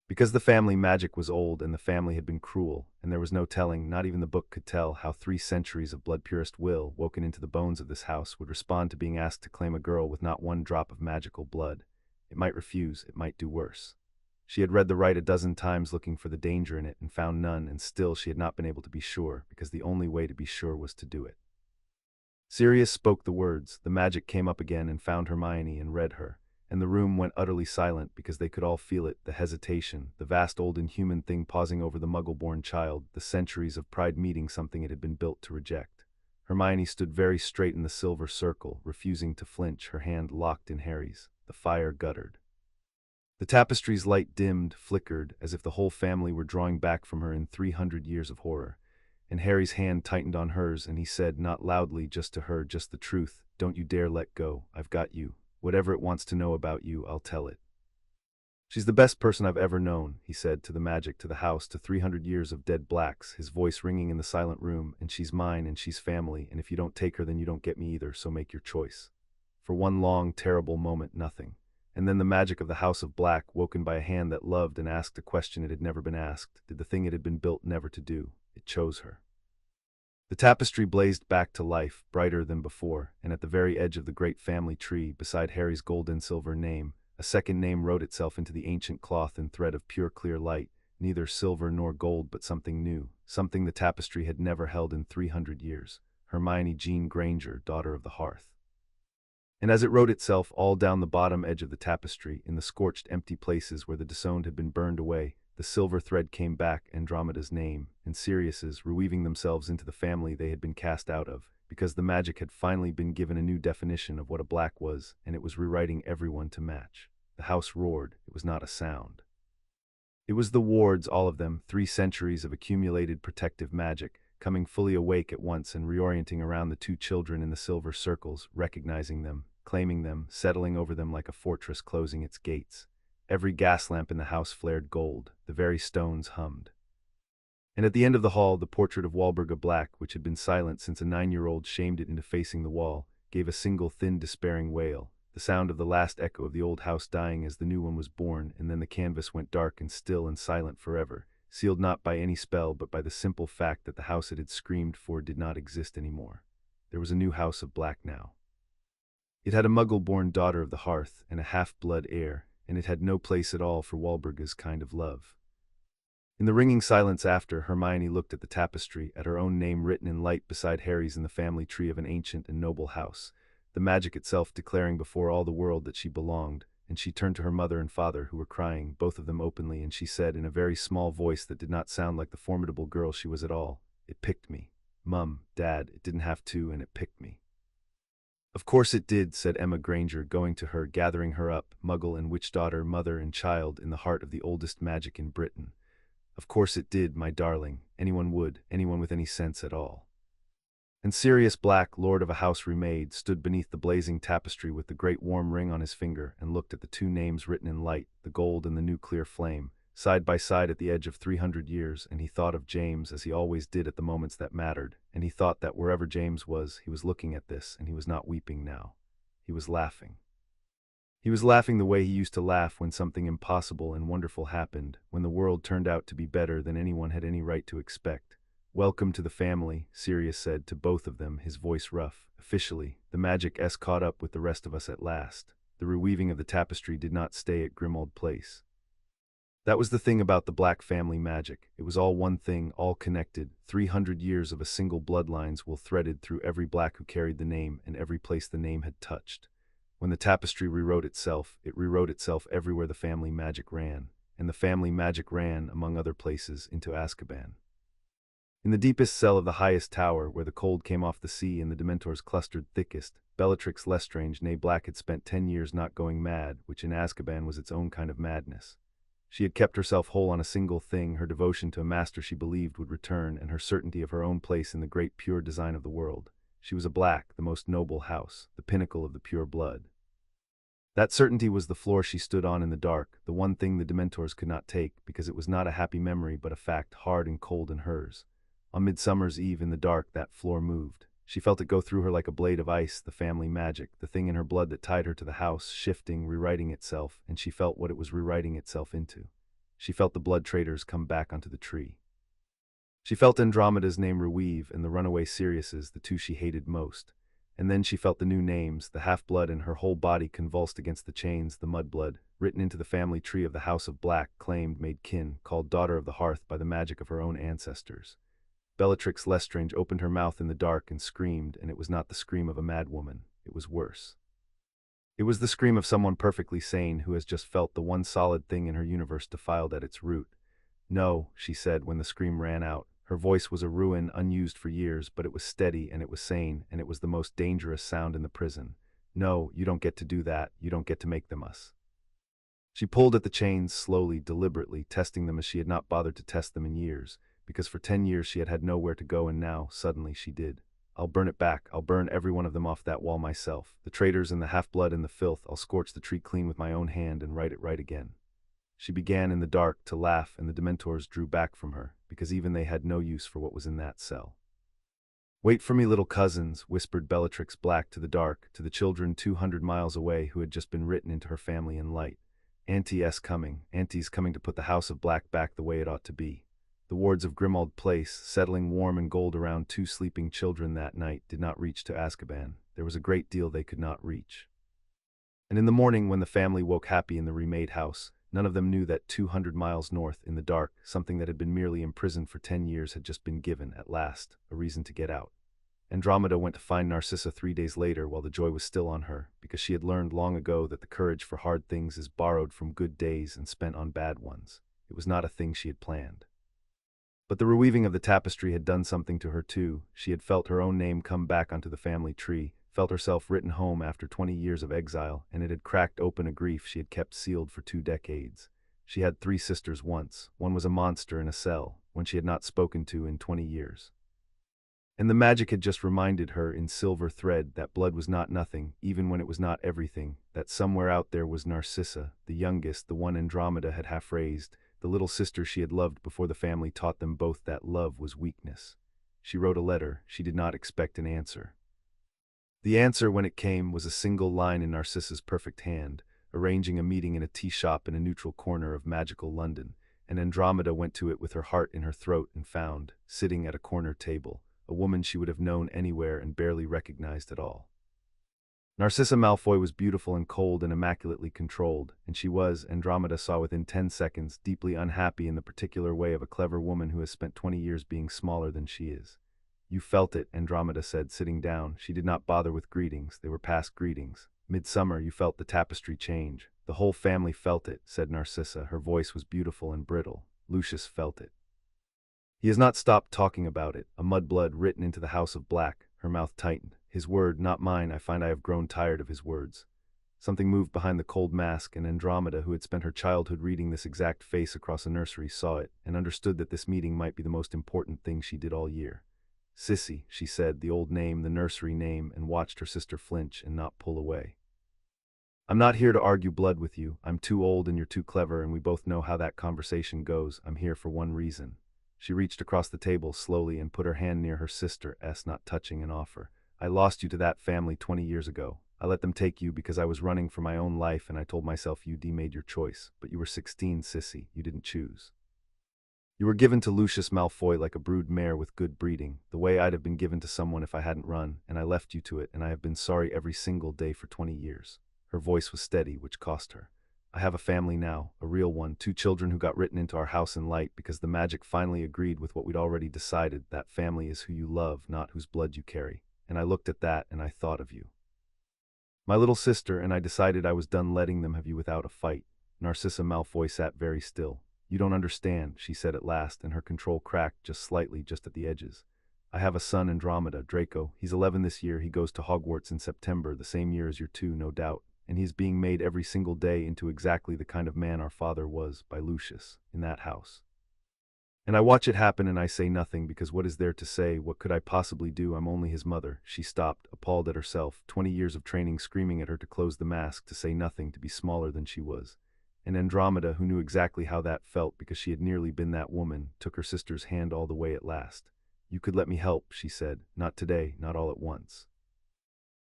Because the family magic was old and the family had been cruel, and there was no telling, not even the book could tell, how 3 centuries of blood-purest will, woken into the bones of this house, would respond to being asked to claim a girl with not one drop of magical blood. It might refuse, it might do worse. She had read the rite a dozen times looking for the danger in it and found none, and still she had not been able to be sure, because the only way to be sure was to do it. Sirius spoke the words, the magic came up again and found Hermione and read her, and the room went utterly silent because they could all feel it, the hesitation, the vast old inhuman thing pausing over the Muggle-born child, the centuries of pride meeting something it had been built to reject. Hermione stood very straight in the silver circle, refusing to flinch, her hand locked in Harry's. The fire guttered. The tapestry's light dimmed, flickered, as if the whole family were drawing back from her in 300 years of horror. And Harry's hand tightened on hers, and he said, not loudly, just to her, just the truth, "Don't you dare let go. I've got you. Whatever it wants to know about you, I'll tell it." "She's the best person I've ever known," he said, to the magic, to the house, to 300 years of dead blacks, his voice ringing in the silent room, "and she's mine, and she's family, and if you don't take her then you don't get me either, so make your choice." For one long, terrible moment, nothing. And then the magic of the House of Black, woken by a hand that loved and asked a question it had never been asked, did the thing it had been built never to do. It chose her. The tapestry blazed back to life, brighter than before, and at the very edge of the great family tree, beside Harry's gold and silver name, a second name wrote itself into the ancient cloth and thread of pure clear light, neither silver nor gold but something new, something the tapestry had never held in 300 years. Hermione Jean Granger, daughter of the hearth. And as it wrote itself all down the bottom edge of the tapestry, in the scorched empty places where the disowned had been burned away, the silver thread came back, Andromeda's name, and Sirius's, reweaving themselves into the family they had been cast out of, because the magic had finally been given a new definition of what a black was, and it was rewriting everyone to match. The house roared. It was not a sound. It was the wards, all of them, 3 centuries of accumulated protective magic, coming fully awake at once and reorienting around the 2 children in the silver circles, recognizing them, claiming them, settling over them like a fortress closing its gates. Every gas lamp in the house flared gold, the very stones hummed. And at the end of the hall, the portrait of Walburga Black, which had been silent since a 9-year-old shamed it into facing the wall, gave a single thin despairing wail, the sound of the last echo of the old house dying as the new one was born, and then the canvas went dark and still and silent forever, sealed not by any spell but by the simple fact that the house it had screamed for did not exist anymore. There was a new House of Black now. It had a Muggle-born daughter of the hearth and a half-blood heir, and it had no place at all for Walburga's kind of love. In the ringing silence after, Hermione looked at the tapestry, at her own name written in light beside Harry's in the family tree of an ancient and noble house, the magic itself declaring before all the world that she belonged, and she turned to her mother and father, who were crying, both of them openly, and she said in a very small voice that did not sound like the formidable girl she was at all, "It picked me. Mum, Dad, it didn't have to, and it picked me." "Of course it did," said Emma Granger, going to her, gathering her up, Muggle and witch daughter, mother and child, in the heart of the oldest magic in Britain. "Of course it did, my darling. Anyone would, anyone with any sense at all." And Sirius Black, lord of a house remade, stood beneath the blazing tapestry with the great warm ring on his finger and looked at the 2 names written in light, the gold and the new clear flame, side by side at the edge of 300 years, and he thought of James as he always did at the moments that mattered, and he thought that wherever James was, he was looking at this, and he was not weeping now. He was laughing. He was laughing the way he used to laugh when something impossible and wonderful happened, when the world turned out to be better than anyone had any right to expect. "Welcome to the family," Sirius said to both of them, his voice rough. "Officially, the magic caught up with the rest of us at last. The reweaving of the tapestry did not stay at Grimmauld Place. That was the thing about the Black family magic. It was all one thing, all connected. 300 years of a single bloodlines will threaded through every Black who carried the name and every place the name had touched. When the tapestry rewrote itself, it rewrote itself everywhere the family magic ran, and the family magic ran, among other places, into Azkaban. In the deepest cell of the highest tower, where the cold came off the sea and the Dementors clustered thickest, Bellatrix Lestrange, née Black, had spent 10 years not going mad, which in Azkaban was its own kind of madness. She had kept herself whole on a single thing, her devotion to a master she believed would return, and her certainty of her own place in the great pure design of the world. She was a Black, the most noble house, the pinnacle of the pure blood. That certainty was the floor she stood on in the dark, the one thing the Dementors could not take, because it was not a happy memory but a fact hard and cold in hers. On Midsummer's Eve in the dark that floor moved. She felt it go through her like a blade of ice, the family magic, the thing in her blood that tied her to the house, shifting, rewriting itself, and she felt what it was rewriting itself into. She felt the blood traitors come back onto the tree. She felt Andromeda's name reweave and the runaway Sirius's, the two she hated most. And then she felt the new names, the half-blood, and her whole body convulsed against the chains, the mudblood, written into the family tree of the House of Black, claimed, made kin, called daughter of the hearth by the magic of her own ancestors. Bellatrix Lestrange opened her mouth in the dark and screamed, and it was not the scream of a mad woman. It was worse. It was the scream of someone perfectly sane who has just felt the one solid thing in her universe defiled at its root. No, she said when the scream ran out. Her voice was a ruin unused for years, but it was steady and it was sane, and it was the most dangerous sound in the prison. No, you don't get to do that. You don't get to make them us. She pulled at the chains slowly, deliberately, testing them as she had not bothered to test them in years, because for 10 years she had had nowhere to go, and now, suddenly, she did. I'll burn it back. I'll burn every one of them off that wall myself. The traitors and the half-blood and the filth. I'll scorch the tree clean with my own hand and write it right again. She began in the dark to laugh, and the Dementors drew back from her, because even they had no use for what was in that cell. Wait for me, little cousins, whispered Bellatrix Black to the dark, to the children 200 miles away who had just been written into her family in light. Auntie's coming. Auntie's coming to put the House of Black back the way it ought to be. The wards of Grimmauld Place, settling warm and gold around 2 sleeping children that night, did not reach to Azkaban. There was a great deal they could not reach. And in the morning, when the family woke happy in the remade house, none of them knew that 200 miles north, in the dark, something that had been merely imprisoned for 10 years had just been given, at last, a reason to get out. Andromeda went to find Narcissa 3 days later while the joy was still on her, because she had learned long ago that the courage for hard things is borrowed from good days and spent on bad ones. It was not a thing she had planned. But the reweaving of the tapestry had done something to her too. She had felt her own name come back onto the family tree, felt herself written home after 20 years of exile, and it had cracked open a grief she had kept sealed for 2 decades. She had 3 sisters once. One was a monster in a cell, one she had not spoken to in 20 years. And the magic had just reminded her in silver thread that blood was not nothing, even when it was not everything, that somewhere out there was Narcissa, the youngest, the one Andromeda had half raised, the little sister she had loved before the family taught them both that love was weakness. She wrote a letter. She did not expect an answer. The answer, when it came, was a single line in Narcissa's perfect hand, arranging a meeting in a tea shop in a neutral corner of magical London, and Andromeda went to it with her heart in her throat and found, sitting at a corner table, a woman she would have known anywhere and barely recognized at all. Narcissa Malfoy was beautiful and cold and immaculately controlled, and she was, Andromeda saw within 10 seconds, deeply unhappy in the particular way of a clever woman who has spent 20 years being smaller than she is. You felt it, Andromeda said, sitting down. She did not bother with greetings. They were past greetings. Midsummer, you felt the tapestry change. The whole family felt it, said Narcissa. Her voice was beautiful and brittle. Lucius felt it. He has not stopped talking about it. A mudblood written into the House of Black. Her mouth tightened. His word, not mine. I find I have grown tired of his words. Something moved behind the cold mask, and Andromeda, who had spent her childhood reading this exact face across a nursery, saw it, and understood that this meeting might be the most important thing she did all year. Sissy, she said, the old name, the nursery name, and watched her sister flinch and not pull away. I'm not here to argue blood with you. I'm too old and you're too clever, and we both know how that conversation goes. I'm here for one reason. She reached across the table slowly and put her hand near her sister's, not touching an offer. I lost you to that family 20 years ago. I let them take you because I was running for my own life, and I told myself you made your choice. But you were 16, Sissy. You didn't choose. You were given to Lucius Malfoy like a brood mare with good breeding, the way I'd have been given to someone if I hadn't run, and I left you to it, and I have been sorry every single day for 20 years. Her voice was steady, which cost her. I have a family now, a real one, 2 children who got written into our house in light because the magic finally agreed with what we'd already decided. That family is who you love, not whose blood you carry. And I looked at that and I thought of you. My little sister, and I decided I was done letting them have you without a fight. Narcissa Malfoy sat very still. You don't understand, she said at last, and her control cracked just slightly, just at the edges. I have a son, Andromeda, Draco. He's 11 this year. He goes to Hogwarts in September, the same year as your two, no doubt. And he's being made every single day into exactly the kind of man our father was by Lucius, in that house. And I watch it happen and I say nothing because what is there to say? What could I possibly do? I'm only his mother. She stopped, appalled at herself, 20 years of training screaming at her to close the mask, to say nothing, to be smaller than she was. And Andromeda, who knew exactly how that felt because she had nearly been that woman, took her sister's hand all the way at last. You could let me help, she said. Not today, not all at once.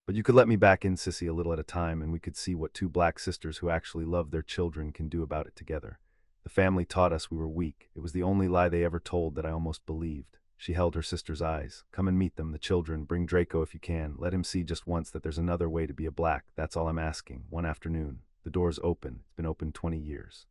But you could let me back in, Sissy, a little at a time, and we could see what two black sisters who actually love their children can do about it together. The family taught us we were weak. It was the only lie they ever told that I almost believed. She held her sister's eyes. Come and meet them, the children. Bring Draco if you can. Let him see just once that there's another way to be a black. That's all I'm asking. One afternoon. The door's open. It's been open 20 years.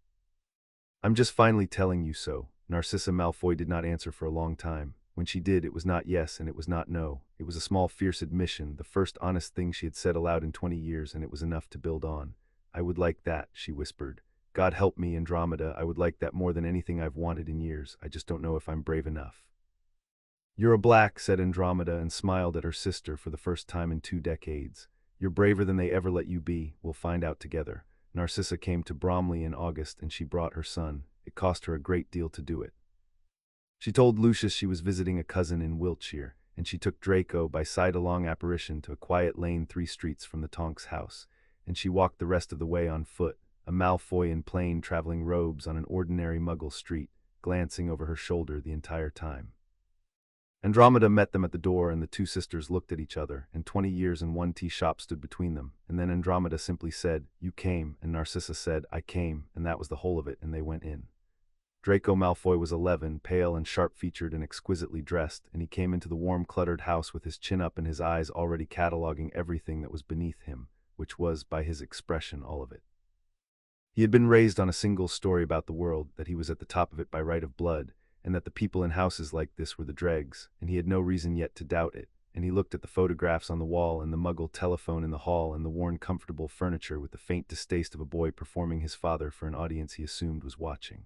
I'm just finally telling you so. Narcissa Malfoy did not answer for a long time. When she did, it was not yes and it was not no. It was a small, fierce admission, the first honest thing she had said aloud in 20 years, and it was enough to build on. I would like that, she whispered. God help me, Andromeda, I would like that more than anything I've wanted in years. I just don't know if I'm brave enough. You're a black, said Andromeda, and smiled at her sister for the first time in 2 decades. You're braver than they ever let you be. We'll find out together. Narcissa came to Bromley in August, and she brought her son. It cost her a great deal to do it. She told Lucius she was visiting a cousin in Wiltshire, and she took Draco by sight-along apparition to a quiet lane 3 streets from the Tonks' house, and she walked the rest of the way on foot, a Malfoy in plain traveling robes on an ordinary Muggle street, glancing over her shoulder the entire time. Andromeda met them at the door, and the two sisters looked at each other, and 20 years and 1 tea shop stood between them, and then Andromeda simply said, You came, and Narcissa said, I came, and that was the whole of it, and they went in. Draco Malfoy was 11, pale and sharp-featured and exquisitely dressed, and he came into the warm, cluttered house with his chin up and his eyes already cataloging everything that was beneath him, which was, by his expression, all of it. He had been raised on a single story about the world, that he was at the top of it by right of blood, and that the people in houses like this were the dregs, and he had no reason yet to doubt it, and he looked at the photographs on the wall and the Muggle telephone in the hall and the worn, comfortable furniture with the faint distaste of a boy performing his father for an audience he assumed was watching.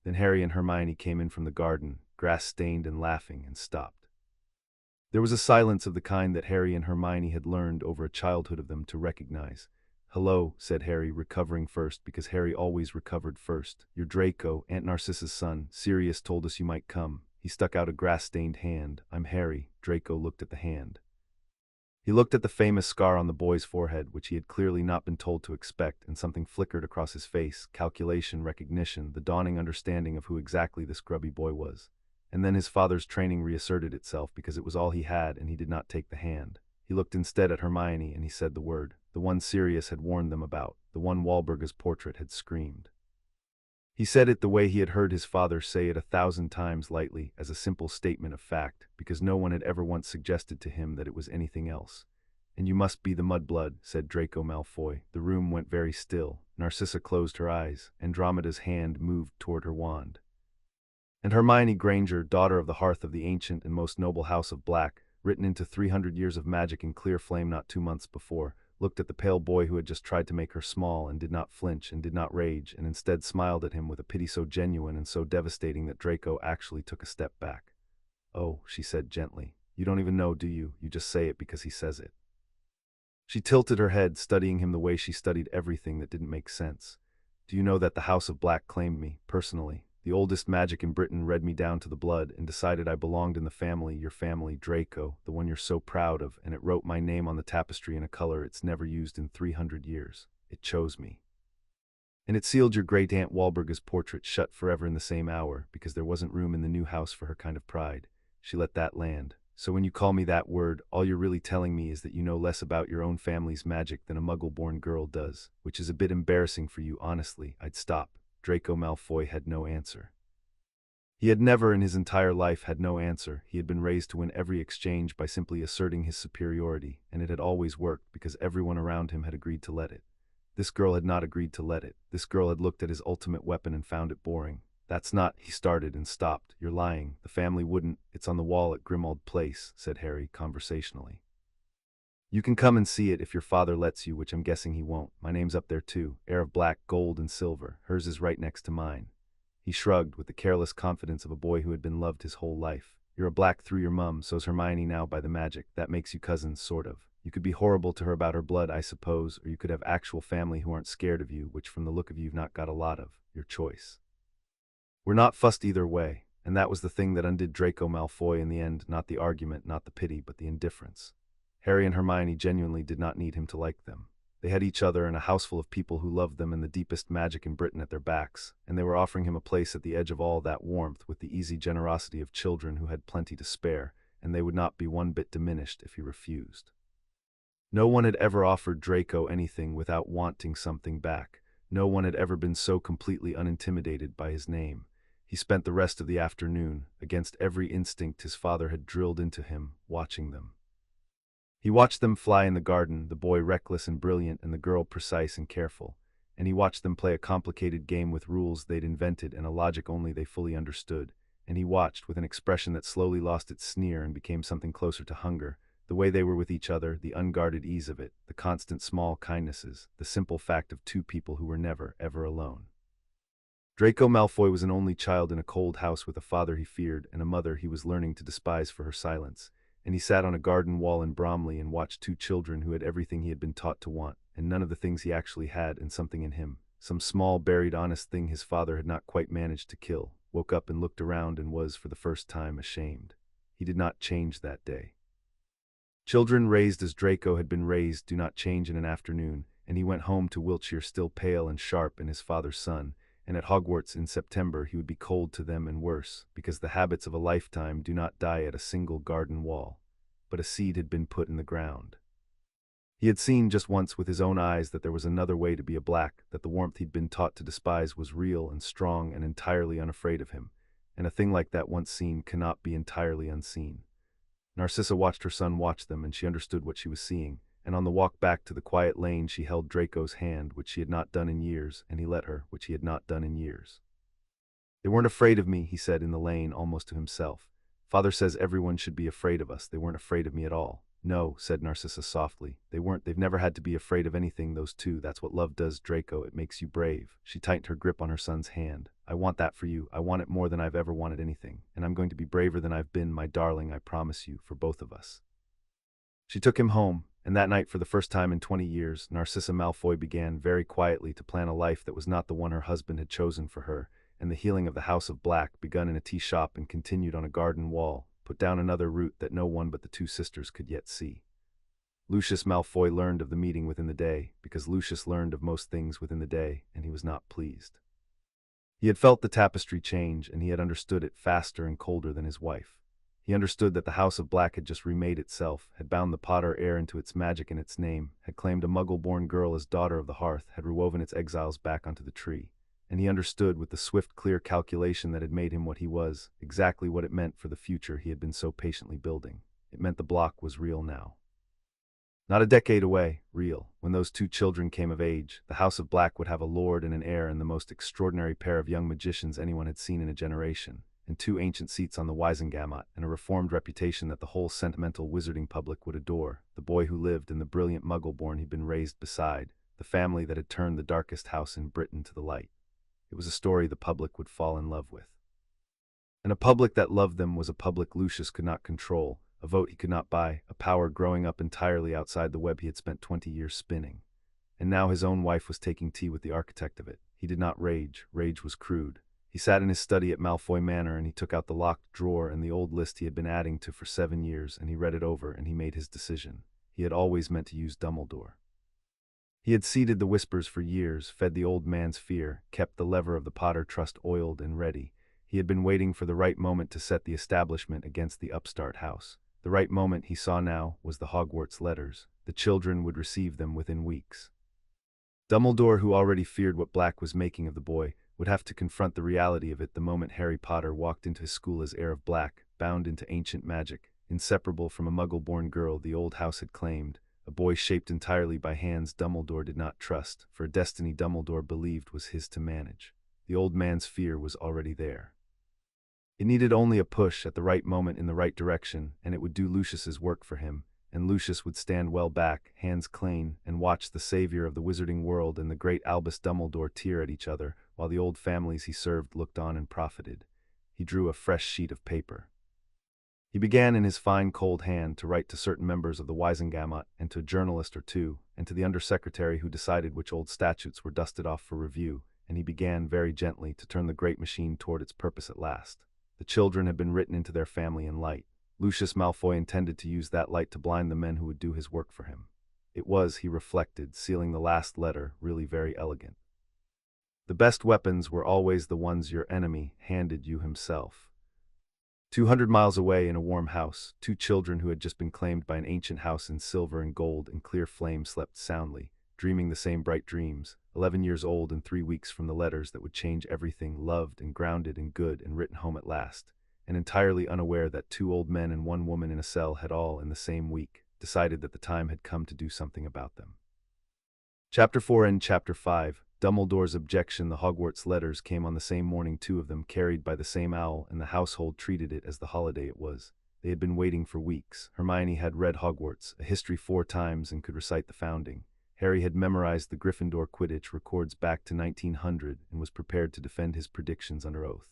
Then Harry and Hermione came in from the garden, grass-stained and laughing, and stopped. There was a silence of the kind that Harry and Hermione had learned over a childhood of them to recognize. Hello, said Harry, recovering first, because Harry always recovered first. You're Draco, Aunt Narcissa's son. Sirius told us you might come. He stuck out a grass-stained hand. I'm Harry. Draco looked at the hand. He looked at the famous scar on the boy's forehead, which he had clearly not been told to expect, and something flickered across his face, calculation, recognition, the dawning understanding of who exactly this grubby boy was. And then his father's training reasserted itself because it was all he had, and he did not take the hand. He looked instead at Hermione, and he said the word, the one Sirius had warned them about, the one Walburga's portrait had screamed. He said it the way he had heard his father say it 1,000 times lightly, as a simple statement of fact, because no one had ever once suggested to him that it was anything else. And you must be the mudblood, said Draco Malfoy. The room went very still. Narcissa closed her eyes. Andromeda's hand moved toward her wand. And Hermione Granger, daughter of the hearth of the ancient and most noble house of Black, written into 300 years of magic in clear flame not 2 months before, looked at the pale boy who had just tried to make her small and did not flinch and did not rage, and instead smiled at him with a pity so genuine and so devastating that Draco actually took a step back. Oh, she said gently, you don't even know, do you? You just say it because he says it. She tilted her head, studying him the way she studied everything that didn't make sense. Do you know that the House of Black claimed me, personally? The oldest magic in Britain read me down to the blood and decided I belonged in the family, your family, Draco, the one you're so proud of, and it wrote my name on the tapestry in a color it's never used in 300 years. It chose me. And it sealed your great Aunt Walburga's portrait shut forever in the same hour, because there wasn't room in the new house for her kind of pride. She let that land. So when you call me that word, all you're really telling me is that you know less about your own family's magic than a Muggle-born girl does, which is a bit embarrassing for you, honestly. I'd stop. Draco Malfoy had no answer. He had never in his entire life had no answer. He had been raised to win every exchange by simply asserting his superiority, and it had always worked because everyone around him had agreed to let it. This girl had not agreed to let it. This girl had looked at his ultimate weapon and found it boring. That's not, he started and stopped. You're lying. The family wouldn't. It's on the wall at Grimmauld Place, said Harry conversationally. You can come and see it if your father lets you, which I'm guessing he won't. My name's up there too, heir of black, gold, and silver. Hers is right next to mine. He shrugged with the careless confidence of a boy who had been loved his whole life. You're a black through your mum, so's Hermione now by the magic. That makes you cousins, sort of. You could be horrible to her about her blood, I suppose, or you could have actual family who aren't scared of you, which from the look of you've not got a lot of. Your choice. We're not fussed either way, and that was the thing that undid Draco Malfoy in the end, not the argument, not the pity, but the indifference. Harry and Hermione genuinely did not need him to like them. They had each other and a house full of people who loved them and the deepest magic in Britain at their backs, and they were offering him a place at the edge of all that warmth with the easy generosity of children who had plenty to spare, and they would not be one bit diminished if he refused. No one had ever offered Draco anything without wanting something back. No one had ever been so completely unintimidated by his name. He spent the rest of the afternoon, against every instinct his father had drilled into him, watching them. He watched them fly in the garden, the boy reckless and brilliant and the girl precise and careful, and he watched them play a complicated game with rules they'd invented and a logic only they fully understood, and he watched, with an expression that slowly lost its sneer and became something closer to hunger, the way they were with each other, the unguarded ease of it, the constant small kindnesses, the simple fact of two people who were never, ever alone. Draco Malfoy was an only child in a cold house with a father he feared and a mother he was learning to despise for her silence, and he sat on a garden wall in Bromley and watched two children who had everything he had been taught to want, and none of the things he actually had, and something in him, some small, buried, honest thing his father had not quite managed to kill, woke up and looked around and was, for the first time, ashamed. He did not change that day. Children raised as Draco had been raised do not change in an afternoon, and he went home to Wiltshire still pale and sharp in his father's son, and at Hogwarts in September he would be cold to them and worse, because the habits of a lifetime do not die at a single garden wall. But a seed had been put in the ground. He had seen just once with his own eyes that there was another way to be a black, that the warmth he'd been taught to despise was real and strong and entirely unafraid of him, and a thing like that once seen cannot be entirely unseen. Narcissa watched her son watch them, and she understood what she was seeing, and on the walk back to the quiet lane she held Draco's hand, which she had not done in years, and he let her, which he had not done in years. "They weren't afraid of me," he said in the lane, almost to himself. "Father says everyone should be afraid of us. They weren't afraid of me at all." "No," said Narcissa softly. "They weren't. They've never had to be afraid of anything, those two. That's what love does, Draco. It makes you brave." She tightened her grip on her son's hand. "I want that for you. I want it more than I've ever wanted anything. And I'm going to be braver than I've been, my darling, I promise you, for both of us." She took him home, and that night, for the first time in 20 years, Narcissa Malfoy began, very quietly, to plan a life that was not the one her husband had chosen for her, and the healing of the House of Black, begun in a tea shop and continued on a garden wall, put down another route that no one but the two sisters could yet see. Lucius Malfoy learned of the meeting within the day, because Lucius learned of most things within the day, and he was not pleased. He had felt the tapestry change, and he had understood it faster and colder than his wife. He understood that the House of Black had just remade itself, had bound the Potter heir into its magic and its name, had claimed a Muggle-born girl as daughter of the hearth, had rewoven its exiles back onto the tree. And he understood, with the swift, clear calculation that had made him what he was, exactly what it meant for the future he had been so patiently building. It meant the block was real now. Not a decade away, real. When those two children came of age, the House of Black would have a lord and an heir and the most extraordinary pair of young magicians anyone had seen in a generation, and two ancient seats on the Wisengamot, and a reformed reputation that the whole sentimental wizarding public would adore, the boy who lived and the brilliant Muggle-born he'd been raised beside, the family that had turned the darkest house in Britain to the light. It was a story the public would fall in love with. And a public that loved them was a public Lucius could not control, a vote he could not buy, a power growing up entirely outside the web he had spent 20 years spinning. And now his own wife was taking tea with the architect of it. He did not rage. Rage was crude. He sat in his study at Malfoy Manor, and he took out the locked drawer and the old list he had been adding to for 7 years, and he read it over, and he made his decision. He had always meant to use Dumbledore. He had seeded the whispers for years, fed the old man's fear, kept the lever of the Potter Trust oiled and ready. He had been waiting for the right moment to set the establishment against the upstart house. The right moment, he saw now, was the Hogwarts letters. The children would receive them within weeks. Dumbledore, who already feared what Black was making of the boy, would have to confront the reality of it the moment Harry Potter walked into his school as heir of Black, bound into ancient magic, inseparable from a Muggle-born girl the old house had claimed, a boy shaped entirely by hands Dumbledore did not trust, for a destiny Dumbledore believed was his to manage. The old man's fear was already there. It needed only a push at the right moment in the right direction, and it would do Lucius's work for him, and Lucius would stand well back, hands clean, and watch the savior of the wizarding world and the great Albus Dumbledore tear at each other, while the old families he served looked on and profited. He drew a fresh sheet of paper. He began in his fine cold hand to write to certain members of the Wiesengamot and to a journalist or two, and to the undersecretary who decided which old statutes were dusted off for review, and he began very gently to turn the great machine toward its purpose at last. The children had been written into their family in light. Lucius Malfoy intended to use that light to blind the men who would do his work for him. It was, he reflected, sealing the last letter, really very elegant. The best weapons were always the ones your enemy handed you himself. 200 miles away in a warm house, two children who had just been claimed by an ancient house in silver and gold and clear flame slept soundly, dreaming the same bright dreams, 11 years old and 3 weeks from the letters that would change everything, loved and grounded and good and written home at last, and entirely unaware that 2 old men and 1 woman in a cell had all, in the same week, decided that the time had come to do something about them. Chapter 4 and Chapter 5. Dumbledore's objection. The Hogwarts letters came on the same morning, 2 of them carried by the same owl, and the household treated it as the holiday it was. They had been waiting for weeks. Hermione had read Hogwarts, a history 4 times, and could recite the founding. Harry had memorized the Gryffindor Quidditch records back to 1900 and was prepared to defend his predictions under oath.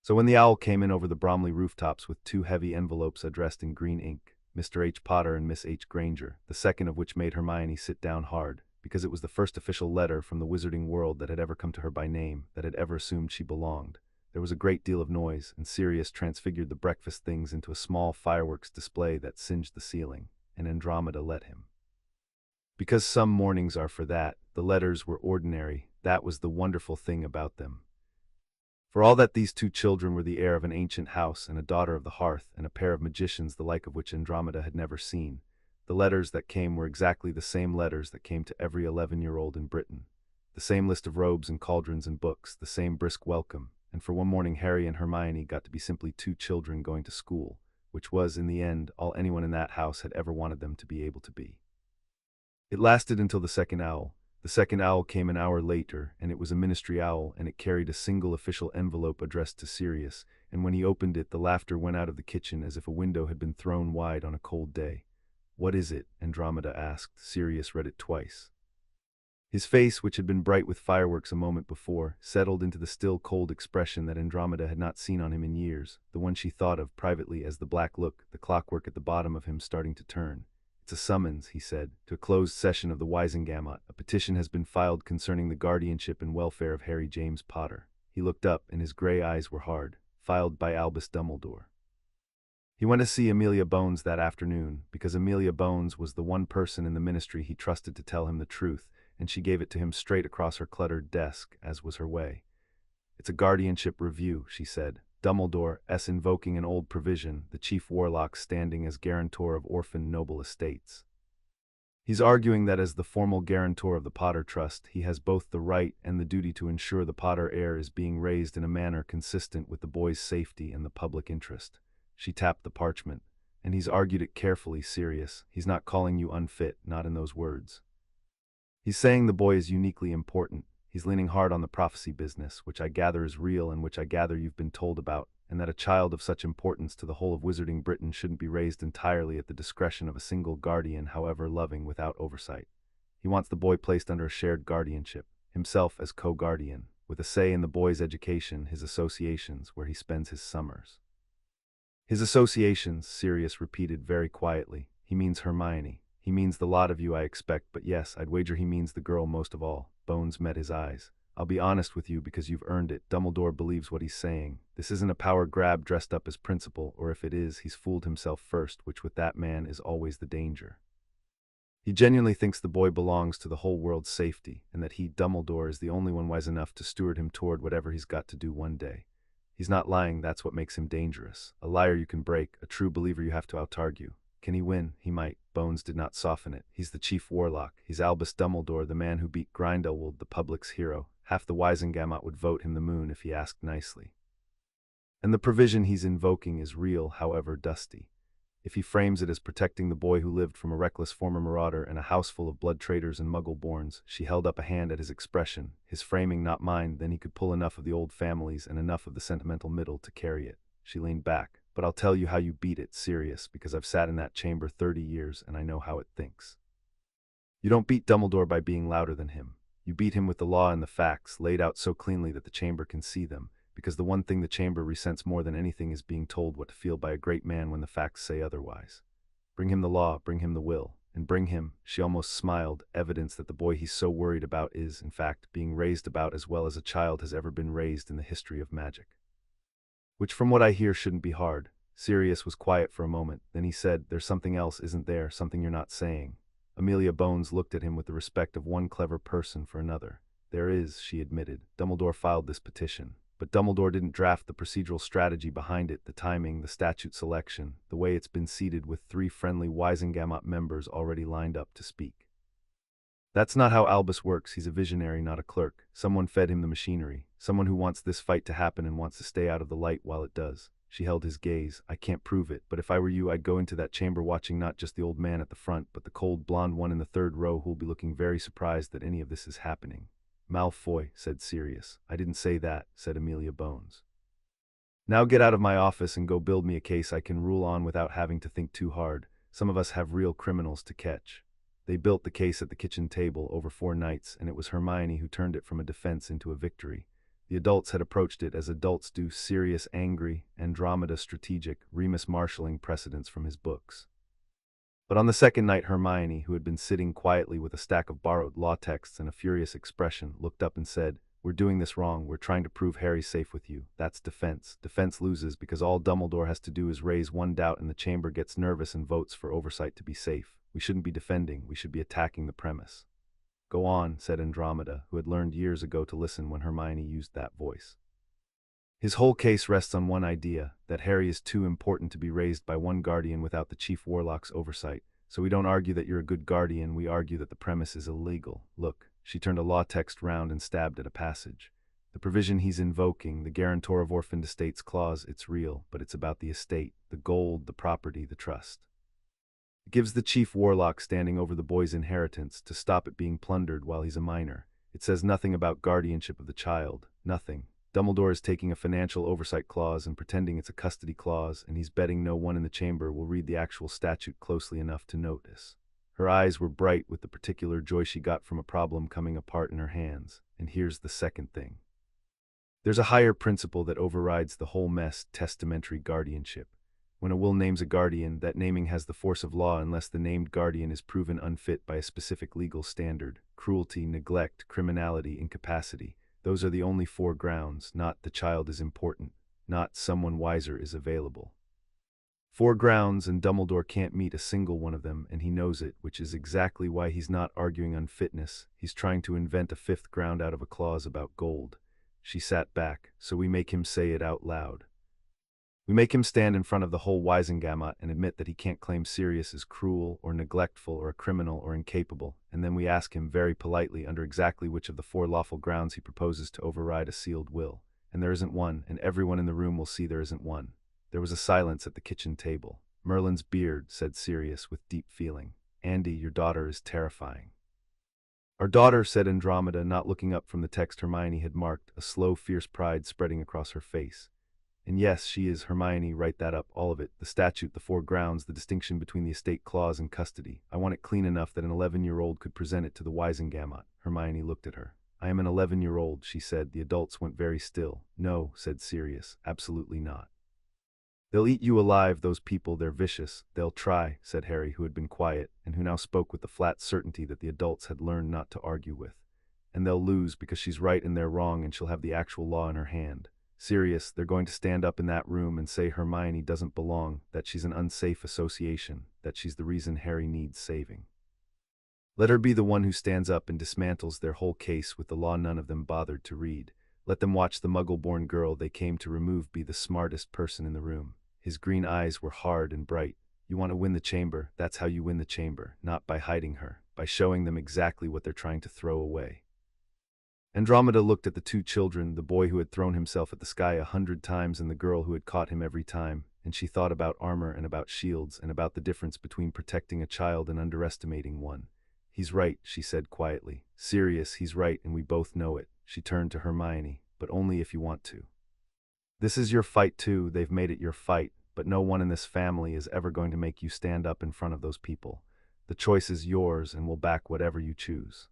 So when the owl came in over the Bromley rooftops with 2 heavy envelopes addressed in green ink, Mr. H. Potter and Miss H. Granger, the second of which made Hermione sit down hard, because it was the first official letter from the wizarding world that had ever come to her by name, that had ever assumed she belonged. There was a great deal of noise, and Sirius transfigured the breakfast things into a small fireworks display that singed the ceiling, and Andromeda let him. Because some mornings are for that, the letters were ordinary. That was the wonderful thing about them. For all that these 2 children were the heir of an ancient house and a daughter of the hearth and a pair of magicians the like of which Andromeda had never seen, the letters that came were exactly the same letters that came to every 11-year-old in Britain. The same list of robes and cauldrons and books, the same brisk welcome, and for one morning Harry and Hermione got to be simply 2 children going to school, which was, in the end, all anyone in that house had ever wanted them to be able to be. It lasted until the second owl. The second owl came an hour later, and it was a ministry owl, and it carried a single official envelope addressed to Sirius, and when he opened it the laughter went out of the kitchen as if a window had been thrown wide on a cold day. "What is it?" Andromeda asked. Sirius read it twice. His face, which had been bright with fireworks a moment before, settled into the still cold expression that Andromeda had not seen on him in years, the one she thought of privately as the black look, the clockwork at the bottom of him starting to turn. "It's a summons," he said, "to a closed session of the Wiesengamot. A petition has been filed concerning the guardianship and welfare of Harry James Potter." He looked up, and his gray eyes were hard. "Filed by Albus Dumbledore." He went to see Amelia Bones that afternoon, because Amelia Bones was the one person in the ministry he trusted to tell him the truth, and she gave it to him straight across her cluttered desk, as was her way. "It's a guardianship review," she said. "Dumbledore's invoking an old provision, the chief warlock standing as guarantor of orphaned noble estates. He's arguing that as the formal guarantor of the Potter Trust, he has both the right and the duty to ensure the Potter heir is being raised in a manner consistent with the boy's safety and the public interest." She tapped the parchment. "And he's argued it carefully, Sirius. He's not calling you unfit, not in those words. He's saying the boy is uniquely important. He's leaning hard on the prophecy business, which I gather is real and which I gather you've been told about, and that a child of such importance to the whole of Wizarding Britain shouldn't be raised entirely at the discretion of a single guardian, however loving, without oversight. He wants the boy placed under a shared guardianship, himself as co-guardian, with a say in the boy's education, his associations, where he spends his summers." "His associations," Sirius repeated very quietly. "He means Hermione. He means the lot of you, I expect, but yes, I'd wager he means the girl most of all." Bones met his eyes. "I'll be honest with you because you've earned it. Dumbledore believes what he's saying. This isn't a power grab dressed up as principle, or if it is, he's fooled himself first, which with that man is always the danger. He genuinely thinks the boy belongs to the whole world's safety, and that he, Dumbledore, is the only one wise enough to steward him toward whatever he's got to do one day. He's not lying, that's what makes him dangerous. A liar you can break, a true believer you have to out-argue. Can he win? He might." Bones did not soften it. "He's the chief warlock. He's Albus Dumbledore, the man who beat Grindelwald, the public's hero. Half the Wiesengamot would vote him the moon if he asked nicely. And the provision he's invoking is real, however dusty. If he frames it as protecting the boy who lived from a reckless former marauder in a house full of blood traitors and muggle-borns," she held up a hand at his expression, "his framing, not mine, then he could pull enough of the old families and enough of the sentimental middle to carry it." She leaned back. "But I'll tell you how you beat it, Sirius, because I've sat in that chamber 30 years and I know how it thinks. You don't beat Dumbledore by being louder than him. You beat him with the law and the facts, laid out so cleanly that the chamber can see them, because the one thing the chamber resents more than anything is being told what to feel by a great man when the facts say otherwise. Bring him the law, bring him the will, and bring him, she almost smiled, evidence that the boy he's so worried about is, in fact, being raised about as well as a child has ever been raised in the history of magic. Which from what I hear shouldn't be hard. Sirius was quiet for a moment, then he said, "There's something else, isn't there, something you're not saying?" Amelia Bones looked at him with the respect of one clever person for another. "There is," she admitted. "Dumbledore filed this petition. But Dumbledore didn't draft the procedural strategy behind it, the timing, the statute selection, the way it's been seated with 3 friendly Wisengamot members already lined up to speak. That's not how Albus works. He's a visionary, not a clerk. Someone fed him the machinery. Someone who wants this fight to happen and wants to stay out of the light while it does." She held his gaze. "I can't prove it, but if I were you, I'd go into that chamber watching not just the old man at the front, but the cold blonde one in the 3rd row who'll be looking very surprised that any of this is happening." "Malfoy," said Sirius. "I didn't say that," said Amelia Bones. "Now get out of my office and go build me a case I can rule on without having to think too hard. Some of us have real criminals to catch." They built the case at the kitchen table over 4 nights, and it was Hermione who turned it from a defense into a victory. The adults had approached it as adults do: Sirius angry, Andromeda strategic, Remus marshalling precedents from his books. But on the second night, Hermione, who had been sitting quietly with a stack of borrowed law texts and a furious expression, looked up and said, "We're doing this wrong. We're trying to prove Harry's safe with you. That's defense. Defense loses because all Dumbledore has to do is raise one doubt and the chamber gets nervous and votes for oversight to be safe. We shouldn't be defending. We should be attacking the premise." "Go on," said Andromeda, who had learned years ago to listen when Hermione used that voice. "His whole case rests on one idea, that Harry is too important to be raised by one guardian without the chief warlock's oversight. So we don't argue that you're a good guardian, we argue that the premise is illegal. Look," she turned a law text round and stabbed at a passage. "The provision he's invoking, the guarantor of orphaned estates clause, it's real, but it's about the estate, the gold, the property, the trust. It gives the chief warlock standing over the boy's inheritance to stop it being plundered while he's a minor. It says nothing about guardianship of the child, nothing. Dumbledore is taking a financial oversight clause and pretending it's a custody clause, and he's betting no one in the chamber will read the actual statute closely enough to notice." Her eyes were bright with the particular joy she got from a problem coming apart in her hands. "And here's the second thing. There's a higher principle that overrides the whole mess: testamentary guardianship. When a will names a guardian, that naming has the force of law unless the named guardian is proven unfit by a specific legal standard. Cruelty, neglect, criminality, incapacity. Those are the only 4 grounds, not the child is important, not someone wiser is available. 4 grounds, and Dumbledore can't meet a single one of them, and he knows it, which is exactly why he's not arguing unfitness. He's trying to invent a 5th ground out of a clause about gold." She sat back. "So we make him say it out loud. We make him stand in front of the whole Wisengamot and admit that he can't claim Sirius is cruel or neglectful or a criminal or incapable, and then we ask him very politely under exactly which of the 4 lawful grounds he proposes to override a sealed will. And there isn't one, and everyone in the room will see there isn't one." There was a silence at the kitchen table. "Merlin's beard," said Sirius with deep feeling. "Andy, your daughter is terrifying." "Our daughter," said Andromeda, not looking up from the text Hermione had marked, a slow, fierce pride spreading across her face. "And yes, she is, Hermione, write that up, all of it, the statute, the 4 grounds, the distinction between the estate clause and custody. I want it clean enough that an 11-year-old could present it to the Wisengamot." Hermione looked at her. "I am an 11-year-old, she said. The adults went very still. "No," said Sirius, "absolutely not." "They'll eat you alive, those people, they're vicious." "They'll try," said Harry, who had been quiet, and who now spoke with the flat certainty that the adults had learned not to argue with. "And they'll lose, because she's right and they're wrong, and she'll have the actual law in her hand. Sirius, they're going to stand up in that room and say Hermione doesn't belong, that she's an unsafe association, that she's the reason Harry needs saving. Let her be the one who stands up and dismantles their whole case with the law none of them bothered to read. Let them watch the Muggle-born girl they came to remove be the smartest person in the room." His green eyes were hard and bright. "You want to win the chamber, that's how you win the chamber, not by hiding her, by showing them exactly what they're trying to throw away." Andromeda looked at the 2 children, the boy who had thrown himself at the sky 100 times and the girl who had caught him every time, and she thought about armor and about shields and about the difference between protecting a child and underestimating one. "He's right," she said quietly. "Sirius, he's right, and we both know it." She turned to Hermione. "But only if you want to. This is your fight too, they've made it your fight, but no one in this family is ever going to make you stand up in front of those people. The choice is yours, and we'll back whatever you choose."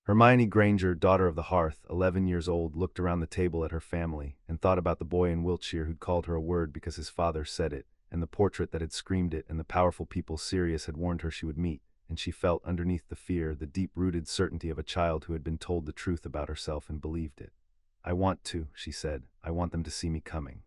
Hermione Granger, daughter of the hearth, 11 years old, looked around the table at her family and thought about the boy in Wiltshire who'd called her a word because his father said it, and the portrait that had screamed it, and the powerful people Sirius had warned her she would meet, and she felt underneath the fear the deep-rooted certainty of a child who had been told the truth about herself and believed it. "I want to," she said. "I want them to see me coming."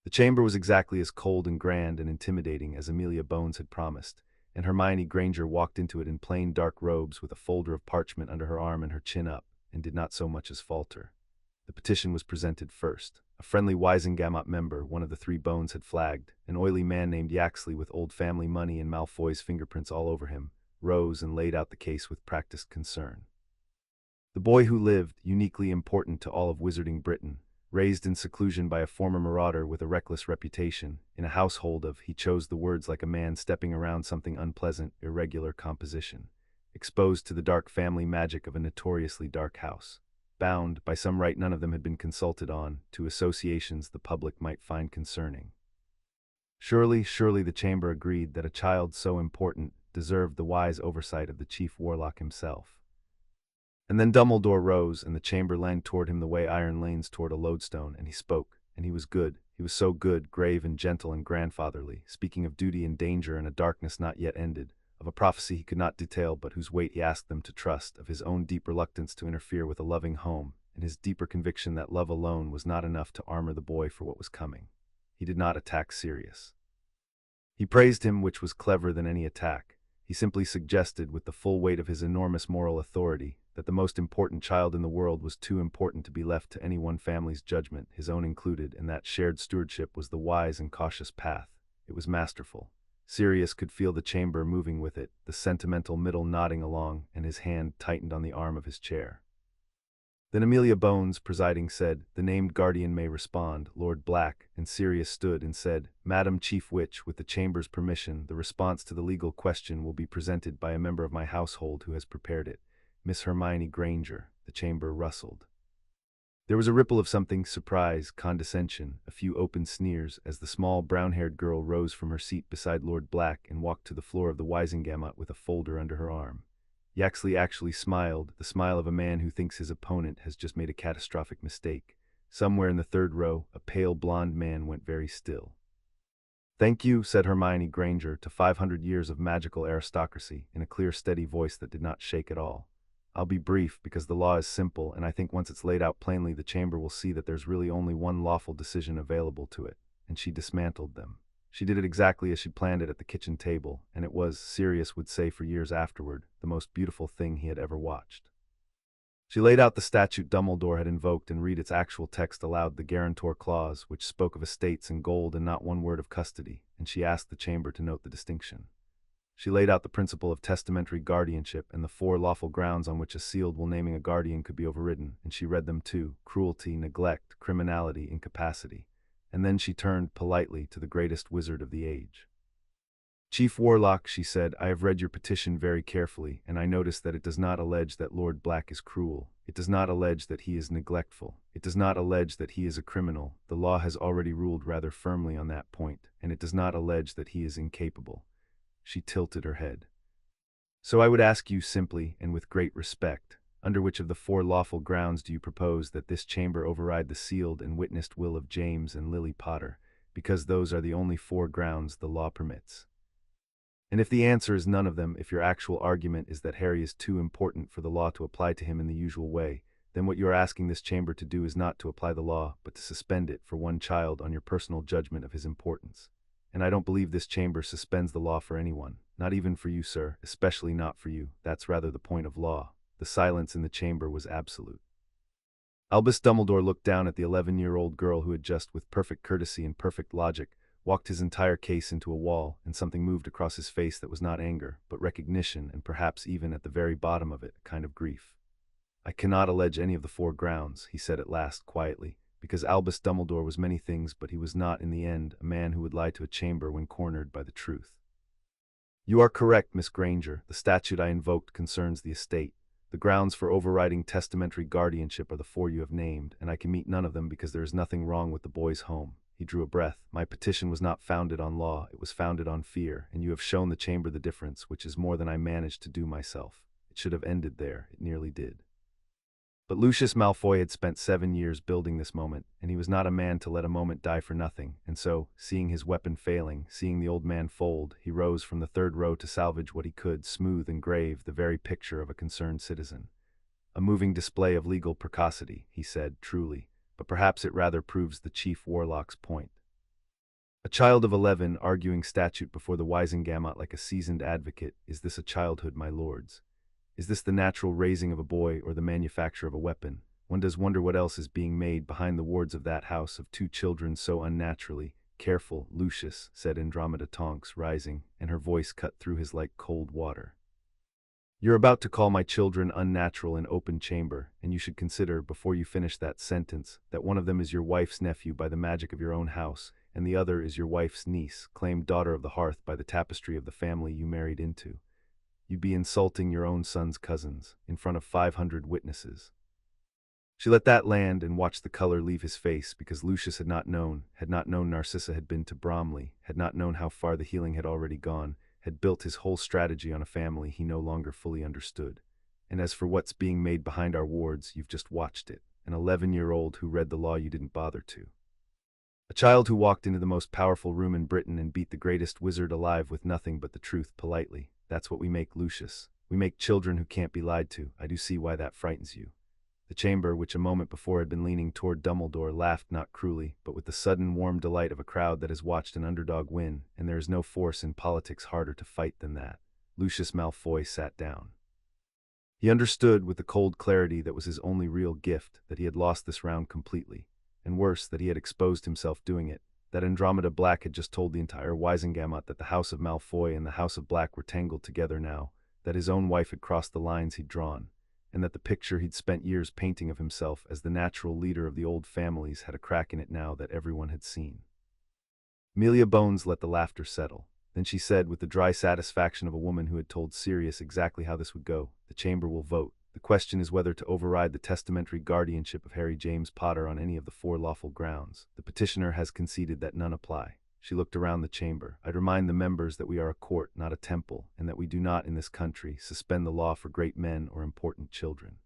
The chamber was exactly as cold and grand and intimidating as Amelia Bones had promised, and Hermione Granger walked into it in plain dark robes with a folder of parchment under her arm and her chin up, and did not so much as falter. The petition was presented first. A friendly Wisengamot member, one of the three Bones had flagged, an oily man named Yaxley with old family money and Malfoy's fingerprints all over him, rose and laid out the case with practiced concern. The boy who lived, uniquely important to all of Wizarding Britain, raised in seclusion by a former marauder with a reckless reputation, in a household of, he chose the words like a man stepping around something unpleasant, irregular composition, exposed to the dark family magic of a notoriously dark house, bound, by some right none of them had been consulted on, to associations the public might find concerning. Surely the chamber agreed that a child so important deserved the wise oversight of the chief warlock himself. And then Dumbledore rose, and the chamber leaned toward him the way iron lanes toward a lodestone, and he spoke, and he was good. He was so good, grave and gentle and grandfatherly, speaking of duty and danger and a darkness not yet ended, of a prophecy he could not detail but whose weight he asked them to trust, of his own deep reluctance to interfere with a loving home, and his deeper conviction that love alone was not enough to armor the boy for what was coming. He did not attack Sirius. He praised him, which was cleverer than any attack. He simply suggested, with the full weight of his enormous moral authority, that the most important child in the world was too important to be left to any one family's judgment, his own included, and that shared stewardship was the wise and cautious path. It was masterful. Sirius could feel the chamber moving with it, the sentimental middle nodding along, and his hand tightened on the arm of his chair. Then Amelia Bones, presiding, said, "The named guardian may respond, Lord Black," and Sirius stood and said, "Madam Chief Witch, with the chamber's permission, the response to the legal question will be presented by a member of my household who has prepared it. Miss Hermione Granger." The chamber rustled. There was a ripple of something, surprise, condescension, a few open sneers, as the small brown-haired girl rose from her seat beside Lord Black and walked to the floor of the Wisengamot with a folder under her arm. Yaxley actually smiled, the smile of a man who thinks his opponent has just made a catastrophic mistake. Somewhere in the third row, a pale blonde man went very still. "Thank you," said Hermione Granger, "to 500 years of magical aristocracy," in a clear, steady voice that did not shake at all. "I'll be brief, because the law is simple, and I think once it's laid out plainly the chamber will see that there's really only one lawful decision available to it." And she dismantled them. She did it exactly as she planned it at the kitchen table, and it was, Sirius would say for years afterward, the most beautiful thing he had ever watched. She laid out the statute Dumbledore had invoked and read its actual text aloud, the guarantor clause, which spoke of estates and gold and not one word of custody, and she asked the chamber to note the distinction. She laid out the principle of testamentary guardianship and the 4 lawful grounds on which a sealed will naming a guardian could be overridden, and she read them too: cruelty, neglect, criminality, incapacity. And then she turned politely to the greatest wizard of the age. "Chief Warlock," she said, "I have read your petition very carefully, and I notice that it does not allege that Lord Black is cruel. It does not allege that he is neglectful. It does not allege that he is a criminal. The law has already ruled rather firmly on that point, and it does not allege that he is incapable." She tilted her head. "So I would ask you simply, and with great respect, under which of the 4 lawful grounds do you propose that this chamber override the sealed and witnessed will of James and Lily Potter, because those are the only 4 grounds the law permits? And if the answer is none of them, if your actual argument is that Harry is too important for the law to apply to him in the usual way, then what you are asking this chamber to do is not to apply the law, but to suspend it for one child on your personal judgment of his importance. And I don't believe this chamber suspends the law for anyone, not even for you, sir, especially not for you. That's rather the point of law." The silence in the chamber was absolute. Albus Dumbledore looked down at the 11-year-old girl who had just, with perfect courtesy and perfect logic, walked his entire case into a wall, and something moved across his face that was not anger, but recognition, and perhaps even at the very bottom of it, a kind of grief. "I cannot allege any of the 4 grounds," he said at last, quietly, because Albus Dumbledore was many things, but he was not, in the end, a man who would lie to a chamber when cornered by the truth. "You are correct, Miss Granger. The statute I invoked concerns the estate. The grounds for overriding testamentary guardianship are the 4 you have named, and I can meet none of them because there is nothing wrong with the boy's home." He drew a breath. "My petition was not founded on law, it was founded on fear, and you have shown the chamber the difference, which is more than I managed to do myself. It should have ended there. It nearly did. But Lucius Malfoy had spent 7 years building this moment, and he was not a man to let a moment die for nothing, and so, seeing his weapon failing, seeing the old man fold, he rose from the third row to salvage what he could, smooth and grave, the very picture of a concerned citizen. A moving display of legal precocity, he said, truly, but perhaps it rather proves the chief warlock's point. A child of 11 arguing statute before the Wisengamot like a seasoned advocate, is this a childhood, my lords? Is this the natural raising of a boy or the manufacture of a weapon? One does wonder what else is being made behind the wards of that house of 2 children so unnaturally. Careful, Lucius, said Andromeda Tonks, rising, and her voice cut through his like cold water. You're about to call my children unnatural in open chamber, and you should consider, before you finish that sentence, that one of them is your wife's nephew by the magic of your own house, and the other is your wife's niece, claimed daughter of the hearth by the tapestry of the family you married into. You'd be insulting your own son's cousins, in front of 500 witnesses. She let that land and watched the color leave his face, because Lucius had not known Narcissa had been to Bromley, had not known how far the healing had already gone, had built his whole strategy on a family he no longer fully understood. And as for what's being made behind our wards, you've just watched it. An 11-year-old who read the law you didn't bother to. A child who walked into the most powerful room in Britain and beat the greatest wizard alive with nothing but the truth politely. That's what we make, Lucius. We make children who can't be lied to. I do see why that frightens you. The chamber, which a moment before had been leaning toward Dumbledore, laughed not cruelly, but with the sudden warm delight of a crowd that has watched an underdog win, and there is no force in politics harder to fight than that. Lucius Malfoy sat down. He understood, with the cold clarity that was his only real gift, that he had lost this round completely, and worse, that he had exposed himself doing it. That Andromeda Black had just told the entire Wisengamot that the House of Malfoy and the House of Black were tangled together now, that his own wife had crossed the lines he'd drawn, and that the picture he'd spent years painting of himself as the natural leader of the old families had a crack in it now that everyone had seen. Amelia Bones let the laughter settle. Then she said, with the dry satisfaction of a woman who had told Sirius exactly how this would go, "The chamber will vote. The question is whether to override the testamentary guardianship of Harry James Potter on any of the 4 lawful grounds. The petitioner has conceded that none apply." She looked around the chamber. "I'd remind the members that we are a court, not a temple, and that we do not, in this country, suspend the law for great men or important children."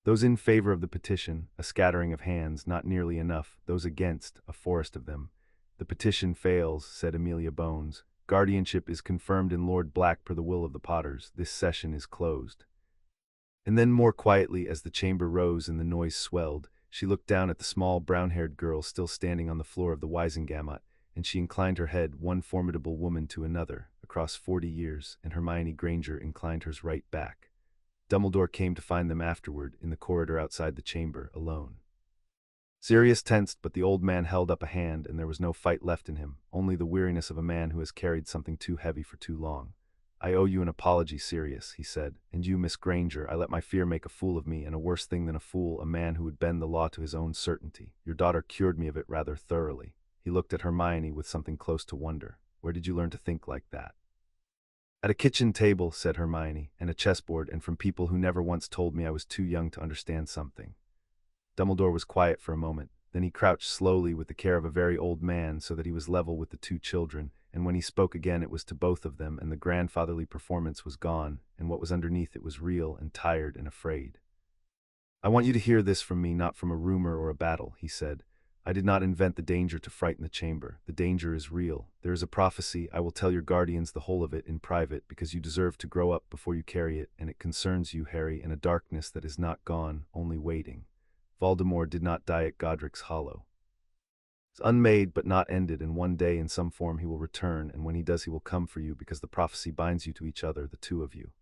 Those in favor of the petition, a scattering of hands, not nearly enough. Those against, a forest of them. "The petition fails," said Amelia Bones. "Guardianship is confirmed in Lord Black per the will of the Potters. This session is closed." And then, more quietly, as the chamber rose and the noise swelled, she looked down at the small brown-haired girl still standing on the floor of the Wisengamot, and she inclined her head, one formidable woman to another, across 40 years, and Hermione Granger inclined hers right back. Dumbledore came to find them afterward, in the corridor outside the chamber, alone. Sirius tensed, but the old man held up a hand, and there was no fight left in him, only the weariness of a man who has carried something too heavy for too long. "I owe you an apology, Sirius," he said, "and you, Miss Granger. I let my fear make a fool of me, and a worse thing than a fool, a man who would bend the law to his own certainty. Your daughter cured me of it rather thoroughly." He looked at Hermione with something close to wonder. "Where did you learn to think like that?" "At a kitchen table," said Hermione, "and a chessboard, and from people who never once told me I was too young to understand something." Dumbledore was quiet for a moment. Then he crouched slowly with the care of a very old man so that he was level with the 2 children, and when he spoke again it was to both of them, and the grandfatherly performance was gone, and what was underneath it was real and tired and afraid. "I want you to hear this from me, not from a rumor or a battle," he said. "I did not invent the danger to frighten the chamber. The danger is real. There is a prophecy. I will tell your guardians the whole of it in private, because you deserve to grow up before you carry it, and it concerns you, Harry, in a darkness that is not gone, only waiting. Voldemort did not die at Godric's Hollow. It's unmade but not ended, and one day in some form he will return, and when he does he will come for you, because the prophecy binds you to each other, the 2 of you."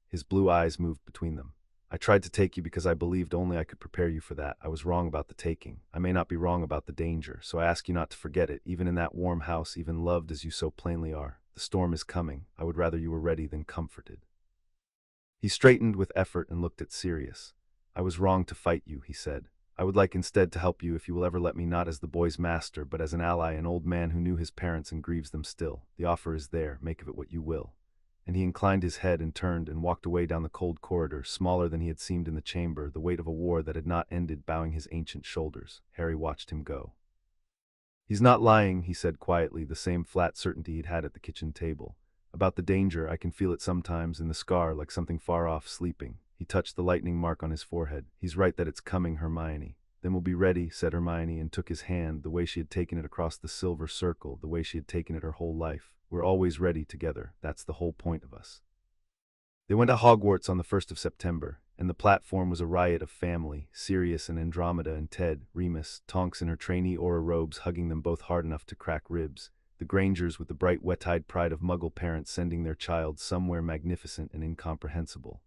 His blue eyes moved between them. "I tried to take you because I believed only I could prepare you for that. I was wrong about the taking. I may not be wrong about the danger, so I ask you not to forget it, even in that warm house, even loved as you so plainly are. The storm is coming. I would rather you were ready than comforted." He straightened with effort and looked at Sirius. "I was wrong to fight you," he said. "I would like instead to help you, if you will ever let me, not as the boy's master, but as an ally, an old man who knew his parents and grieves them still. The offer is there. Make of it what you will." And he inclined his head and turned and walked away down the cold corridor, smaller than he had seemed in the chamber, the weight of a war that had not ended bowing his ancient shoulders. Harry watched him go. "He's not lying," he said quietly, the same flat certainty he'd had at the kitchen table. About the danger, I can feel it sometimes in the scar like something far off sleeping. He touched the lightning mark on his forehead. He's right that it's coming, Hermione. Then we'll be ready, said Hermione, and took his hand, the way she had taken it across the silver circle, the way she had taken it her whole life. We're always ready together. That's the whole point of us. They went to Hogwarts on the 1st of September, and the platform was a riot of family, Sirius and Andromeda and Ted, Remus, Tonks in her trainee aura robes hugging them both hard enough to crack ribs, the Grangers with the bright wet-eyed pride of Muggle parents sending their child somewhere magnificent and incomprehensible.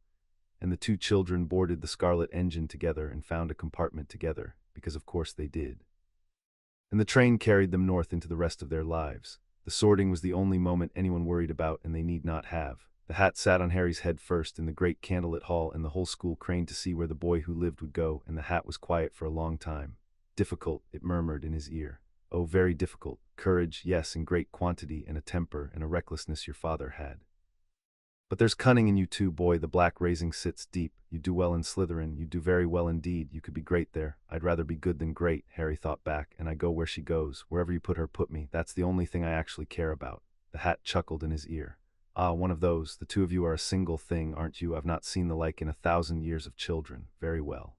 And the two children boarded the Scarlet Engine together and found a compartment together, because of course they did. And the train carried them north into the rest of their lives. The sorting was the only moment anyone worried about, and they need not have. The hat sat on Harry's head first in the great candlelit hall, and the whole school craned to see where the boy who lived would go, and the hat was quiet for a long time. Difficult, it murmured in his ear. Oh, very difficult. Courage, yes, in great quantity, and a temper and a recklessness your father had. But there's cunning in you too, boy. The black raising sits deep. You do well in Slytherin. You do very well indeed. You could be great there. I'd rather be good than great, Harry thought back, and I go where she goes. Wherever you put her, put me. That's the only thing I actually care about. The hat chuckled in his ear. Ah, one of those. The two of you are a single thing, aren't you? I've not seen the like in 1,000 years of children. Very well.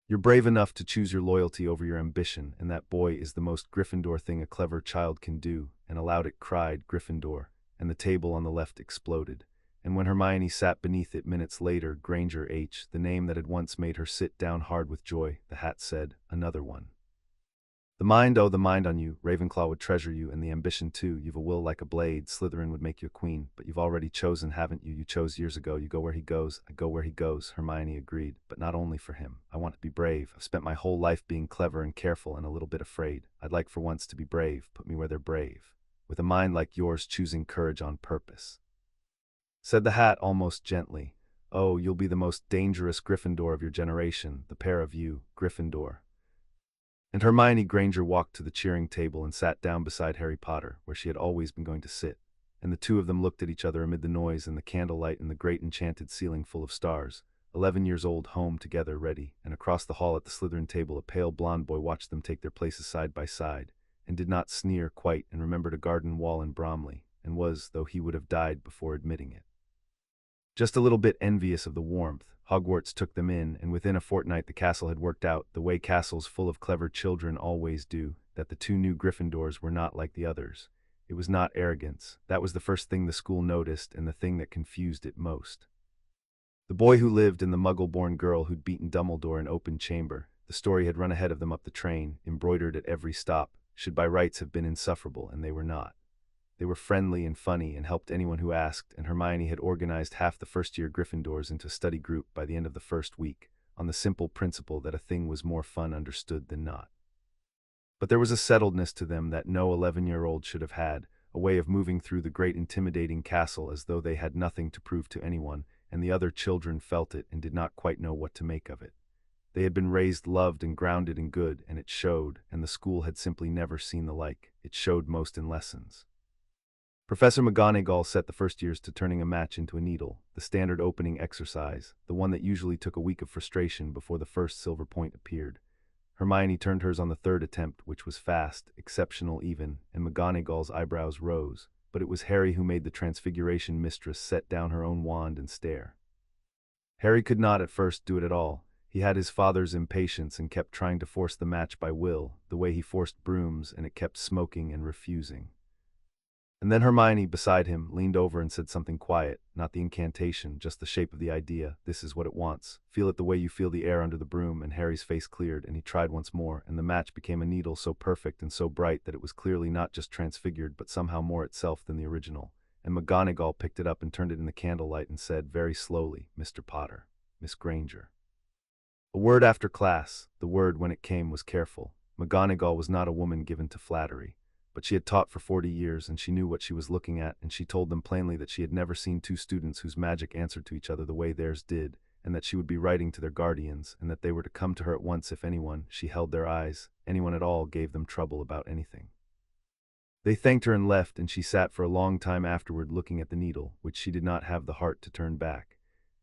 You're brave enough to choose your loyalty over your ambition, and that boy is the most Gryffindor thing a clever child can do, and aloud it cried, Gryffindor, and the table on the left exploded. And when Hermione sat beneath it minutes later, Granger H., the name that had once made her sit down hard with joy, the hat said, another one. The mind, oh, the mind on you. Ravenclaw would treasure you, and the ambition too. You've a will like a blade. Slytherin would make you a queen, but you've already chosen, haven't you? You chose years ago. You go where he goes. I go where he goes, Hermione agreed, but not only for him. I want to be brave. I've spent my whole life being clever and careful and a little bit afraid. I'd like for once to be brave. Put me where they're brave. With a mind like yours, choosing courage on purpose. Said the hat almost gently. Oh, you'll be the most dangerous Gryffindor of your generation, the pair of you, Gryffindor. And Hermione Granger walked to the cheering table and sat down beside Harry Potter, where she had always been going to sit, and the two of them looked at each other amid the noise and the candlelight and the great enchanted ceiling full of stars. 11 years old, home together, ready, and across the hall at the Slytherin table a pale blonde boy watched them take their places side by side, and did not sneer quite, and remembered a garden wall in Bromley, and was, though he would have died before admitting it, just a little bit envious of the warmth. Hogwarts took them in, and within a fortnight the castle had worked out, the way castles full of clever children always do, that the two new Gryffindors were not like the others. It was not arrogance. That was the first thing the school noticed, and the thing that confused it most. The boy who lived and the Muggle-born girl who'd beaten Dumbledore in open chamber, the story had run ahead of them up the train, embroidered at every stop, should by rights have been insufferable, and they were not. They were friendly and funny and helped anyone who asked, and Hermione had organized half the first-year Gryffindors into a study group by the end of the first week, on the simple principle that a thing was more fun understood than not. But there was a settledness to them that no 11-year-old should have had, a way of moving through the great intimidating castle as though they had nothing to prove to anyone, and the other children felt it and did not quite know what to make of it. They had been raised, loved, and grounded in good, and it showed, and the school had simply never seen the like. It showed most in lessons. Professor McGonagall set the first years to turning a match into a needle, the standard opening exercise, the one that usually took a week of frustration before the first silver point appeared. Hermione turned hers on the third attempt, which was fast, exceptional even, and McGonagall's eyebrows rose, but it was Harry who made the Transfiguration Mistress set down her own wand and stare. Harry could not at first do it at all. He had his father's impatience and kept trying to force the match by will, the way he forced brooms, and it kept smoking and refusing. And then Hermione, beside him, leaned over and said something quiet, not the incantation, just the shape of the idea. This is what it wants. Feel it the way you feel the air under the broom, and Harry's face cleared, and he tried once more, and the match became a needle so perfect and so bright that it was clearly not just transfigured but somehow more itself than the original. And McGonagall picked it up and turned it in the candlelight and said, very slowly, Mr. Potter, Miss Granger. A word after class. The word, when it came, was careful. McGonagall was not a woman given to flattery. But she had taught for 40 years, and she knew what she was looking at, and she told them plainly that she had never seen two students whose magic answered to each other the way theirs did, and that she would be writing to their guardians, and that they were to come to her at once if anyone, she held their eyes, anyone at all gave them trouble about anything. They thanked her and left, and she sat for a long time afterward looking at the needle, which she did not have the heart to turn back.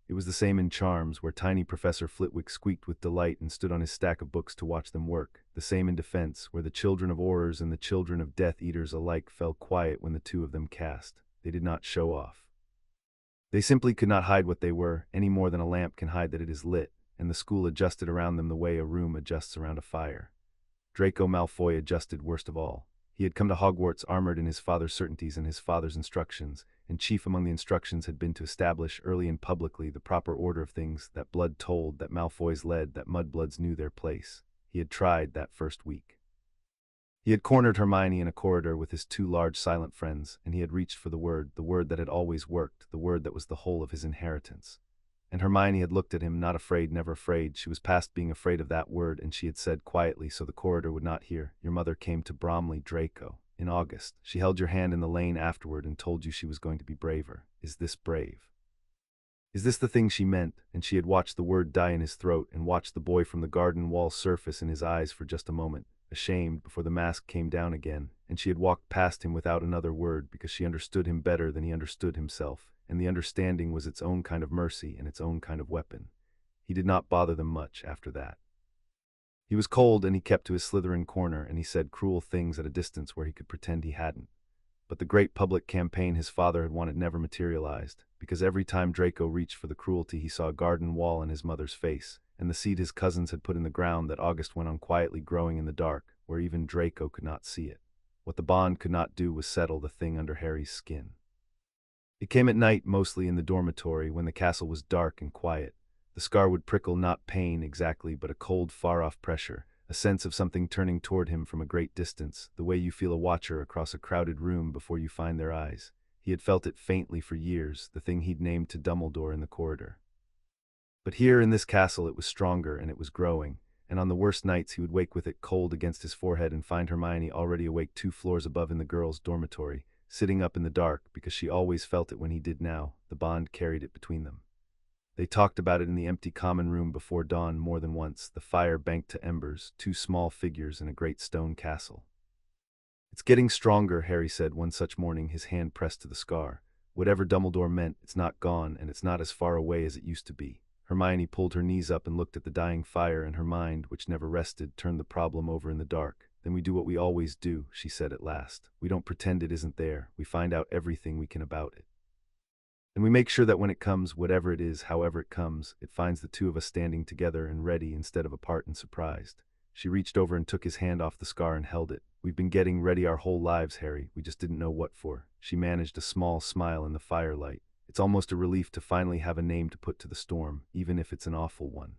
It was the same in Charms, where tiny Professor Flitwick squeaked with delight and stood on his stack of books to watch them work. The same in Defense, where the children of Aurors and the children of Death Eaters alike fell quiet when the two of them cast. They did not show off. They simply could not hide what they were, any more than a lamp can hide that it is lit, and the school adjusted around them the way a room adjusts around a fire. Draco Malfoy adjusted worst of all. He had come to Hogwarts armored in his father's certainties and his father's instructions, and chief among the instructions had been to establish early and publicly the proper order of things, that blood told, that Malfoys led, that mudbloods knew their place. He had tried that first week. He had cornered Hermione in a corridor with his two large silent friends, and he had reached for the word that had always worked, the word that was the whole of his inheritance. And Hermione had looked at him, not afraid, never afraid. She was past being afraid of that word, and she had said quietly, so the corridor would not hear, "Your mother came to Bromley, Draco, in August. She held your hand in the lane afterward and told you she was going to be braver. Is this brave? Is this the thing she meant?" And she had watched the word die in his throat, and watched the boy from the garden wall surface in his eyes for just a moment, ashamed, before the mask came down again, and she had walked past him without another word, because she understood him better than he understood himself, and the understanding was its own kind of mercy and its own kind of weapon. He did not bother them much after that. He was cold, and he kept to his Slytherin corner, and he said cruel things at a distance where he could pretend he hadn't. But the great public campaign his father had wanted never materialized, because every time Draco reached for the cruelty he saw a garden wall in his mother's face, and the seed his cousins had put in the ground that August went on quietly growing in the dark, where even Draco could not see it. What the bond could not do was settle the thing under Harry's skin. It came at night, mostly in the dormitory, when the castle was dark and quiet. The scar would prickle, not pain exactly, but a cold, far-off pressure, a sense of something turning toward him from a great distance, the way you feel a watcher across a crowded room before you find their eyes. He had felt it faintly for years, the thing he'd named to Dumbledore in the corridor. But here in this castle it was stronger, and it was growing, and on the worst nights he would wake with it cold against his forehead and find Hermione already awake 2 floors above in the girls' dormitory, sitting up in the dark, because she always felt it when he did now. The bond carried it between them. They talked about it in the empty common room before dawn more than once, the fire banked to embers, 2 small figures in a great stone castle. "It's getting stronger," Harry said one such morning, his hand pressed to the scar. "Whatever Dumbledore meant, it's not gone, and it's not as far away as it used to be." Hermione pulled her knees up and looked at the dying fire, and her mind, which never rested, turned the problem over in the dark. "Then we do what we always do," she said at last. "We don't pretend it isn't there. We find out everything we can about it. And we make sure that when it comes, whatever it is, however it comes, it finds the 2 of us standing together and ready instead of apart and surprised." She reached over and took his hand off the scar and held it. "We've been getting ready our whole lives, Harry. We just didn't know what for." She managed a small smile in the firelight. "It's almost a relief to finally have a name to put to the storm, even if it's an awful one."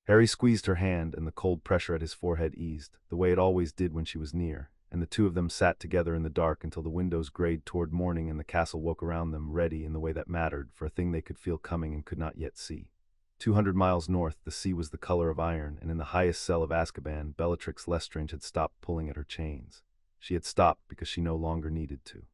Harry squeezed her hand, and the cold pressure at his forehead eased, the way it always did when she was near, and the 2 of them sat together in the dark until the windows grayed toward morning and the castle woke around them, ready in the way that mattered, for a thing they could feel coming and could not yet see. 200 miles north, the sea was the color of iron, and in the highest cell of Azkaban, Bellatrix Lestrange had stopped pulling at her chains. She had stopped because she no longer needed to.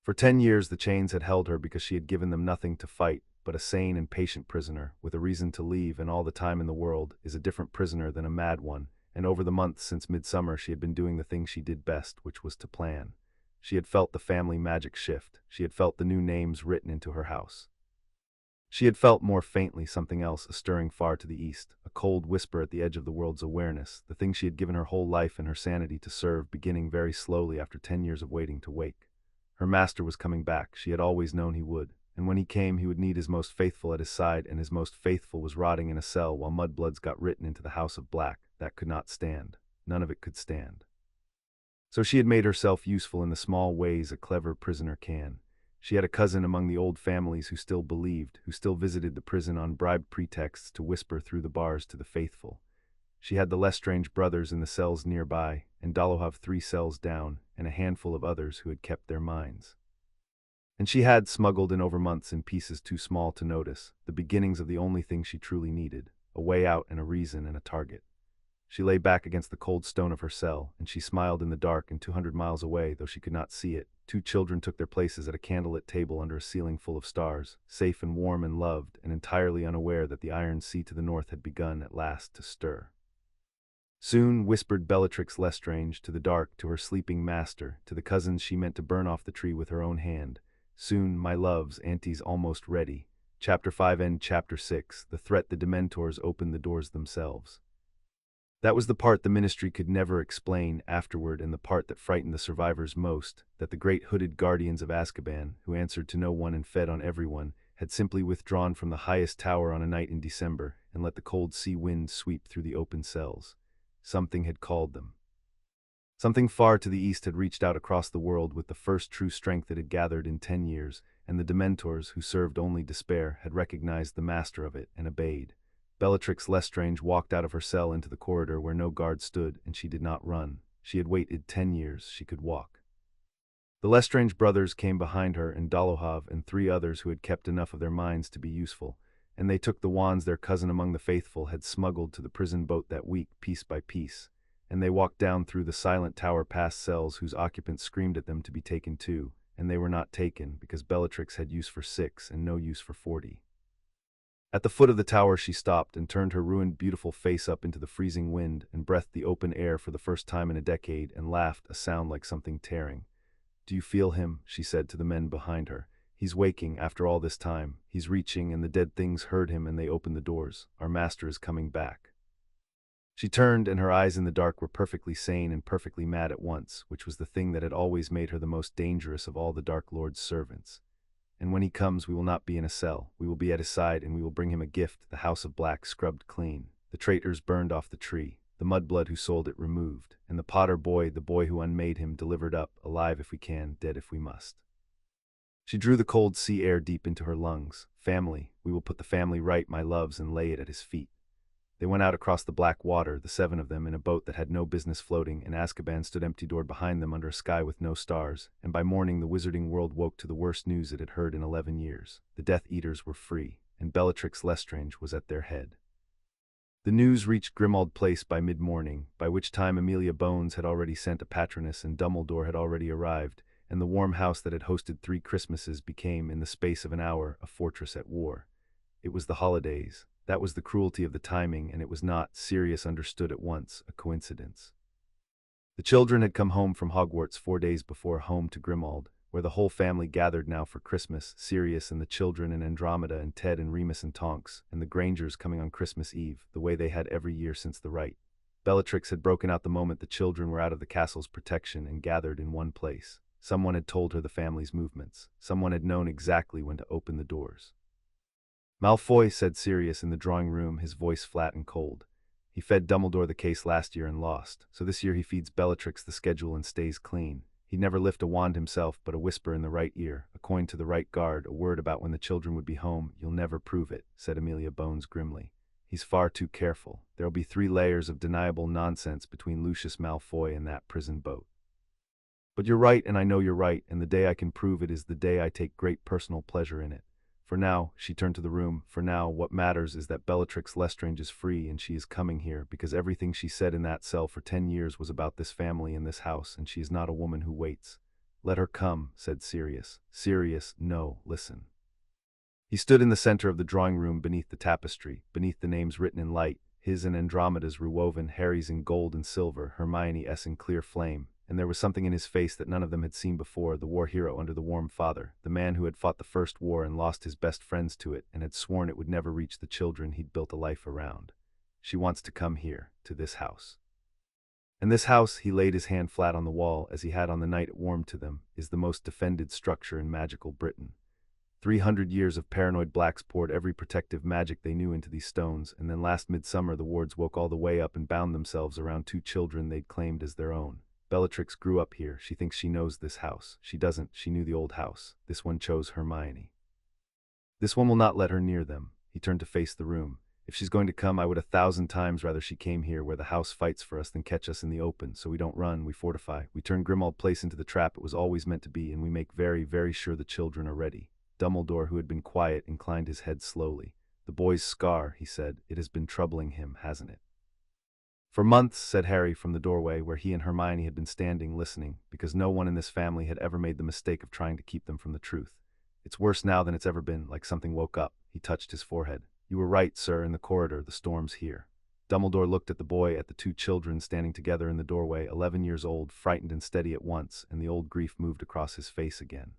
For 10 years the chains had held her because she had given them nothing to fight, but a sane and patient prisoner, with a reason to leave and all the time in the world, is a different prisoner than a mad one, and over the months since midsummer she had been doing the thing she did best, which was to plan. She had felt the family magic shift. She had felt the new names written into her house. She had felt more faintly something else, a stirring far to the east, a cold whisper at the edge of the world's awareness, the thing she had given her whole life and her sanity to serve, beginning very slowly after 10 years of waiting to wake. Her master was coming back. She had always known he would. And when he came, he would need his most faithful at his side, and his most faithful was rotting in a cell while mudbloods got written into the House of Black. That could not stand. None of it could stand. So she had made herself useful in the small ways a clever prisoner can. She had a cousin among the old families who still believed, who still visited the prison on bribed pretexts to whisper through the bars to the faithful. She had the Lestrange brothers in the cells nearby, and Dolohov 3 cells down, and a handful of others who had kept their minds. And she had smuggled in over months in pieces too small to notice, the beginnings of the only thing she truly needed, a way out and a reason and a target. She lay back against the cold stone of her cell, and she smiled in the dark, and 200 miles away, though she could not see it, 2 children took their places at a candlelit table under a ceiling full of stars, safe and warm and loved, and entirely unaware that the iron sea to the north had begun at last to stir. "Soon," whispered Bellatrix Lestrange to the dark, to her sleeping master, to the cousins she meant to burn off the tree with her own hand. "Soon, my loves, Auntie's almost ready." Chapter 5 and Chapter 6, The Threat. The Dementors opened the doors themselves. That was the part the Ministry could never explain afterward, and the part that frightened the survivors most, that the great hooded guardians of Azkaban, who answered to no one and fed on everyone, had simply withdrawn from the highest tower on a night in December and let the cold sea wind sweep through the open cells. Something had called them. Something far to the east had reached out across the world with the first true strength it had gathered in 10 years, and the Dementors, who served only despair, had recognized the master of it and obeyed. Bellatrix Lestrange walked out of her cell into the corridor where no guard stood, and she did not run. She had waited 10 years. She could walk. The Lestrange brothers came behind her, and Dolohov and 3 others who had kept enough of their minds to be useful, and they took the wands their cousin among the faithful had smuggled to the prison boat that week, piece by piece, and they walked down through the silent tower past cells whose occupants screamed at them to be taken too, and they were not taken because Bellatrix had use for 6 and no use for 40. At the foot of the tower she stopped and turned her ruined beautiful face up into the freezing wind and breathed the open air for the first time in a decade and laughed, a sound like something tearing. "Do you feel him?" she said to the men behind her. "He's waking after all this time. He's reaching, and the dead things heard him and they opened the doors. Our master is coming back." She turned, and her eyes in the dark were perfectly sane and perfectly mad at once, which was the thing that had always made her the most dangerous of all the Dark Lord's servants. "And when he comes, we will not be in a cell. We will be at his side, and we will bring him a gift, the House of Black scrubbed clean, the traitors burned off the tree, the mudblood who sold it removed, and the Potter boy, the boy who unmade him, delivered up, alive if we can, dead if we must." She drew the cold sea air deep into her lungs. "Family, we will put the family right, my loves, and lay it at his feet." They went out across the black water, the 7 of them, in a boat that had no business floating, and Azkaban stood empty-doored behind them under a sky with no stars, and by morning the wizarding world woke to the worst news it had heard in 11 years. The Death Eaters were free, and Bellatrix Lestrange was at their head. The news reached Grimmauld Place by mid-morning, by which time Amelia Bones had already sent a patroness and Dumbledore had already arrived, and the warm house that had hosted 3 Christmases became, in the space of an hour, a fortress at war. It was the holidays. That was the cruelty of the timing, and it was not, Sirius understood at once, a coincidence. The children had come home from Hogwarts 4 days before, home to Grimmauld, where the whole family gathered now for Christmas, Sirius and the children and Andromeda and Ted and Remus and Tonks, and the Grangers coming on Christmas Eve, the way they had every year since the rite. Bellatrix had broken out the moment the children were out of the castle's protection and gathered in one place. Someone had told her the family's movements. Someone had known exactly when to open the doors. "Malfoy," said Sirius in the drawing room, his voice flat and cold. "He fed Dumbledore the case last year and lost, so this year he feeds Bellatrix the schedule and stays clean. He'd never lift a wand himself, but a whisper in the right ear, a coin to the right guard, a word about when the children would be home. You'll never prove it," said Amelia Bones grimly. "He's far too careful. There'll be 3 layers of deniable nonsense between Lucius Malfoy and that prison boat. But you're right, and I know you're right, and the day I can prove it is the day I take great personal pleasure in it. For now," she turned to the room, "for now, what matters is that Bellatrix Lestrange is free, and she is coming here, because everything she said in that cell for 10 years was about this family and this house, and she is not a woman who waits." "Let her come," said Sirius. "Sirius, no, listen." He stood in the center of the drawing room beneath the tapestry, beneath the names written in light, his and Andromeda's rewoven, Harry's in gold and silver, Hermione's in clear flame, and there was something in his face that none of them had seen before, the war hero under the warm father, the man who had fought the first war and lost his best friends to it and had sworn it would never reach the children he'd built a life around. "She wants to come here, to this house. And this house," he laid his hand flat on the wall, as he had on the night it warmed to them, "is the most defended structure in magical Britain. 300 years of paranoid blacks poured every protective magic they knew into these stones, and then last midsummer the wards woke all the way up and bound themselves around 2 children they'd claimed as their own. Bellatrix grew up here. She thinks she knows this house. She doesn't. She knew the old house. This one chose Hermione. This one will not let her near them." He turned to face the room. "If she's going to come, I would 1,000 times rather she came here, where the house fights for us, than catch us in the open, so we don't run, we fortify. We turn Grimmauld Place into the trap it was always meant to be, and we make very, very sure the children are ready." Dumbledore, who had been quiet, inclined his head slowly. "The boy's scar," he said. "It has been troubling him, hasn't it?" "For months," said Harry from the doorway where he and Hermione had been standing listening, because no one in this family had ever made the mistake of trying to keep them from the truth. "It's worse now than it's ever been, like something woke up." He touched his forehead. "You were right, sir, in the corridor. The storm's here." Dumbledore looked at the boy, at the 2 children standing together in the doorway, 11 years old, frightened and steady at once, and the old grief moved across his face again.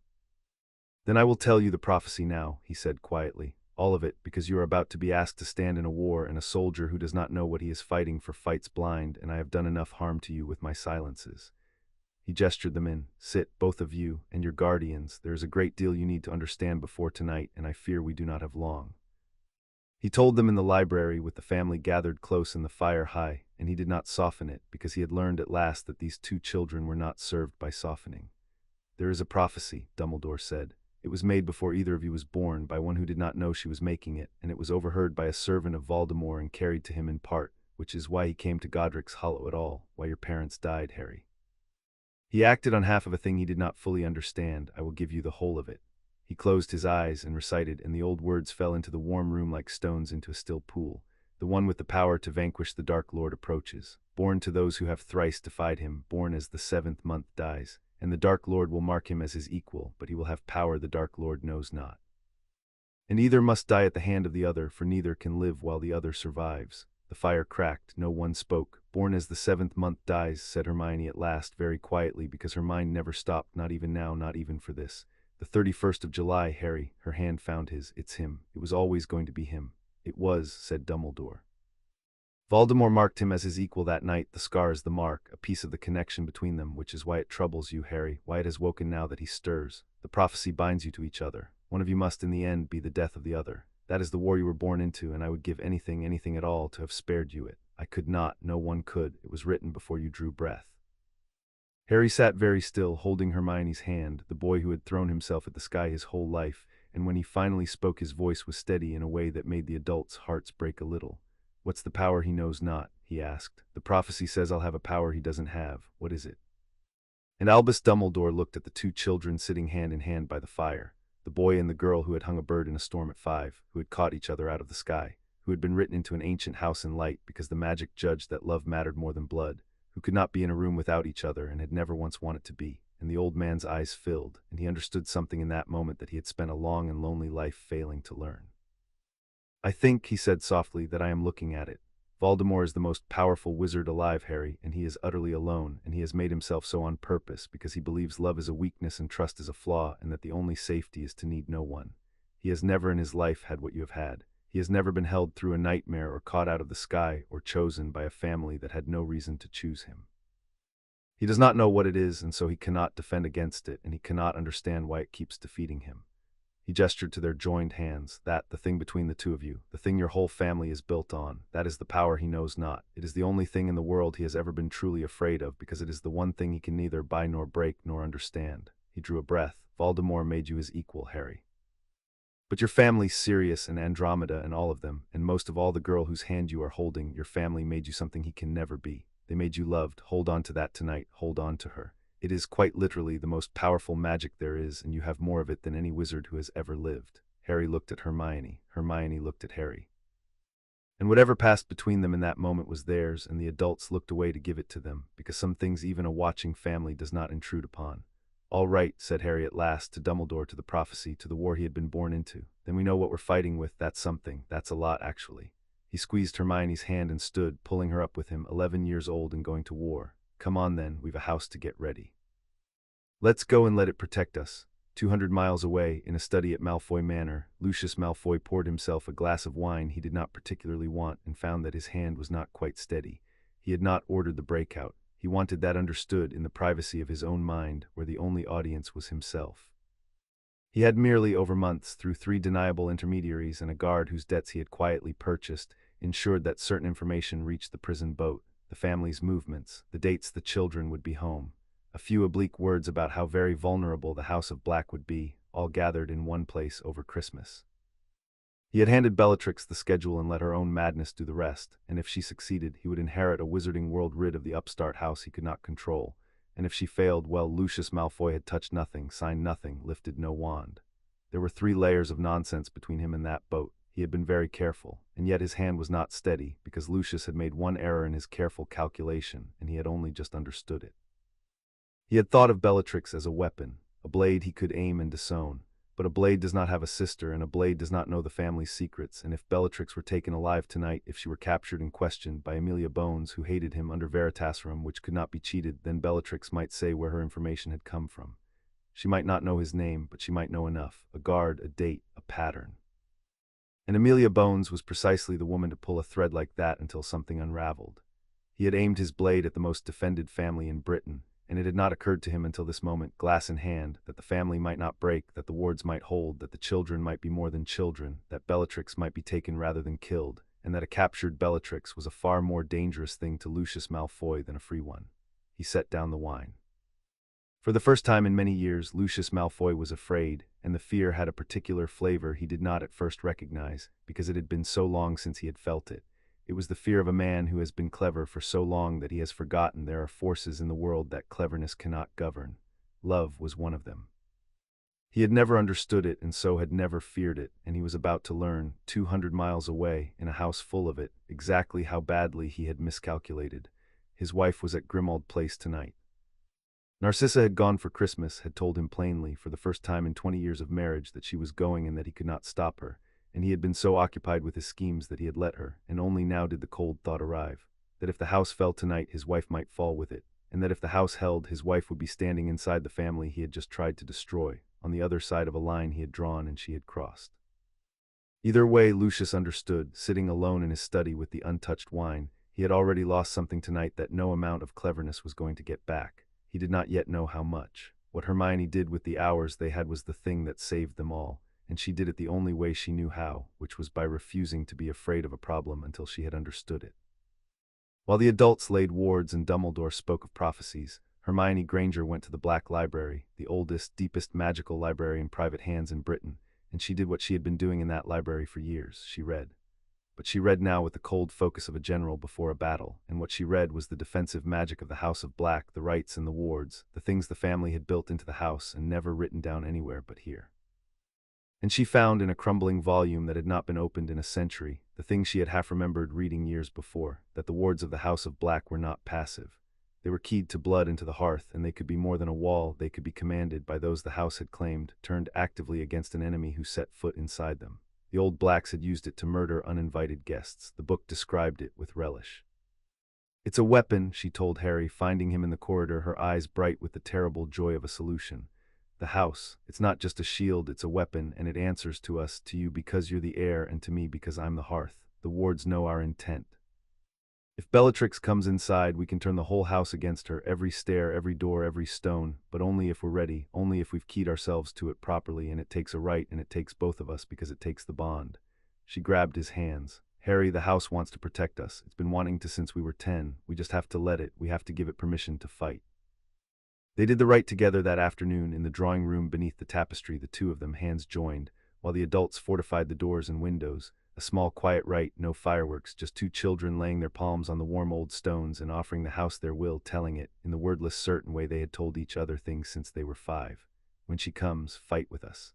"Then I will tell you the prophecy now," he said quietly. all of it, because you are about to be asked to stand in a war, and a soldier who does not know what he is fighting for fights blind, and I have done enough harm to you with my silences." He gestured them in. "Sit, both of you, and your guardians. There is a great deal you need to understand before tonight, and I fear we do not have long." He told them in the library, with the family gathered close in the fire high, and he did not soften it, because he had learned at last that these two children were not served by softening. "There is a prophecy," Dumbledore said. "It was made before either of you was born, by one who did not know she was making it, and it was overheard by a servant of Voldemort and carried to him in part, which is why he came to Godric's Hollow at all, why your parents died, Harry. He acted on half of a thing he did not fully understand. I will give you the whole of it." He closed his eyes and recited, and the old words fell into the warm room like stones into a still pool. "The one with the power to vanquish the Dark Lord approaches, born to those who have thrice defied him, born as the 7th month dies, and the Dark Lord will mark him as his equal, but he will have power the Dark Lord knows not. And either must die at the hand of the other, for neither can live while the other survives." The fire cracked. No one spoke. "Born as the 7th month dies," said Hermione at last, very quietly, because her mind never stopped, not even now, not even for this. "The 31st of July, Harry." Her hand found his. "It's him. It was always going to be him." "It was," said Dumbledore. "Voldemort marked him as his equal that night. The scar is the mark, a piece of the connection between them, which is why it troubles you, Harry, why it has woken now that he stirs. The prophecy binds you to each other. One of you must in the end be the death of the other. That is the war you were born into, and I would give anything, anything at all, to have spared you it. I could not. No one could. It was written before you drew breath." Harry sat very still, holding Hermione's hand, the boy who had thrown himself at the sky his whole life, and when he finally spoke his voice was steady in a way that made the adults' hearts break a little. "What's the power he knows not?" he asked. "The prophecy says I'll have a power he doesn't have. What is it?" And Albus Dumbledore looked at the two children sitting hand in hand by the fire. The boy and the girl who had hung a bird in a storm at 5, who had caught each other out of the sky, who had been written into an ancient house in light because the magic judged that love mattered more than blood, who could not be in a room without each other and had never once wanted to be. And the old man's eyes filled, and he understood something in that moment that he had spent a long and lonely life failing to learn. "I think," he said softly, "that I am looking at it. Voldemort is the most powerful wizard alive, Harry, and he is utterly alone, and he has made himself so on purpose because he believes love is a weakness and trust is a flaw, and that the only safety is to need no one. He has never in his life had what you have had. He has never been held through a nightmare or caught out of the sky or chosen by a family that had no reason to choose him. He does not know what it is, and so he cannot defend against it, and he cannot understand why it keeps defeating him." He gestured to their joined hands. "That, the thing between the two of you, the thing your whole family is built on, that is the power he knows not. It is the only thing in the world he has ever been truly afraid of, because it is the one thing he can neither buy nor break nor understand." He drew a breath. "Voldemort made you his equal, Harry. But your family, Sirius and Andromeda and all of them, and most of all the girl whose hand you are holding, your family made you something he can never be. They made you loved. Hold on to that tonight. Hold on to her. It is quite literally the most powerful magic there is, and you have more of it than any wizard who has ever lived." Harry looked at Hermione. Hermione looked at Harry. And whatever passed between them in that moment was theirs, and the adults looked away to give it to them, because some things even a watching family does not intrude upon. "All right," said Harry at last, to Dumbledore, to the prophecy, to the war he had been born into. "Then we know what we're fighting with. That's something. That's a lot, actually." He squeezed Hermione's hand and stood, pulling her up with him, 11 years old and going to war. "Come on then, we've a house to get ready. Let's go and let it protect us." 200 miles away, in a study at Malfoy Manor, Lucius Malfoy poured himself a glass of wine he did not particularly want and found that his hand was not quite steady. He had not ordered the breakout. He wanted that understood in the privacy of his own mind, where the only audience was himself. He had merely, over months, through 3 deniable intermediaries and a guard whose debts he had quietly purchased, ensured that certain information reached the prison boat, the family's movements, the dates the children would be home, a few oblique words about how very vulnerable the House of Black would be, all gathered in one place over Christmas. He had handed Bellatrix the schedule and let her own madness do the rest, and if she succeeded, he would inherit a wizarding world rid of the upstart house he could not control, and if she failed, well, Lucius Malfoy had touched nothing, signed nothing, lifted no wand. There were 3 layers of nonsense between him and that boat. He had been very careful, and yet his hand was not steady, because Lucius had made one error in his careful calculation, and he had only just understood it. He had thought of Bellatrix as a weapon, a blade he could aim and disown, but a blade does not have a sister, and a blade does not know the family's secrets, and if Bellatrix were taken alive tonight, if she were captured and questioned by Amelia Bones, who hated him under Veritaserum, which could not be cheated, then Bellatrix might say where her information had come from. She might not know his name, but she might know enough, a guard, a date, a pattern. And Amelia Bones was precisely the woman to pull a thread like that until something unraveled. He had aimed his blade at the most defended family in Britain, and it had not occurred to him until this moment, glass in hand, that the family might not break, that the wards might hold, that the children might be more than children, that Bellatrix might be taken rather than killed, and that a captured Bellatrix was a far more dangerous thing to Lucius Malfoy than a free one. He set down the wine. For the first time in many years, Lucius Malfoy was afraid, and the fear had a particular flavor he did not at first recognize, because it had been so long since he had felt it. It was the fear of a man who has been clever for so long that he has forgotten there are forces in the world that cleverness cannot govern. Love was one of them. He had never understood it and so had never feared it, and he was about to learn, 200 miles away, in a house full of it, exactly how badly he had miscalculated. His wife was at Grimmauld Place tonight. Narcissa had gone for Christmas, had told him plainly, for the first time in 20 years of marriage, that she was going and that he could not stop her, and he had been so occupied with his schemes that he had let her, and only now did the cold thought arrive, that if the house fell tonight his wife might fall with it, and that if the house held his wife would be standing inside the family he had just tried to destroy, on the other side of a line he had drawn and she had crossed. Either way, Lucius understood, sitting alone in his study with the untouched wine, he had already lost something tonight that no amount of cleverness was going to get back. He did not yet know how much. What Hermione did with the hours they had was the thing that saved them all, and she did it the only way she knew how, which was by refusing to be afraid of a problem until she had understood it. While the adults laid wards and Dumbledore spoke of prophecies, Hermione Granger went to the Black Library, the oldest, deepest magical library in private hands in Britain, and she did what she had been doing in that library for years. She read. But she read now with the cold focus of a general before a battle, and what she read was the defensive magic of the House of Black, the rights and the wards, the things the family had built into the house and never written down anywhere but here. And she found in a crumbling volume that had not been opened in a century, the thing she had half remembered reading years before, that the wards of the House of Black were not passive. They were keyed to blood into the hearth, and they could be more than a wall. They could be commanded by those the house had claimed, turned actively against an enemy who set foot inside them. The old Blacks had used it to murder uninvited guests. The book described it with relish. "It's a weapon," she told Harry, finding him in the corridor, her eyes bright with the terrible joy of a solution. "The house, it's not just a shield, it's a weapon, and it answers to us, to you because you're the heir, and to me because I'm the hearth. The wards know our intent. If Bellatrix comes inside, we can turn the whole house against her, every stair, every door, every stone, but only if we're ready, only if we've keyed ourselves to it properly, and it takes a right, and it takes both of us because it takes the bond." She grabbed his hands. "Harry, the house wants to protect us. It's been wanting to since we were 10. We just have to let it. We have to give it permission to fight." They did the right together that afternoon in the drawing room beneath the tapestry, the two of them, hands joined, while the adults fortified the doors and windows. A small quiet rite, no fireworks, just two children laying their palms on the warm old stones and offering the house their will, telling it, in the wordless certain way they had told each other things since they were 5. "When she comes, fight with us."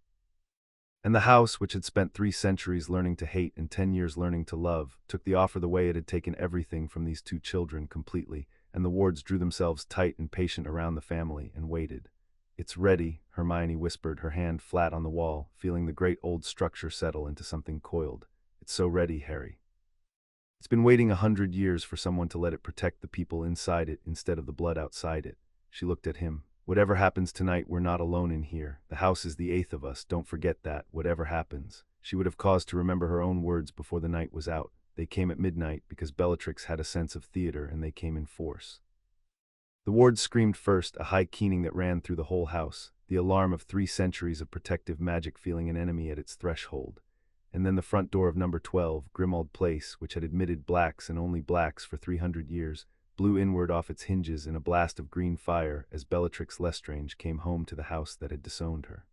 And the house, which had spent 3 centuries learning to hate and 10 years learning to love, took the offer the way it had taken everything from these two children completely, and the wards drew themselves tight and patient around the family and waited. "It's ready," Hermione whispered, her hand flat on the wall, feeling the great old structure settle into something coiled. "It's so ready, Harry. It's been waiting 100 years for someone to let it protect the people inside it instead of the blood outside it." She looked at him. "Whatever happens tonight, we're not alone in here. The house is the 8th of us, don't forget that, whatever happens." She would have cause to remember her own words before the night was out. They came at midnight because Bellatrix had a sense of theater, and they came in force. The wards screamed first, a high keening that ran through the whole house, the alarm of 3 centuries of protective magic feeling an enemy at its threshold. And then the front door of number 12, Grimmauld Place, which had admitted Blacks and only Blacks for 300 years, blew inward off its hinges in a blast of green fire as Bellatrix Lestrange came home to the house that had disowned her.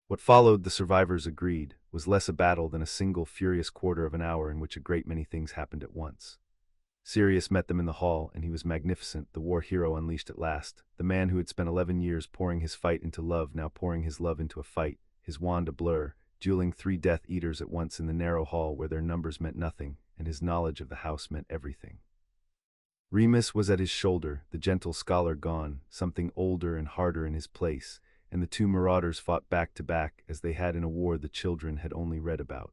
What followed, the survivors agreed, was less a battle than a single furious quarter of an hour in which a great many things happened at once. Sirius met them in the hall, and he was magnificent, the war hero unleashed at last, the man who had spent 11 years pouring his fight into love, now pouring his love into a fight, his wand a blur, dueling 3 Death Eaters at once in the narrow hall where their numbers meant nothing, and his knowledge of the house meant everything. Remus was at his shoulder, the gentle scholar gone, something older and harder in his place, and the 2 marauders fought back to back as they had in a war the children had only read about.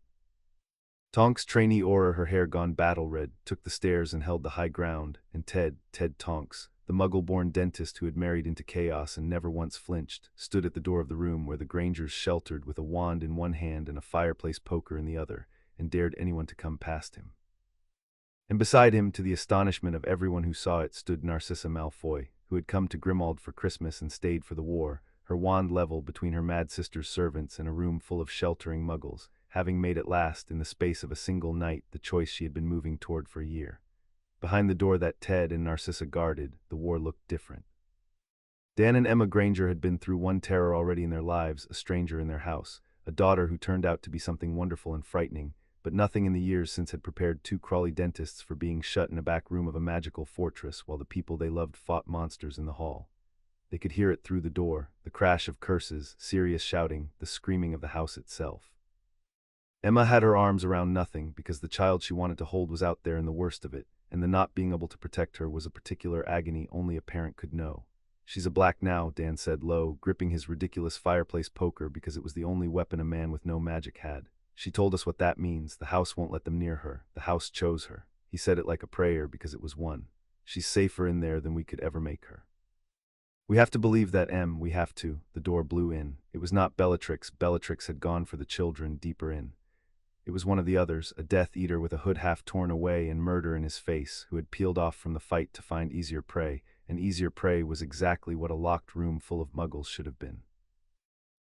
Tonks, trainee Auror, her hair gone battle red, took the stairs and held the high ground, and Ted Tonks, the muggle-born dentist who had married into chaos and never once flinched, stood at the door of the room where the Grangers sheltered with a wand in one hand and a fireplace poker in the other, and dared anyone to come past him. And beside him, to the astonishment of everyone who saw it, stood Narcissa Malfoy, who had come to Grimmauld for Christmas and stayed for the war, her wand level between her mad sister's servants and a room full of sheltering muggles, having made at last, in the space of a single night, the choice she had been moving toward for a year. Behind the door that Ted and Narcissa guarded, the war looked different. Dan and Emma Granger had been through one terror already in their lives, a stranger in their house, a daughter who turned out to be something wonderful and frightening, but nothing in the years since had prepared two crawly dentists for being shut in a back room of a magical fortress while the people they loved fought monsters in the hall. They could hear it through the door, the crash of curses, Sirius shouting, the screaming of the house itself. Emma had her arms around nothing because the child she wanted to hold was out there in the worst of it, and the not being able to protect her was a particular agony only a parent could know. "She's a black now," Dan said low, gripping his ridiculous fireplace poker because it was the only weapon a man with no magic had. "She told us what that means. The house won't let them near her. The house chose her." He said it like a prayer because it was one. "She's safer in there than we could ever make her." "We have to believe that, Em, we have to." The door blew in. It was not Bellatrix. Bellatrix had gone for the children deeper in. It was one of the others, a Death Eater with a hood half torn away and murder in his face, who had peeled off from the fight to find easier prey, and easier prey was exactly what a locked room full of muggles should have been.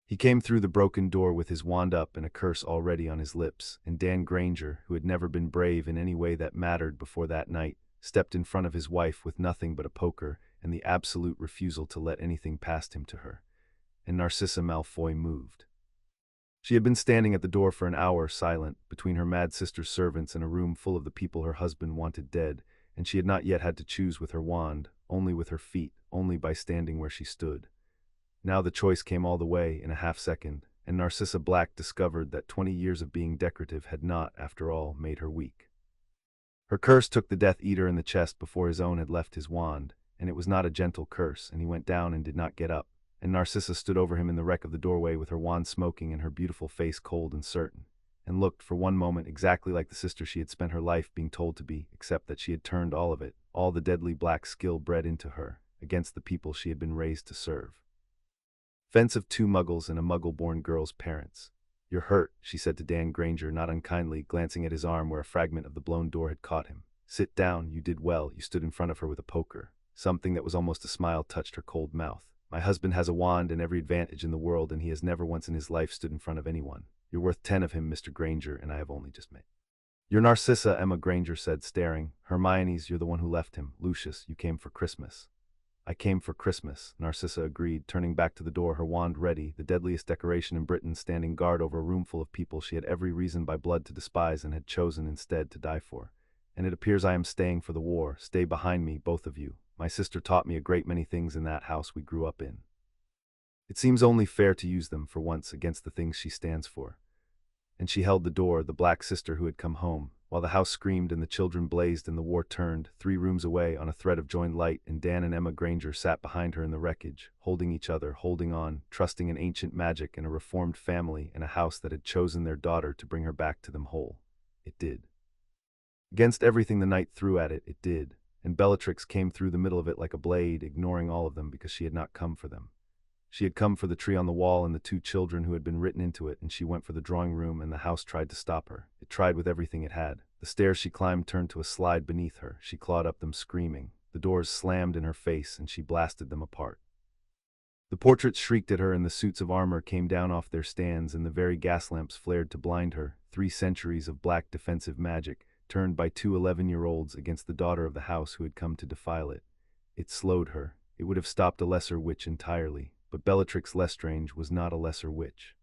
He came through the broken door with his wand up and a curse already on his lips, and Dan Granger, who had never been brave in any way that mattered before that night, stepped in front of his wife with nothing but a poker and the absolute refusal to let anything past him to her. And Narcissa Malfoy moved. She had been standing at the door for an hour, silent, between her mad sister's servants and a room full of the people her husband wanted dead, and she had not yet had to choose with her wand, only with her feet, only by standing where she stood. Now the choice came all the way in a half-second, and Narcissa Black discovered that 20 years of being decorative had not, after all, made her weak. Her curse took the Death Eater in the chest before his own had left his wand, and it was not a gentle curse, and he went down and did not get up. And Narcissa stood over him in the wreck of the doorway with her wand smoking and her beautiful face cold and certain, and looked for one moment exactly like the sister she had spent her life being told to be, except that she had turned all of it, all the deadly black skill bred into her, against the people she had been raised to serve. Fence of two muggles and a muggle-born girl's parents. "You're hurt," she said to Dan Granger, not unkindly, glancing at his arm where a fragment of the blown door had caught him. "Sit down, you did well." You stood in front of her with a poker. Something that was almost a smile touched her cold mouth. "My husband has a wand and every advantage in the world, and he has never once in his life stood in front of anyone. You're worth 10 of him, Mr. Granger, and I have only just met." "You're Narcissa," Emma Granger said, staring. "Hermione's, you're the one who left him. Lucius, you came for Christmas." "I came for Christmas," Narcissa agreed, turning back to the door, her wand ready, the deadliest decoration in Britain, standing guard over a room full of people she had every reason by blood to despise and had chosen instead to die for. "And it appears I am staying for the war. Stay behind me, both of you. My sister taught me a great many things in that house we grew up in. It seems only fair to use them, for once, against the things she stands for." And she held the door, the black sister who had come home, while the house screamed and the children blazed and the war turned, 3 rooms away on a thread of joined light, and Dan and Emma Granger sat behind her in the wreckage, holding each other, holding on, trusting in ancient magic and a reformed family and a house that had chosen their daughter to bring her back to them whole. It did. Against everything the night threw at it, it did. And Bellatrix came through the middle of it like a blade, ignoring all of them because she had not come for them. She had come for the tree on the wall and the 2 children who had been written into it, and she went for the drawing room, and the house tried to stop her. It tried with everything it had. The stairs she climbed turned to a slide beneath her. She clawed up them screaming. The doors slammed in her face, and she blasted them apart. The portraits shrieked at her, and the suits of armor came down off their stands, and the very gas lamps flared to blind her. 3 centuries of black defensive magic, turned by 2 11-year-olds against the daughter of the house who had come to defile it. It slowed her. It would have stopped a lesser witch entirely, but Bellatrix Lestrange was not a lesser witch.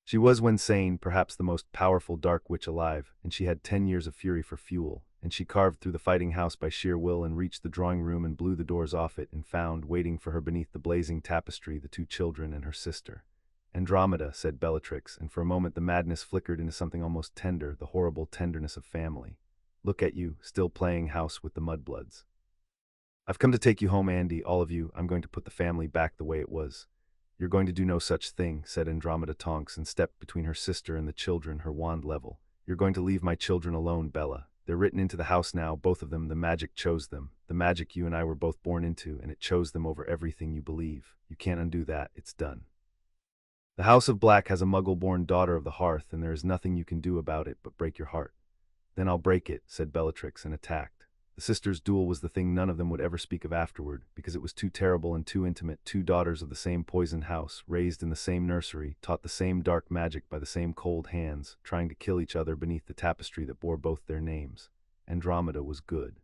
She was, when sane, perhaps the most powerful dark witch alive, and she had 10 years of fury for fuel, and she carved through the fighting house by sheer will and reached the drawing room and blew the doors off it and found, waiting for her beneath the blazing tapestry, the 2 children and her sister. "Andromeda," said Bellatrix, and for a moment the madness flickered into something almost tender, the horrible tenderness of family. "Look at you, still playing house with the mudbloods. I've come to take you home, Andy, all of you. I'm going to put the family back the way it was." "You're going to do no such thing," said Andromeda Tonks, and stepped between her sister and the children, her wand level. "You're going to leave my children alone, Bella. They're written into the house now, both of them. The magic chose them. The magic you and I were both born into, and it chose them over everything you believe. You can't undo that. It's done. The House of Black has a muggle-born daughter of the hearth, and there is nothing you can do about it but break your heart. Then I'll break it, said Bellatrix, and attacked. The sisters' duel was the thing none of them would ever speak of afterward, because it was too terrible and too intimate. Two daughters of the same poisoned house, raised in the same nursery, taught the same dark magic by the same cold hands, trying to kill each other beneath the tapestry that bore both their names. Andromeda was good.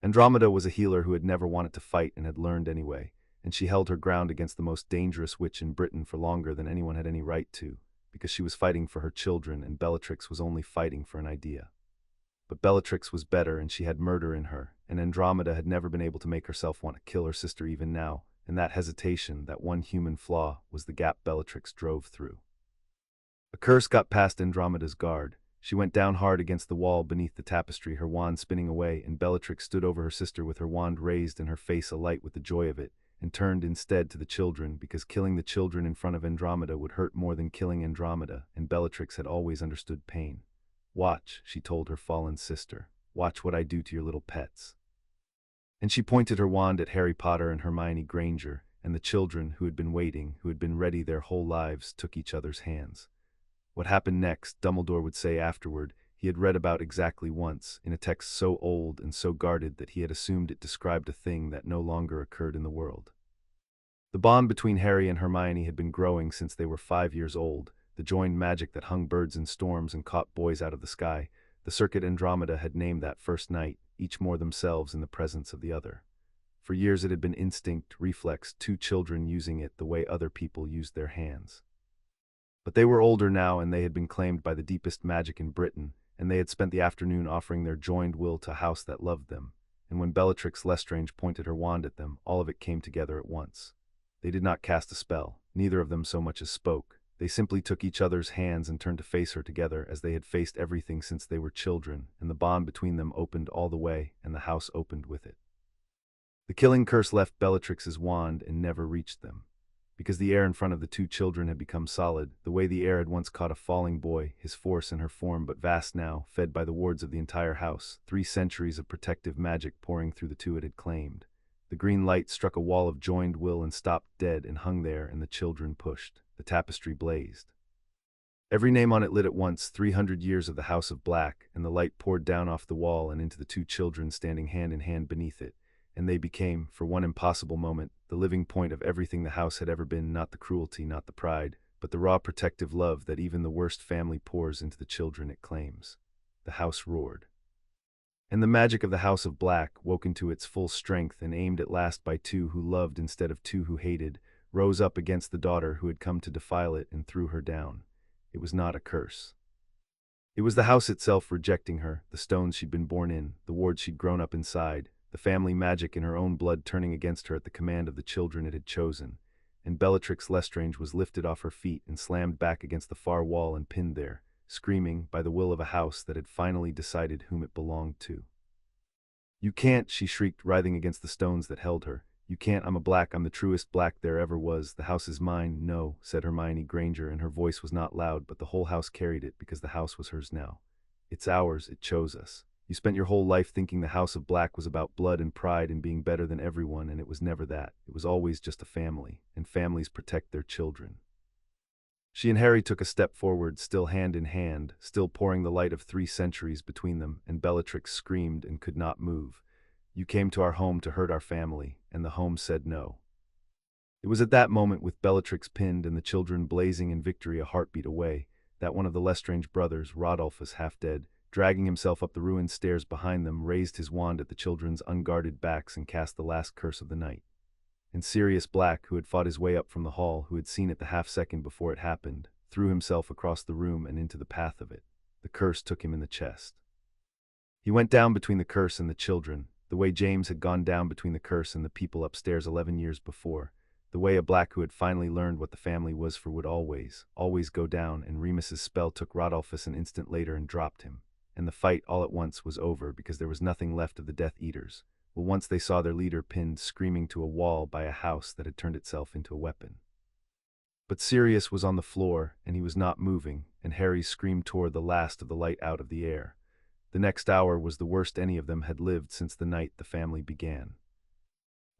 Andromeda was a healer who had never wanted to fight and had learned anyway, and she held her ground against the most dangerous witch in Britain for longer than anyone had any right to, because she was fighting for her children and Bellatrix was only fighting for an idea. But Bellatrix was better and she had murder in her, and Andromeda had never been able to make herself want to kill her sister even now, and that hesitation, that one human flaw, was the gap Bellatrix drove through. A curse got past Andromeda's guard. She went down hard against the wall beneath the tapestry, her wand spinning away, and Bellatrix stood over her sister with her wand raised and her face alight with the joy of it, and turned instead to the children, because killing the children in front of Andromeda would hurt more than killing Andromeda, and Bellatrix had always understood pain. "Watch," she told her fallen sister. "Watch what I do to your little pets." And she pointed her wand at Harry Potter and Hermione Granger, and the children, who had been waiting, who had been ready their whole lives, took each other's hands. What happened next, Dumbledore would say afterward, he had read about exactly once, in a text so old and so guarded that he had assumed it described a thing that no longer occurred in the world. The bond between Harry and Hermione had been growing since they were 5 years old, the joined magic that hung birds in storms and caught boys out of the sky. The circuit Andromeda had named that first night, each more themselves in the presence of the other. For years it had been instinct, reflex, two children using it the way other people used their hands. But they were older now, and they had been claimed by the deepest magic in Britain, and they had spent the afternoon offering their joined will to a house that loved them. And when Bellatrix Lestrange pointed her wand at them, all of it came together at once. They did not cast a spell, neither of them so much as spoke. They simply took each other's hands and turned to face her together as they had faced everything since they were children, and the bond between them opened all the way, and the house opened with it. The killing curse left Bellatrix's wand and never reached them, because the air in front of the two children had become solid, the way the air had once caught a falling boy, his force and her form but vast now, fed by the wards of the entire house, 3 centuries of protective magic pouring through the two it had claimed. The green light struck a wall of joined will and stopped dead and hung there, and the children pushed. The tapestry blazed. Every name on it lit at once, 300 years of the House of Black, and the light poured down off the wall and into the two children standing hand in hand beneath it, and they became, for one impossible moment, the living point of everything the house had ever been, not the cruelty, not the pride, but the raw protective love that even the worst family pours into the children it claims. The house roared. And the magic of the House of Black, woken to its full strength and aimed at last by two who loved instead of two who hated, rose up against the daughter who had come to defile it and threw her down. It was not a curse. It was the house itself rejecting her, the stones she'd been born in, the wards she'd grown up inside, the family magic in her own blood turning against her at the command of the children it had chosen. And Bellatrix Lestrange was lifted off her feet and slammed back against the far wall and pinned there, screaming, by the will of a house that had finally decided whom it belonged to. "You can't," she shrieked, writhing against the stones that held her. "You can't. I'm a Black. I'm the truest Black there ever was. The house is mine." "No," said Hermione Granger, and her voice was not loud, but the whole house carried it because the house was hers now. "It's ours. It chose us. You spent your whole life thinking the House of Black was about blood and pride and being better than everyone, and it was never that. It was always just a family, and families protect their children." She and Harry took a step forward, still hand in hand, still pouring the light of 3 centuries between them, and Bellatrix screamed and could not move. "You came to our home to hurt our family, and the home said no." It was at that moment, with Bellatrix pinned and the children blazing in victory a heartbeat away, that one of the Lestrange brothers, Rodolphus, half dead, dragging himself up the ruined stairs behind them, raised his wand at the children's unguarded backs and cast the last curse of the night. And Sirius Black, who had fought his way up from the hall, who had seen it the half-second before it happened, threw himself across the room and into the path of it. The curse took him in the chest. He went down between the curse and the children, the way James had gone down between the curse and the people upstairs 11 years before, the way a Black who had finally learned what the family was for would always go down, and Remus's spell took Rodolphus an instant later and dropped him. And the fight all at once was over, because there was nothing left of the Death Eaters. Well, once they saw their leader pinned screaming to a wall by a house that had turned itself into a weapon. But Sirius was on the floor, and he was not moving, and Harry's scream tore the last of the light out of the air. The next hour was the worst any of them had lived since the night the family began.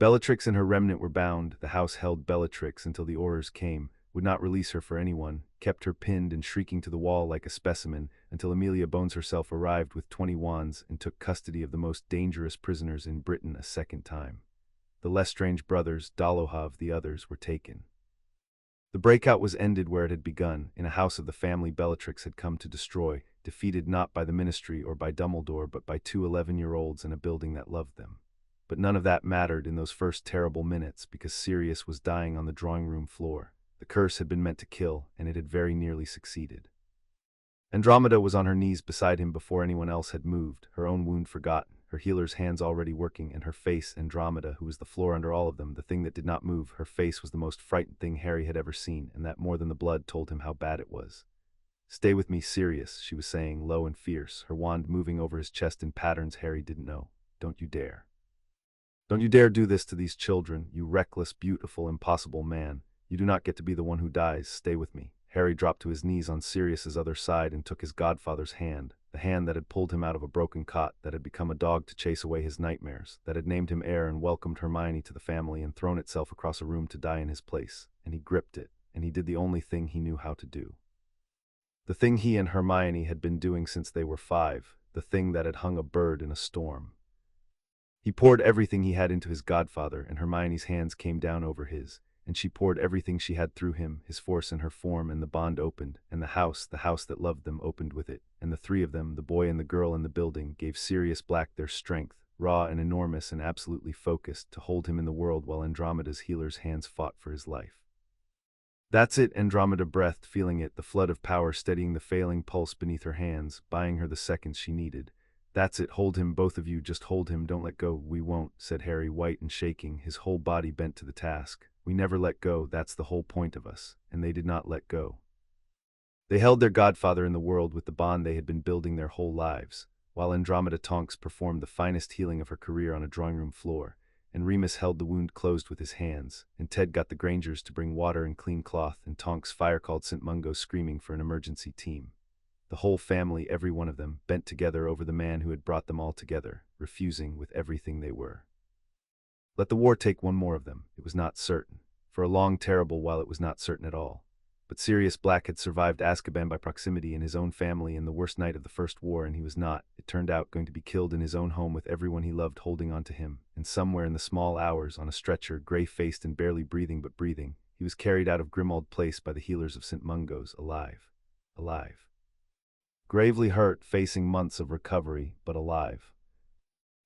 Bellatrix and her remnant were bound. The house held Bellatrix until the Aurors came, would not release her for anyone, kept her pinned and shrieking to the wall like a specimen, until Amelia Bones herself arrived with 20 wands and took custody of the most dangerous prisoners in Britain a second time. The Lestrange brothers, Dolohov, the others, were taken. The breakout was ended where it had begun, in a house of the family Bellatrix had come to destroy, defeated not by the Ministry or by Dumbledore but by two 11-year-olds in a building that loved them. But none of that mattered in those first terrible minutes, because Sirius was dying on the drawing-room floor. The curse had been meant to kill, and it had very nearly succeeded. Andromeda was on her knees beside him before anyone else had moved, her own wound forgotten, her healer's hands already working, and her face, Andromeda, who was the floor under all of them, the thing that did not move, her face was the most frightened thing Harry had ever seen, and that more than the blood told him how bad it was. "Stay with me, Sirius," she was saying, low and fierce, her wand moving over his chest in patterns Harry didn't know. "Don't you dare. Don't you dare do this to these children, you reckless, beautiful, impossible man. You do not get to be the one who dies. Stay with me." Harry dropped to his knees on Sirius's other side and took his godfather's hand, the hand that had pulled him out of a broken cot, that had become a dog to chase away his nightmares, that had named him heir and welcomed Hermione to the family and thrown itself across a room to die in his place. And he gripped it, and he did the only thing he knew how to do. The thing he and Hermione had been doing since they were 5, the thing that had hung a bird in a storm. He poured everything he had into his godfather, and Hermione's hands came down over his, and she poured everything she had through him, his force and her form, and the bond opened, and the house that loved them, opened with it, and the three of them, the boy and the girl and the building, gave Sirius Black their strength, raw and enormous and absolutely focused, to hold him in the world while Andromeda's healer's hands fought for his life. "That's it," Andromeda breathed, feeling it, the flood of power steadying the failing pulse beneath her hands, buying her the seconds she needed. "That's it, hold him, both of you, just hold him, don't let go." "We won't," said Harry, white and shaking, his whole body bent to the task. "We never let go, that's the whole point of us." And they did not let go. They held their godfather in the world with the bond they had been building their whole lives, while Andromeda Tonks performed the finest healing of her career on a drawing-room floor, and Remus held the wound closed with his hands, and Ted got the Grangers to bring water and clean cloth, and Tonks fire-called St. Mungo screaming for an emergency team. The whole family, every one of them, bent together over the man who had brought them all together, refusing with everything they were. Let the war take one more of them. It was not certain. For a long terrible while it was not certain at all. But Sirius Black had survived Azkaban by proximity in his own family in the worst night of the First War, and he was not, it turned out, going to be killed in his own home with everyone he loved holding on to him, and somewhere in the small hours, on a stretcher, grey-faced and barely breathing but breathing, he was carried out of Grimmauld Place by the healers of St. Mungo's, alive. Alive. Gravely hurt, facing months of recovery, but alive.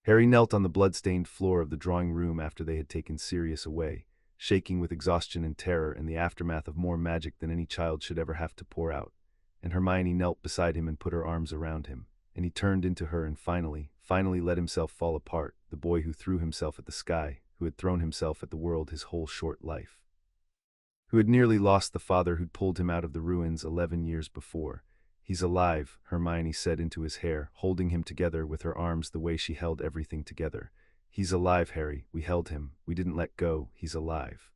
Harry knelt on the blood-stained floor of the drawing-room after they had taken Sirius away, shaking with exhaustion and terror in the aftermath of more magic than any child should ever have to pour out, and Hermione knelt beside him and put her arms around him, and he turned into her and finally let himself fall apart, the boy who threw himself at the sky, who had thrown himself at the world his whole short life, who had nearly lost the father who'd pulled him out of the ruins 11 years before. "He's alive," Hermione said into his hair, holding him together with her arms the way she held everything together. "He's alive, Harry. We held him. We didn't let go. He's alive."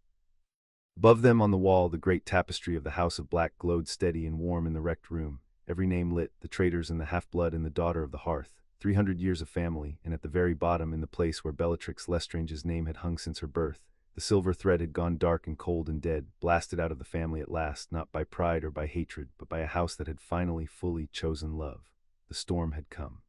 Above them on the wall, the great tapestry of the House of Black glowed steady and warm in the wrecked room, every name lit, the traitors and the half-blood and the daughter of the hearth, 300 years of family, and at the very bottom, in the place where Bellatrix Lestrange's name had hung since her birth, the silver thread had gone dark and cold and dead, blasted out of the family at last, not by pride or by hatred, but by a house that had finally fully chosen love. The storm had come.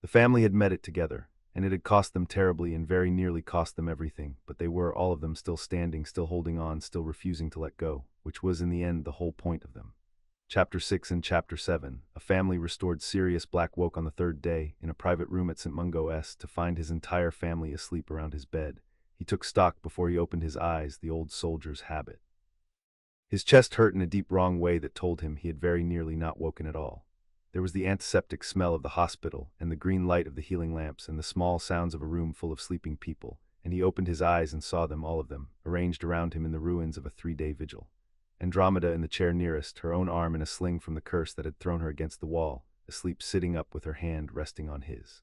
The family had met it together, and it had cost them terribly and very nearly cost them everything, but they were, all of them, still standing, still holding on, still refusing to let go, which was in the end the whole point of them. Chapter 6 and Chapter 7, a family restored. Sirius Black woke on the third day, in a private room at St. Mungo's, to find his entire family asleep around his bed. He took stock before he opened his eyes, the old soldier's habit. His chest hurt in a deep wrong way that told him he had very nearly not woken at all. There was the antiseptic smell of the hospital, and the green light of the healing lamps, and the small sounds of a room full of sleeping people, and he opened his eyes and saw them, all of them, arranged around him in the ruins of a 3-day vigil. Andromeda in the chair nearest, her own arm in a sling from the curse that had thrown her against the wall, asleep, sitting up with her hand resting on his.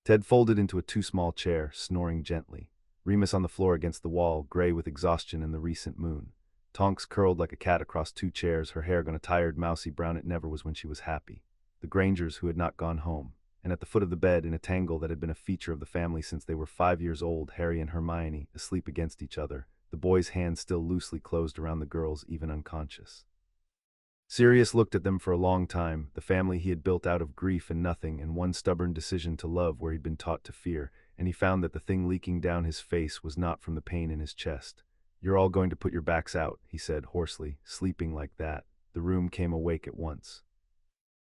Ted folded into a too small chair, snoring gently. Remus on the floor against the wall, gray with exhaustion and the recent moon. Tonks curled like a cat across 2 chairs, her hair gone a tired mousy brown it never was when she was happy. the Grangers who had not gone home. And at the foot of the bed, in a tangle that had been a feature of the family since they were 5 years old, Harry and Hermione, asleep against each other, the boy's hands still loosely closed around the girl's, even unconscious. Sirius looked at them for a long time, the family he had built out of grief and nothing and one stubborn decision to love where he'd been taught to fear, and he found that the thing leaking down his face was not from the pain in his chest. "You're all going to put your backs out," he said hoarsely, sleeping like that. The room came awake at once.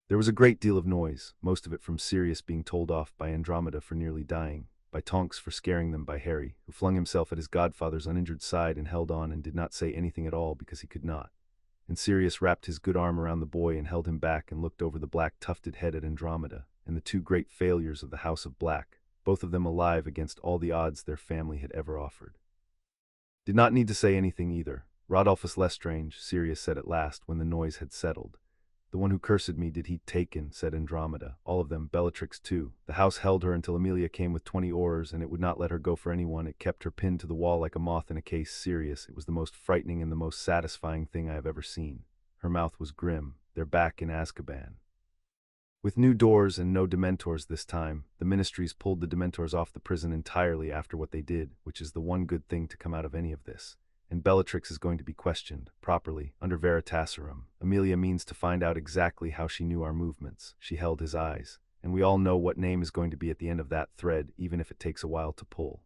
There was a great deal of noise, most of it from Sirius being told off by Andromeda for nearly dying, by Tonks for scaring them, by Harry, who flung himself at his godfather's uninjured side and held on and did not say anything at all because he could not. And Sirius wrapped his good arm around the boy and held him back and looked over the black tufted head at Andromeda, and the two great failures of the House of Black, both of them alive against all the odds their family had ever offered. Did not need to say anything either. "Rodolphus Lestrange," Sirius said at last when the noise had settled. "The one who cursed me did he taken," said Andromeda. "All of them, Bellatrix too. The house held her until Amelia came with 20 oars, and it would not let her go for anyone. It kept her pinned to the wall like a moth in a case. Sirius, it was the most frightening and the most satisfying thing I have ever seen." Her mouth was grim. "They're back in Azkaban. With new doors and no Dementors this time. The Ministries pulled the Dementors off the prison entirely after what they did, which is the one good thing to come out of any of this. And Bellatrix is going to be questioned, properly, under Veritaserum. Amelia means to find out exactly how she knew our movements." She held his eyes. "And we all know what name is going to be at the end of that thread, even if it takes a while to pull."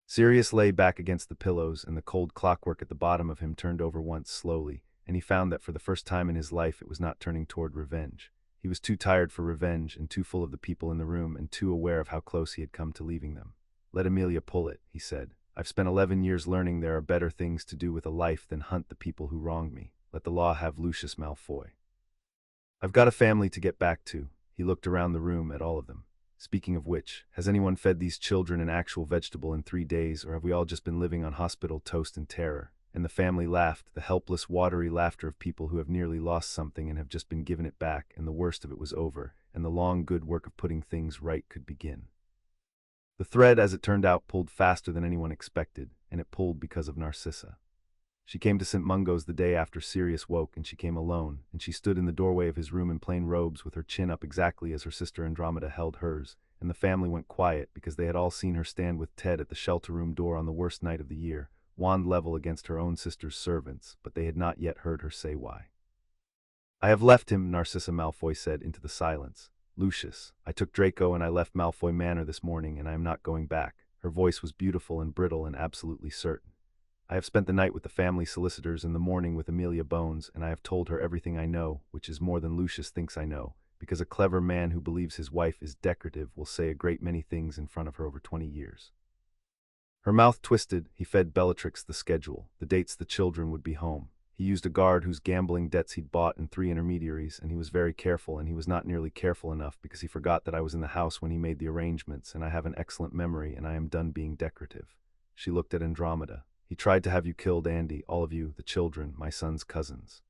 Sirius lay back against the pillows, and the cold clockwork at the bottom of him turned over once slowly, and he found that for the first time in his life it was not turning toward revenge. He was too tired for revenge, and too full of the people in the room, and too aware of how close he had come to leaving them. "Let Amelia pull it," he said. "I've spent 11 years learning there are better things to do with a life than hunt the people who wronged me. Let the law have Lucius Malfoy. I've got a family to get back to." He looked around the room at all of them. "Speaking of which, has anyone fed these children an actual vegetable in 3 days, or have we all just been living on hospital toast and terror?" And the family laughed, the helpless, watery laughter of people who have nearly lost something and have just been given it back, and the worst of it was over, and the long, good work of putting things right could begin. The thread, as it turned out, pulled faster than anyone expected, and it pulled because of Narcissa. She came to St. Mungo's the day after Sirius woke, and she came alone, and she stood in the doorway of his room in plain robes with her chin up exactly as her sister Andromeda held hers, and the family went quiet because they had all seen her stand with Ted at the shelter room door on the worst night of the year, wand level against her own sister's servants, but they had not yet heard her say why. "I have left him," Narcissa Malfoy said into the silence. "Lucius, I took Draco and I left Malfoy Manor this morning, and I am not going back." Her voice was beautiful and brittle and absolutely certain. "I have spent the night with the family solicitors and the morning with Amelia Bones, and I have told her everything I know, which is more than Lucius thinks I know, because a clever man who believes his wife is decorative will say a great many things in front of her over 20 years. Her mouth twisted. He fed Bellatrix the schedule, the dates the children would be home. He used a guard whose gambling debts he'd bought and 3 intermediaries, and he was very careful, and he was not nearly careful enough because he forgot that I was in the house when he made the arrangements, and I have an excellent memory, and I am done being decorative." She looked at Andromeda. "He tried to have you killed, Andy, all of you, the children, my son's cousins.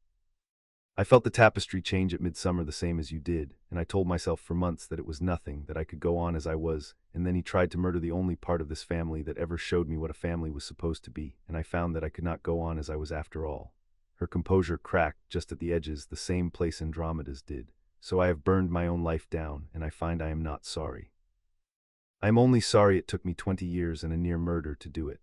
I felt the tapestry change at midsummer the same as you did, and I told myself for months that it was nothing, that I could go on as I was, and then he tried to murder the only part of this family that ever showed me what a family was supposed to be, and I found that I could not go on as I was after all." Her composure cracked just at the edges, the same place Andromeda's did. "So I have burned my own life down, and I find I am not sorry. I am only sorry it took me 20 years and a near murder to do it."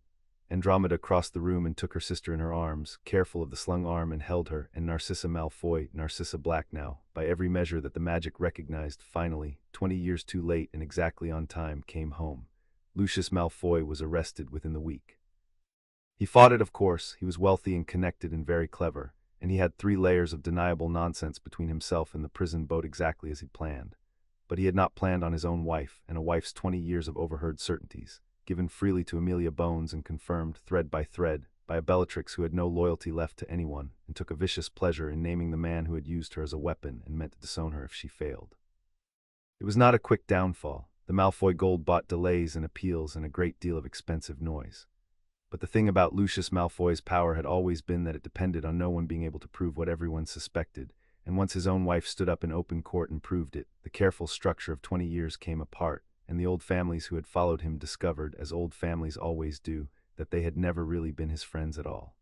Andromeda crossed the room and took her sister in her arms, careful of the slung arm, and held her, and Narcissa Malfoy, Narcissa Black now, by every measure that the magic recognized, finally, 20 years too late and exactly on time, came home. Lucius Malfoy was arrested within the week. He fought it, of course. He was wealthy and connected and very clever, and he had 3 layers of deniable nonsense between himself and the prison boat exactly as he planned. But he had not planned on his own wife, and a wife's 20 years of overheard certainties, given freely to Amelia Bones and confirmed, thread, by a Bellatrix who had no loyalty left to anyone, and took a vicious pleasure in naming the man who had used her as a weapon and meant to disown her if she failed. It was not a quick downfall. The Malfoy gold bought delays and appeals and a great deal of expensive noise. But the thing about Lucius Malfoy's power had always been that it depended on no one being able to prove what everyone suspected, and once his own wife stood up in open court and proved it, the careful structure of 20 years came apart, and the old families who had followed him discovered, as old families always do, that they had never really been his friends at all.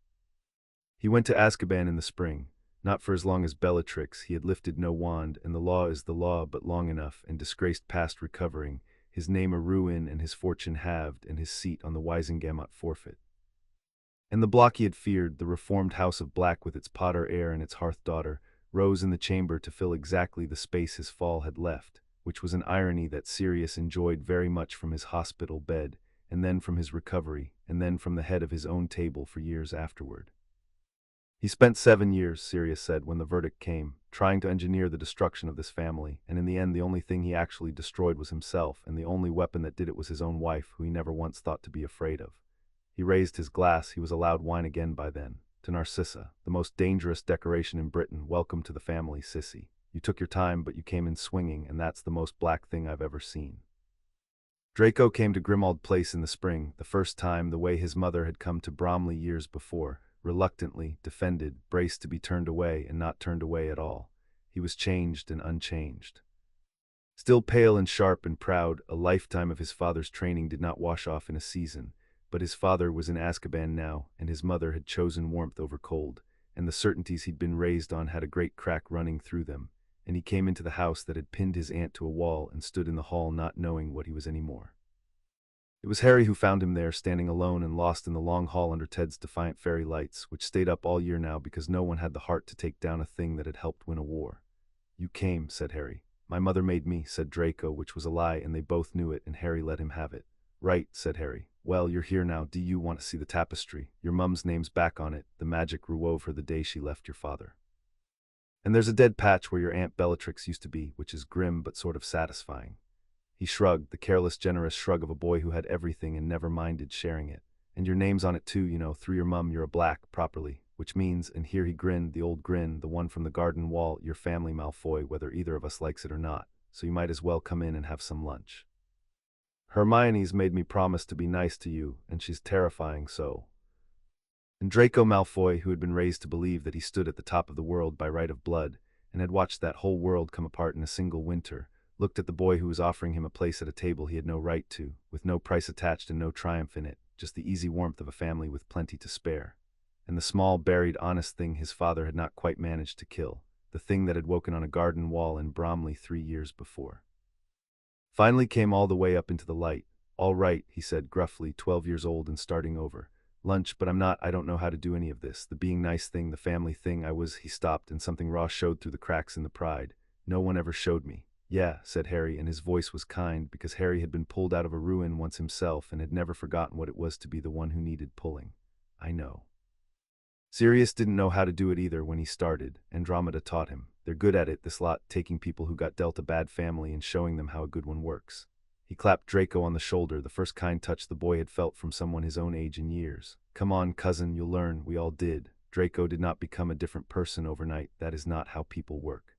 He went to Azkaban in the spring. Not for as long as Bellatrix, he had lifted no wand, and the law is the law, but long enough, and disgraced past recovering, his name a ruin, and his fortune halved, and his seat on the Wisengamot forfeit. And the block he had feared, the reformed house of Black with its Potter heir and its hearth daughter, rose in the chamber to fill exactly the space his fall had left, which was an irony that Sirius enjoyed very much from his hospital bed, and then from his recovery, and then from the head of his own table for years afterward. He spent 7 years, Sirius said when the verdict came, trying to engineer the destruction of this family, and in the end the only thing he actually destroyed was himself, and the only weapon that did it was his own wife, who he never once thought to be afraid of. He raised his glass, he was allowed wine again by then. To Narcissa, the most dangerous decoration in Britain, welcome to the family, sissy. You took your time, but you came in swinging, and that's the most Black thing I've ever seen. Draco came to Grimmauld Place in the spring, the first time, the way his mother had come to Bromley years before, reluctantly, defended, braced to be turned away and not turned away at all. He was changed and unchanged. Still pale and sharp and proud, a lifetime of his father's training did not wash off in a season, but his father was in Azkaban now, and his mother had chosen warmth over cold, and the certainties he'd been raised on had a great crack running through them, and he came into the house that had pinned his aunt to a wall and stood in the hall not knowing what he was any more. It was Harry who found him there, standing alone and lost in the long hall under Ted's defiant fairy lights, which stayed up all year now because no one had the heart to take down a thing that had helped win a war. "You came," said Harry. "My mother made me," said Draco, which was a lie, and they both knew it, and Harry let him have it. "Right," said Harry. "Well, you're here now. Do you want to see the tapestry? Your mum's name's back on it. The magic rewove her the day she left your father. And there's a dead patch where your Aunt Bellatrix used to be, which is grim but sort of satisfying." He shrugged, the careless, generous shrug of a boy who had everything and never minded sharing it. "And your name's on it too, you know, through your mum you're a Black, properly, which means," and here he grinned, the old grin, the one from the garden wall, "your family, Malfoy, whether either of us likes it or not, so you might as well come in and have some lunch. Hermione's made me promise to be nice to you, and she's terrifying, so." And Draco Malfoy, who had been raised to believe that he stood at the top of the world by right of blood, and had watched that whole world come apart in a single winter, looked at the boy who was offering him a place at a table he had no right to, with no price attached and no triumph in it, just the easy warmth of a family with plenty to spare. And the small, buried, honest thing his father had not quite managed to kill, the thing that had woken on a garden wall in Bromley 3 years before. Finally came all the way up into the light. "All right," he said gruffly, 12 years old and starting over. "Lunch, but I don't know how to do any of this. The being nice thing, the family thing, he stopped, and something raw showed through the cracks in the pride. "No one ever showed me." "Yeah," said Harry, and his voice was kind, because Harry had been pulled out of a ruin once himself and had never forgotten what it was to be the one who needed pulling. "I know." Sirius didn't know how to do it either when he started. Andromeda taught him. They're good at it, this lot, taking people who got dealt a bad family and showing them how a good one works. He clapped Draco on the shoulder, the first kind touch the boy had felt from someone his own age in years. "Come on, cousin, you'll learn. We all did. Draco did not become a different person overnight. That is not how people work."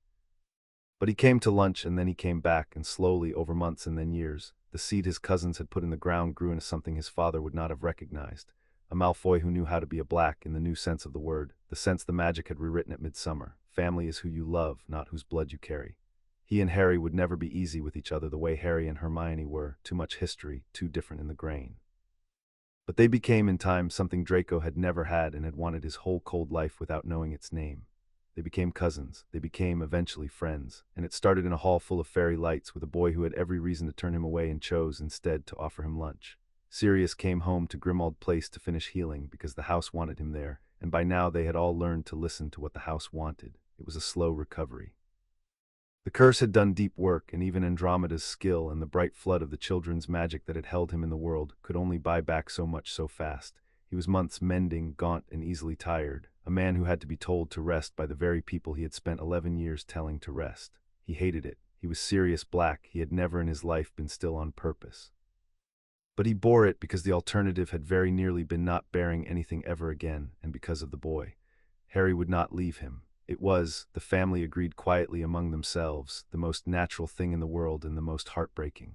But he came to lunch, and then he came back, and slowly, over months and then years, the seed his cousins had put in the ground grew into something his father would not have recognized. A Malfoy who knew how to be a Black in the new sense of the word, the sense the magic had rewritten at midsummer. Family is who you love, not whose blood you carry. He and Harry would never be easy with each other the way Harry and Hermione were, too much history, too different in the grain. But they became in time something Draco had never had and had wanted his whole cold life without knowing its name. They became cousins, they became eventually friends, and it started in a hall full of fairy lights with a boy who had every reason to turn him away and chose, instead, to offer him lunch. Sirius came home to Grimmauld Place to finish healing because the house wanted him there, and by now they had all learned to listen to what the house wanted. It was a slow recovery. The curse had done deep work, and even Andromeda's skill and the bright flood of the children's magic that had held him in the world could only buy back so much so fast. He was months mending, gaunt and easily tired, a man who had to be told to rest by the very people he had spent 11 years telling to rest. He hated it. He was Sirius Black. He had never in his life been still on purpose. But he bore it because the alternative had very nearly been not bearing anything ever again, and because of the boy. Harry would not leave him. It was, the family agreed quietly among themselves, the most natural thing in the world and the most heartbreaking.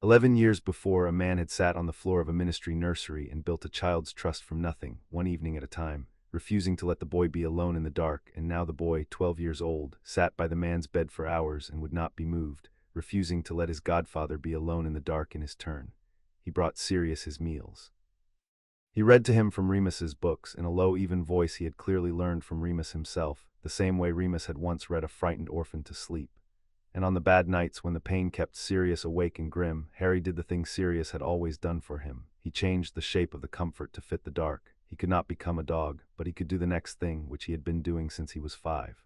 11 years before, a man had sat on the floor of a ministry nursery and built a child's trust from nothing, one evening at a time, refusing to let the boy be alone in the dark, and now the boy, 12 years old, sat by the man's bed for hours and would not be moved, refusing to let his godfather be alone in the dark in his turn. He brought Sirius his meals. He read to him from Remus's books in a low, even voice he had clearly learned from Remus himself, the same way Remus had once read a frightened orphan to sleep. And on the bad nights when the pain kept Sirius awake and grim, Harry did the thing Sirius had always done for him. He changed the shape of the comfort to fit the dark. He could not become a dog, but he could do the next thing, which he had been doing since he was 5.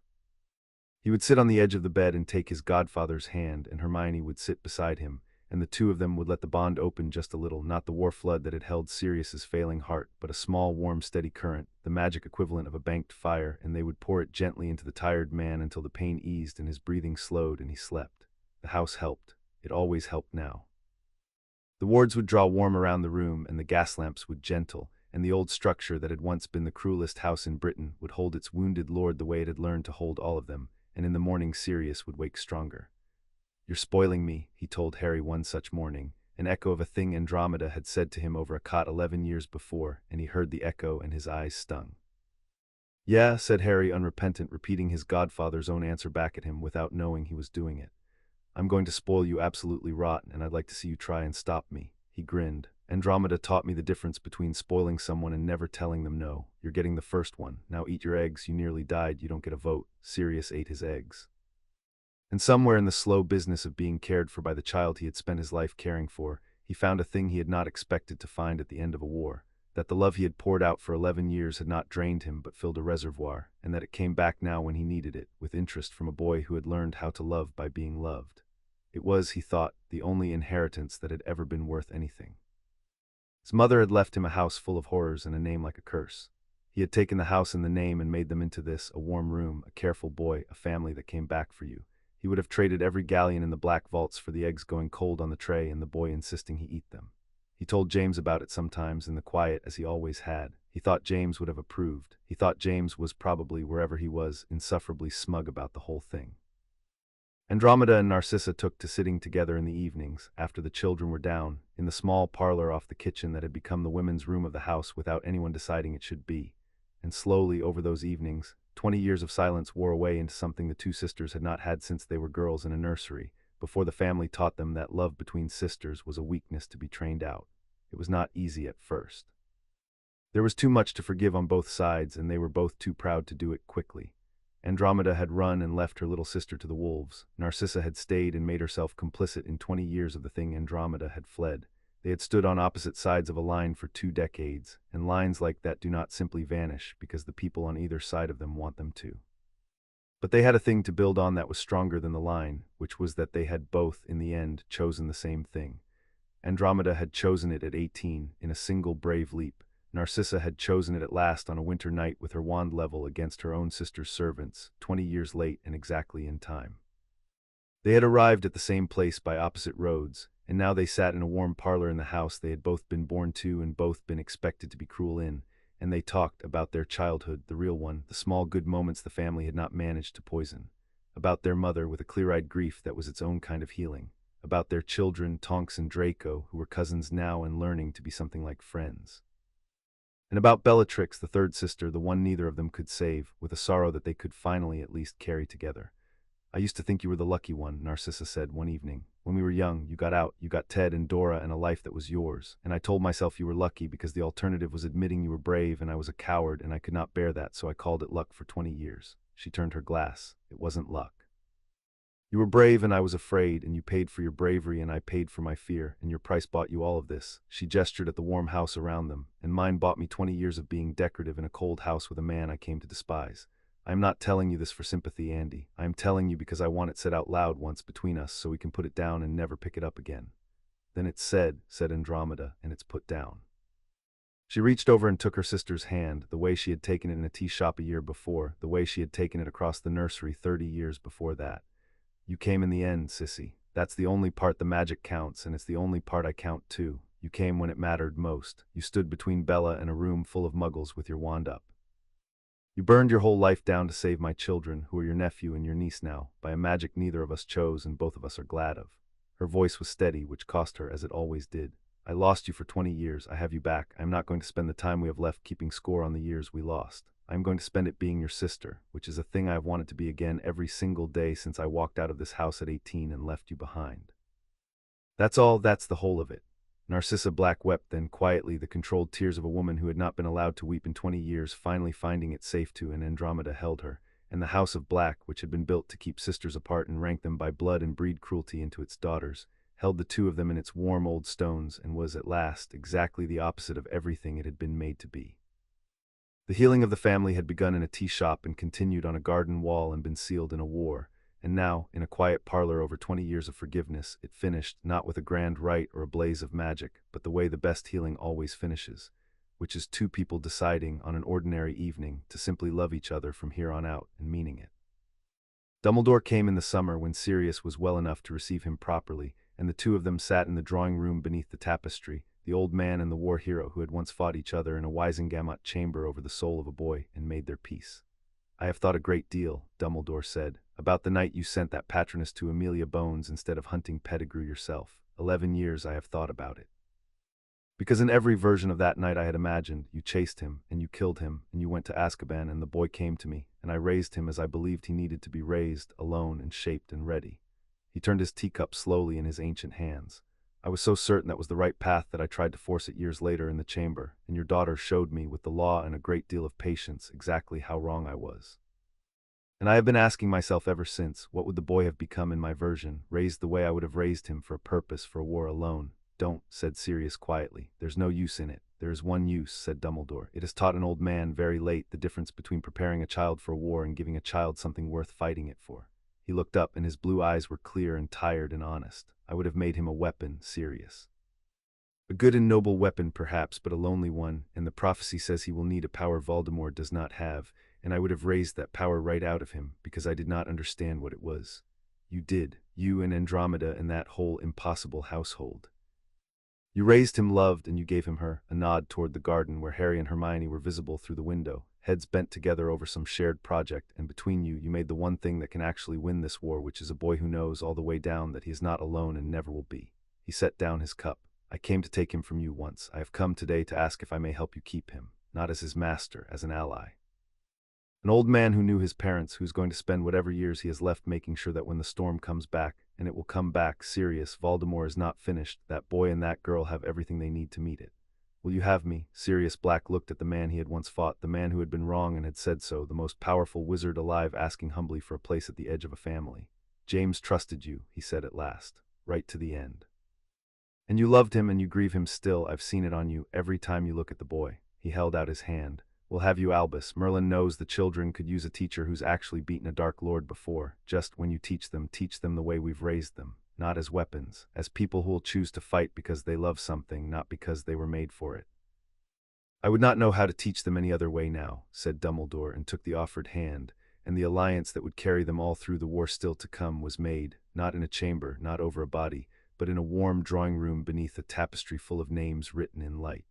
He would sit on the edge of the bed and take his godfather's hand, and Hermione would sit beside him, and the two of them would let the bond open just a little, not the war flood that had held Sirius's failing heart, but a small, warm, steady current, the magic equivalent of a banked fire, and they would pour it gently into the tired man until the pain eased and his breathing slowed and he slept. The house helped. It always helped now. The wards would draw warm around the room, and the gas lamps would gentle, and the old structure that had once been the cruelest house in Britain would hold its wounded lord the way it had learned to hold all of them, and in the morning Sirius would wake stronger. "You're spoiling me," he told Harry one such morning. An echo of a thing Andromeda had said to him over a cot 11 years before, and he heard the echo and his eyes stung. "Yeah," said Harry, unrepentant, repeating his godfather's own answer back at him without knowing he was doing it. "I'm going to spoil you absolutely rotten, and I'd like to see you try and stop me." He grinned. "Andromeda taught me the difference between spoiling someone and never telling them no. You're getting the first one. Now eat your eggs. You nearly died. You don't get a vote." Sirius ate his eggs. And somewhere in the slow business of being cared for by the child he had spent his life caring for, he found a thing he had not expected to find at the end of a war, that the love he had poured out for 11 years had not drained him but filled a reservoir, and that it came back now when he needed it, with interest from a boy who had learned how to love by being loved. It was, he thought, the only inheritance that had ever been worth anything. His mother had left him a house full of horrors and a name like a curse. He had taken the house and the name and made them into this, a warm room, a careful boy, a family that came back for you. He would have traded every galleon in the black vaults for the eggs going cold on the tray and the boy insisting he eat them. He told James about it sometimes in the quiet, as he always had. He thought James would have approved. He thought James was probably, wherever he was, insufferably smug about the whole thing. Andromeda and Narcissa took to sitting together in the evenings, after the children were down, in the small parlor off the kitchen that had become the women's room of the house without anyone deciding it should be. And slowly, over those evenings, 20 years of silence wore away into something the two sisters had not had since they were girls in a nursery, before the family taught them that love between sisters was a weakness to be trained out. It was not easy at first. There was too much to forgive on both sides, and they were both too proud to do it quickly. Andromeda had run and left her little sister to the wolves. Narcissa had stayed and made herself complicit in 20 years of the thing Andromeda had fled. They had stood on opposite sides of a line for 2 decades, and lines like that do not simply vanish because the people on either side of them want them to. But they had a thing to build on that was stronger than the line, which was that they had both, in the end, chosen the same thing. Andromeda had chosen it at 18, in a single brave leap. Narcissa had chosen it at last on a winter night with her wand level against her own sister's servants, 20 years late and exactly in time. They had arrived at the same place by opposite roads, and now they sat in a warm parlor in the house they had both been born to and both been expected to be cruel in, and they talked about their childhood, the real one, the small good moments the family had not managed to poison, about their mother with a clear-eyed grief that was its own kind of healing, about their children, Tonks and Draco, who were cousins now and learning to be something like friends, and about Bellatrix, the third sister, the one neither of them could save, with a sorrow that they could finally at least carry together. "I used to think you were the lucky one," Narcissa said one evening. "When we were young, you got out, you got Ted and Dora and a life that was yours, and I told myself you were lucky because the alternative was admitting you were brave and I was a coward and I could not bear that, so I called it luck for 20 years. She turned her glass. "It wasn't luck. You were brave and I was afraid, and you paid for your bravery and I paid for my fear, and your price bought you all of this." She gestured at the warm house around them. "And mine bought me 20 years of being decorative in a cold house with a man I came to despise. I am not telling you this for sympathy, Andy. I am telling you because I want it said out loud once between us so we can put it down and never pick it up again." "Then it's said," said Andromeda, "and it's put down." She reached over and took her sister's hand, the way she had taken it in a tea shop a year before, the way she had taken it across the nursery 30 years before that. "You came in the end, sissy. That's the only part the magic counts, and it's the only part I count too. You came when it mattered most. You stood between Bella and a room full of muggles with your wand up. You burned your whole life down to save my children, who are your nephew and your niece now, by a magic neither of us chose and both of us are glad of." Her voice was steady, which cost her, as it always did. "I lost you for 20 years. I have you back. I am not going to spend the time we have left keeping score on the years we lost. I am going to spend it being your sister, which is a thing I have wanted to be again every single day since I walked out of this house at 18 and left you behind. That's all, that's the whole of it." Narcissa Black wept then quietly, the controlled tears of a woman who had not been allowed to weep in 20 years, finally finding it safe to, and Andromeda held her. And the House of Black, which had been built to keep sisters apart and rank them by blood and breed cruelty into its daughters, held the two of them in its warm old stones and was at last exactly the opposite of everything it had been made to be. The healing of the family had begun in a tea shop and continued on a garden wall and been sealed in a war, and now, in a quiet parlor over 20 years of forgiveness, it finished, not with a grand rite or a blaze of magic, but the way the best healing always finishes, which is two people deciding, on an ordinary evening, to simply love each other from here on out and meaning it. Dumbledore came in the summer when Sirius was well enough to receive him properly, and the two of them sat in the drawing room beneath the tapestry, the old man and the war hero who had once fought each other in a Wisengamot chamber over the soul of a boy, and made their peace. "I have thought a great deal," Dumbledore said, "about the night you sent that Patronus to Amelia Bones instead of hunting Pettigrew yourself. 11 years I have thought about it. Because in every version of that night I had imagined, you chased him, and you killed him, and you went to Azkaban, and the boy came to me, and I raised him as I believed he needed to be raised, alone and shaped and ready." He turned his teacup slowly in his ancient hands. "I was so certain that was the right path that I tried to force it years later in the chamber, and your daughter showed me, with the law and a great deal of patience, exactly how wrong I was. And I have been asking myself ever since, what would the boy have become in my version, raised the way I would have raised him, for a purpose, for a war alone?" "Don't," said Sirius quietly. "There's no use in it." "There is one use," said Dumbledore. "It has taught an old man, very late, the difference between preparing a child for a war and giving a child something worth fighting it for." He looked up, and his blue eyes were clear and tired and honest. "I would have made him a weapon, Sirius. A good and noble weapon, perhaps, but a lonely one, and the prophecy says he will need a power Voldemort does not have, and I would have raised that power right out of him, because I did not understand what it was. You did, you and Andromeda and that whole impossible household. You raised him, loved, and you gave him her," a nod toward the garden where Harry and Hermione were visible through the window, heads bent together over some shared project, "and between you, you made the one thing that can actually win this war, which is a boy who knows all the way down that he is not alone and never will be." He set down his cup. "I came to take him from you once. I have come today to ask if I may help you keep him, not as his master, as an ally. An old man who knew his parents, who's going to spend whatever years he has left making sure that when the storm comes back, and it will come back, Sirius, Voldemort is not finished, that boy and that girl have everything they need to meet it. Will you have me?" Sirius Black looked at the man he had once fought, the man who had been wrong and had said so, the most powerful wizard alive, asking humbly for a place at the edge of a family. "James trusted you," he said at last, "right to the end. And you loved him and you grieve him still. I've seen it on you every time you look at the boy." He held out his hand. "We'll have you, Albus. Merlin knows the children could use a teacher who's actually beaten a Dark Lord before. Just when you teach them the way we've raised them. Not as weapons, as people who will choose to fight because they love something, not because they were made for it." "I would not know how to teach them any other way now," said Dumbledore, and took the offered hand, and the alliance that would carry them all through the war still to come was made, not in a chamber, not over a body, but in a warm drawing room beneath a tapestry full of names written in light.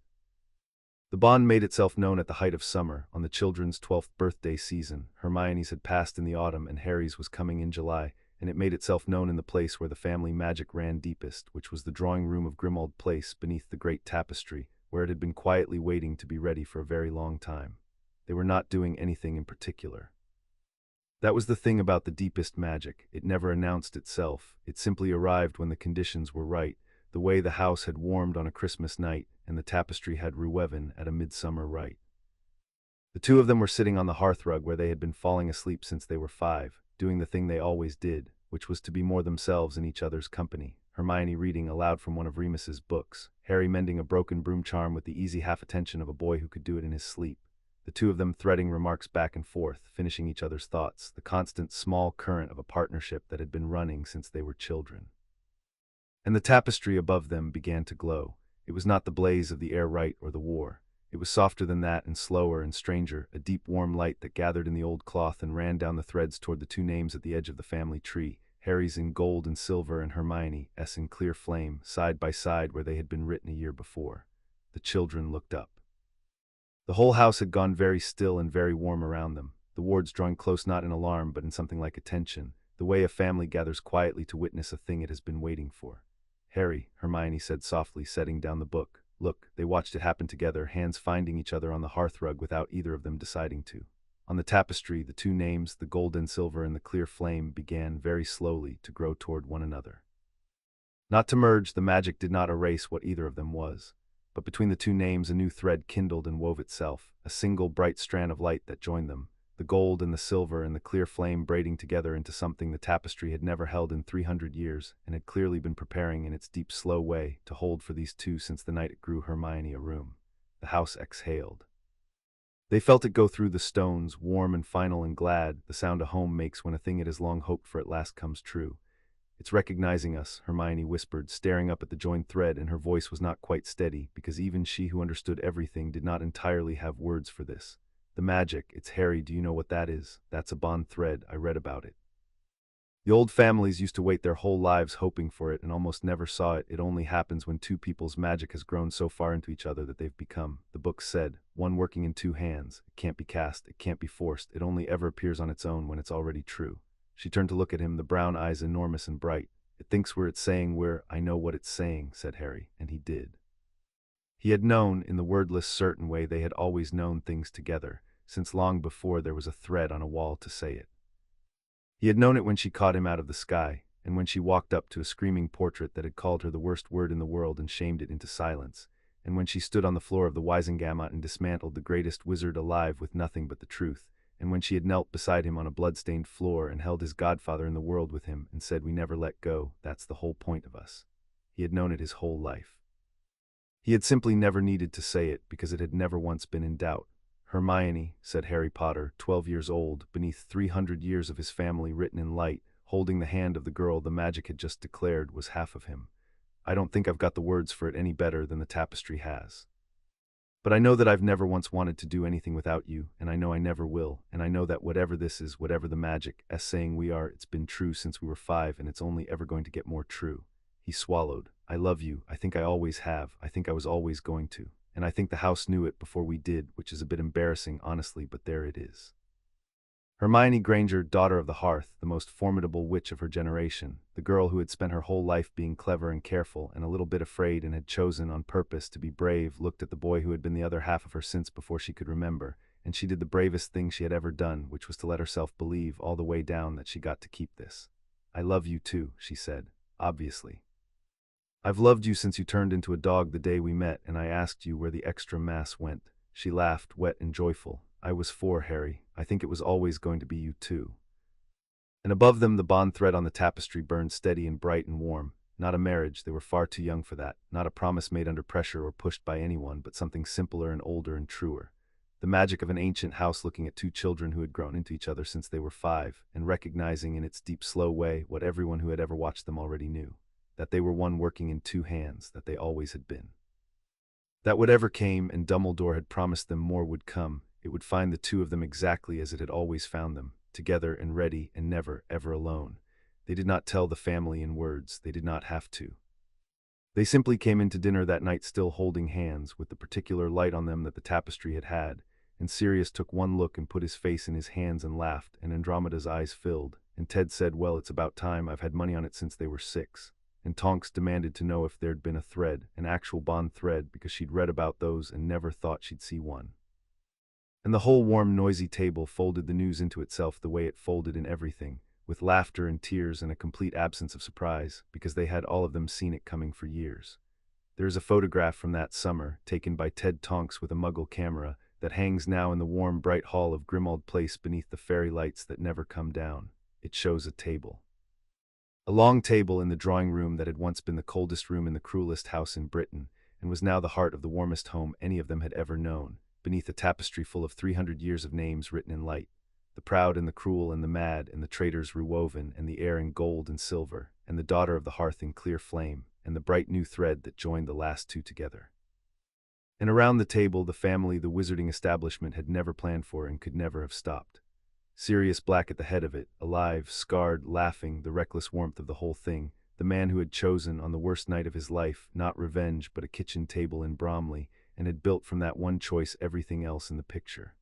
The bond made itself known at the height of summer, on the children's 12th birthday season. Hermione's had passed in the autumn and Harry's was coming in July, and it made itself known in the place where the family magic ran deepest, which was the drawing room of Grimmauld Place beneath the great tapestry, where it had been quietly waiting to be ready for a very long time. They were not doing anything in particular. That was the thing about the deepest magic. It never announced itself. It simply arrived when the conditions were right, the way the house had warmed on a Christmas night and the tapestry had Rueven at a midsummer rite. The two of them were sitting on the hearthrug where they had been falling asleep since they were 5, doing the thing they always did, which was to be more themselves in each other's company. Hermione reading aloud from one of Remus's books, Harry mending a broken broom charm with the easy half-attention of a boy who could do it in his sleep. The two of them threading remarks back and forth, finishing each other's thoughts, the constant small current of a partnership that had been running since they were children. And the tapestry above them began to glow. It was not the blaze of the air rite or the war. It was softer than that and slower and stranger, a deep warm light that gathered in the old cloth and ran down the threads toward the two names at the edge of the family tree, Harry's in gold and silver and Hermione's in clear flame, side by side where they had been written a year before. The children looked up. The whole house had gone very still and very warm around them, the wards drawing close not in alarm but in something like attention, the way a family gathers quietly to witness a thing it has been waiting for. "Harry," Hermione said softly, setting down the book. "Look." They watched it happen together, hands finding each other on the hearthrug without either of them deciding to. On the tapestry, the two names, the gold and silver and the clear flame, began very slowly to grow toward one another. Not to merge, the magic did not erase what either of them was. But between the two names a new thread kindled and wove itself, a single bright strand of light that joined them, the gold and the silver and the clear flame braiding together into something the tapestry had never held in 300 years, and had clearly been preparing in its deep, slow way to hold for these two since the night it grew Hermione a room. The house exhaled. They felt it go through the stones, warm and final and glad, the sound a home makes when a thing it has long hoped for at last comes true. "It's recognizing us," Hermione whispered, staring up at the joined thread, and her voice was not quite steady, because even she who understood everything did not entirely have words for this. "The magic, it's Harry, do you know what that is? That's a bond thread, I read about it. The old families used to wait their whole lives hoping for it and almost never saw it. It only happens when two people's magic has grown so far into each other that they've become," the book said, "one working in two hands. It can't be cast, it can't be forced, it only ever appears on its own when it's already true." She turned to look at him, the brown eyes enormous and bright. "It thinks it's saying I know what it's saying," said Harry, and he did. He had known, in the wordless, certain way they had always known things together, since long before there was a thread on a wall to say it. He had known it when she caught him out of the sky, and when she walked up to a screaming portrait that had called her the worst word in the world and shamed it into silence, and when she stood on the floor of the Wisengamot and dismantled the greatest wizard alive with nothing but the truth, and when she had knelt beside him on a blood-stained floor and held his godfather in the world with him and said, "We never let go, that's the whole point of us." He had known it his whole life. He had simply never needed to say it because it had never once been in doubt. "Hermione," said Harry Potter, 12 years old, beneath 300 years of his family written in light, holding the hand of the girl the magic had just declared was half of him. "I don't think I've got the words for it any better than the tapestry has. But I know that I've never once wanted to do anything without you, and I know I never will, and I know that whatever this is, whatever the magic, as saying we are, it's been true since we were 5, and it's only ever going to get more true." He swallowed. "I love you, I think I always have, I think I was always going to. And I think the house knew it before we did, which is a bit embarrassing, honestly, but there it is." Hermione Granger, daughter of the hearth, the most formidable witch of her generation, the girl who had spent her whole life being clever and careful and a little bit afraid and had chosen on purpose to be brave, looked at the boy who had been the other half of her since before she could remember, and she did the bravest thing she had ever done, which was to let herself believe all the way down that she got to keep this. "I love you too," she said, "obviously. I've loved you since you turned into a dog the day we met and I asked you where the extra mass went." She laughed, wet and joyful. "I was 4, Harry. I think it was always going to be you too." And above them the bond thread on the tapestry burned steady and bright and warm. Not a marriage, they were far too young for that. Not a promise made under pressure or pushed by anyone, but something simpler and older and truer. The magic of an ancient house looking at two children who had grown into each other since they were 5, and recognizing in its deep, slow way what everyone who had ever watched them already knew. That they were one working in two hands, that they always had been. That whatever came, and Dumbledore had promised them more would come, it would find the two of them exactly as it had always found them, together and ready and never, ever alone. They did not tell the family in words, they did not have to. They simply came into dinner that night still holding hands, with the particular light on them that the tapestry had had, and Sirius took one look and put his face in his hands and laughed, and Andromeda's eyes filled, and Ted said, "Well, it's about time, I've had money on it since they were 6. And Tonks demanded to know if there'd been a thread, an actual bond thread, because she'd read about those and never thought she'd see one. And the whole warm, noisy table folded the news into itself the way it folded in everything, with laughter and tears and a complete absence of surprise, because they had all of them seen it coming for years. There is a photograph from that summer, taken by Ted Tonks with a Muggle camera, that hangs now in the warm, bright hall of Grimmauld Place beneath the fairy lights that never come down. It shows a table. A long table in the drawing room that had once been the coldest room in the cruelest house in Britain, and was now the heart of the warmest home any of them had ever known, beneath a tapestry full of 300 years of names written in light. The proud and the cruel and the mad and the traitors rewoven, and the heir in gold and silver, and the daughter of the hearth in clear flame, and the bright new thread that joined the last two together. And around the table the family the wizarding establishment had never planned for and could never have stopped. Sirius Black at the head of it, alive, scarred, laughing, the reckless warmth of the whole thing, the man who had chosen, on the worst night of his life, not revenge but a kitchen table in Bromley, and had built from that one choice everything else in the picture.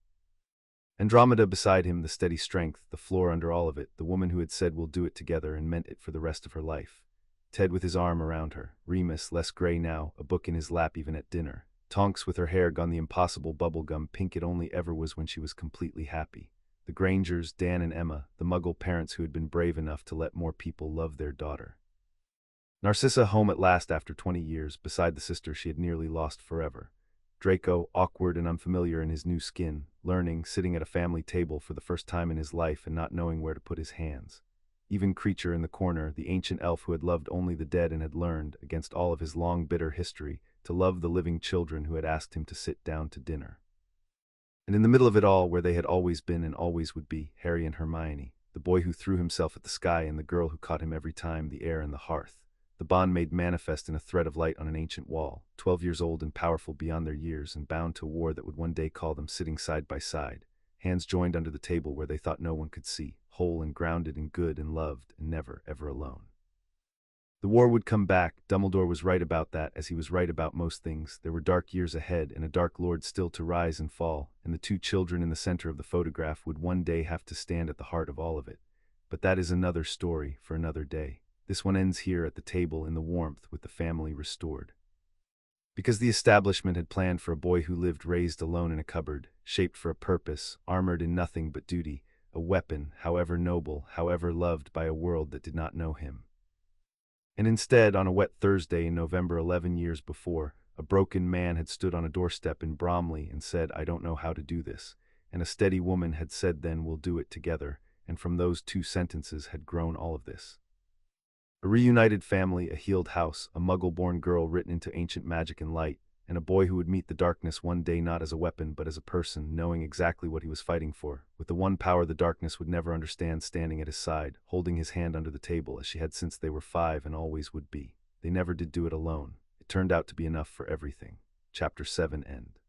Andromeda beside him, the steady strength, the floor under all of it, the woman who had said we'll do it together and meant it for the rest of her life. Ted with his arm around her, Remus, less gray now, a book in his lap even at dinner, Tonks with her hair gone the impossible bubblegum pink it only ever was when she was completely happy. The Grangers, Dan and Emma, the Muggle parents who had been brave enough to let more people love their daughter. Narcissa home at last after 20 years, beside the sister she had nearly lost forever. Draco, awkward and unfamiliar in his new skin, learning, sitting at a family table for the first time in his life and not knowing where to put his hands. Even Creature in the corner, the ancient elf who had loved only the dead and had learned, against all of his long bitter history, to love the living children who had asked him to sit down to dinner. And in the middle of it all, where they had always been and always would be, Harry and Hermione, the boy who threw himself at the sky and the girl who caught him every time, the air and the hearth. The bond made manifest in a thread of light on an ancient wall, 12 years old and powerful beyond their years and bound to a war that would one day call them sitting side by side, hands joined under the table where they thought no one could see, whole and grounded and good and loved and never, ever alone. The war would come back. Dumbledore was right about that, as he was right about most things. There were dark years ahead and a dark lord still to rise and fall, and the two children in the center of the photograph would one day have to stand at the heart of all of it. But that is another story for another day. This one ends here at the table in the warmth with the family restored. Because the establishment had planned for a boy who lived raised alone in a cupboard, shaped for a purpose, armored in nothing but duty, a weapon, however noble, however loved by a world that did not know him. And instead, on a wet Thursday in November 11 years before, a broken man had stood on a doorstep in Bromley and said, "I don't know how to do this." And a steady woman had said then, "We'll do it together." And from those two sentences had grown all of this. A reunited family, a healed house, a muggle-born girl written into ancient magic and light, and a boy who would meet the darkness one day not as a weapon but as a person, knowing exactly what he was fighting for, with the one power the darkness would never understand standing at his side, holding his hand under the table as she had since they were 5 and always would be. They never did do it alone. It turned out to be enough for everything. Chapter 7 End.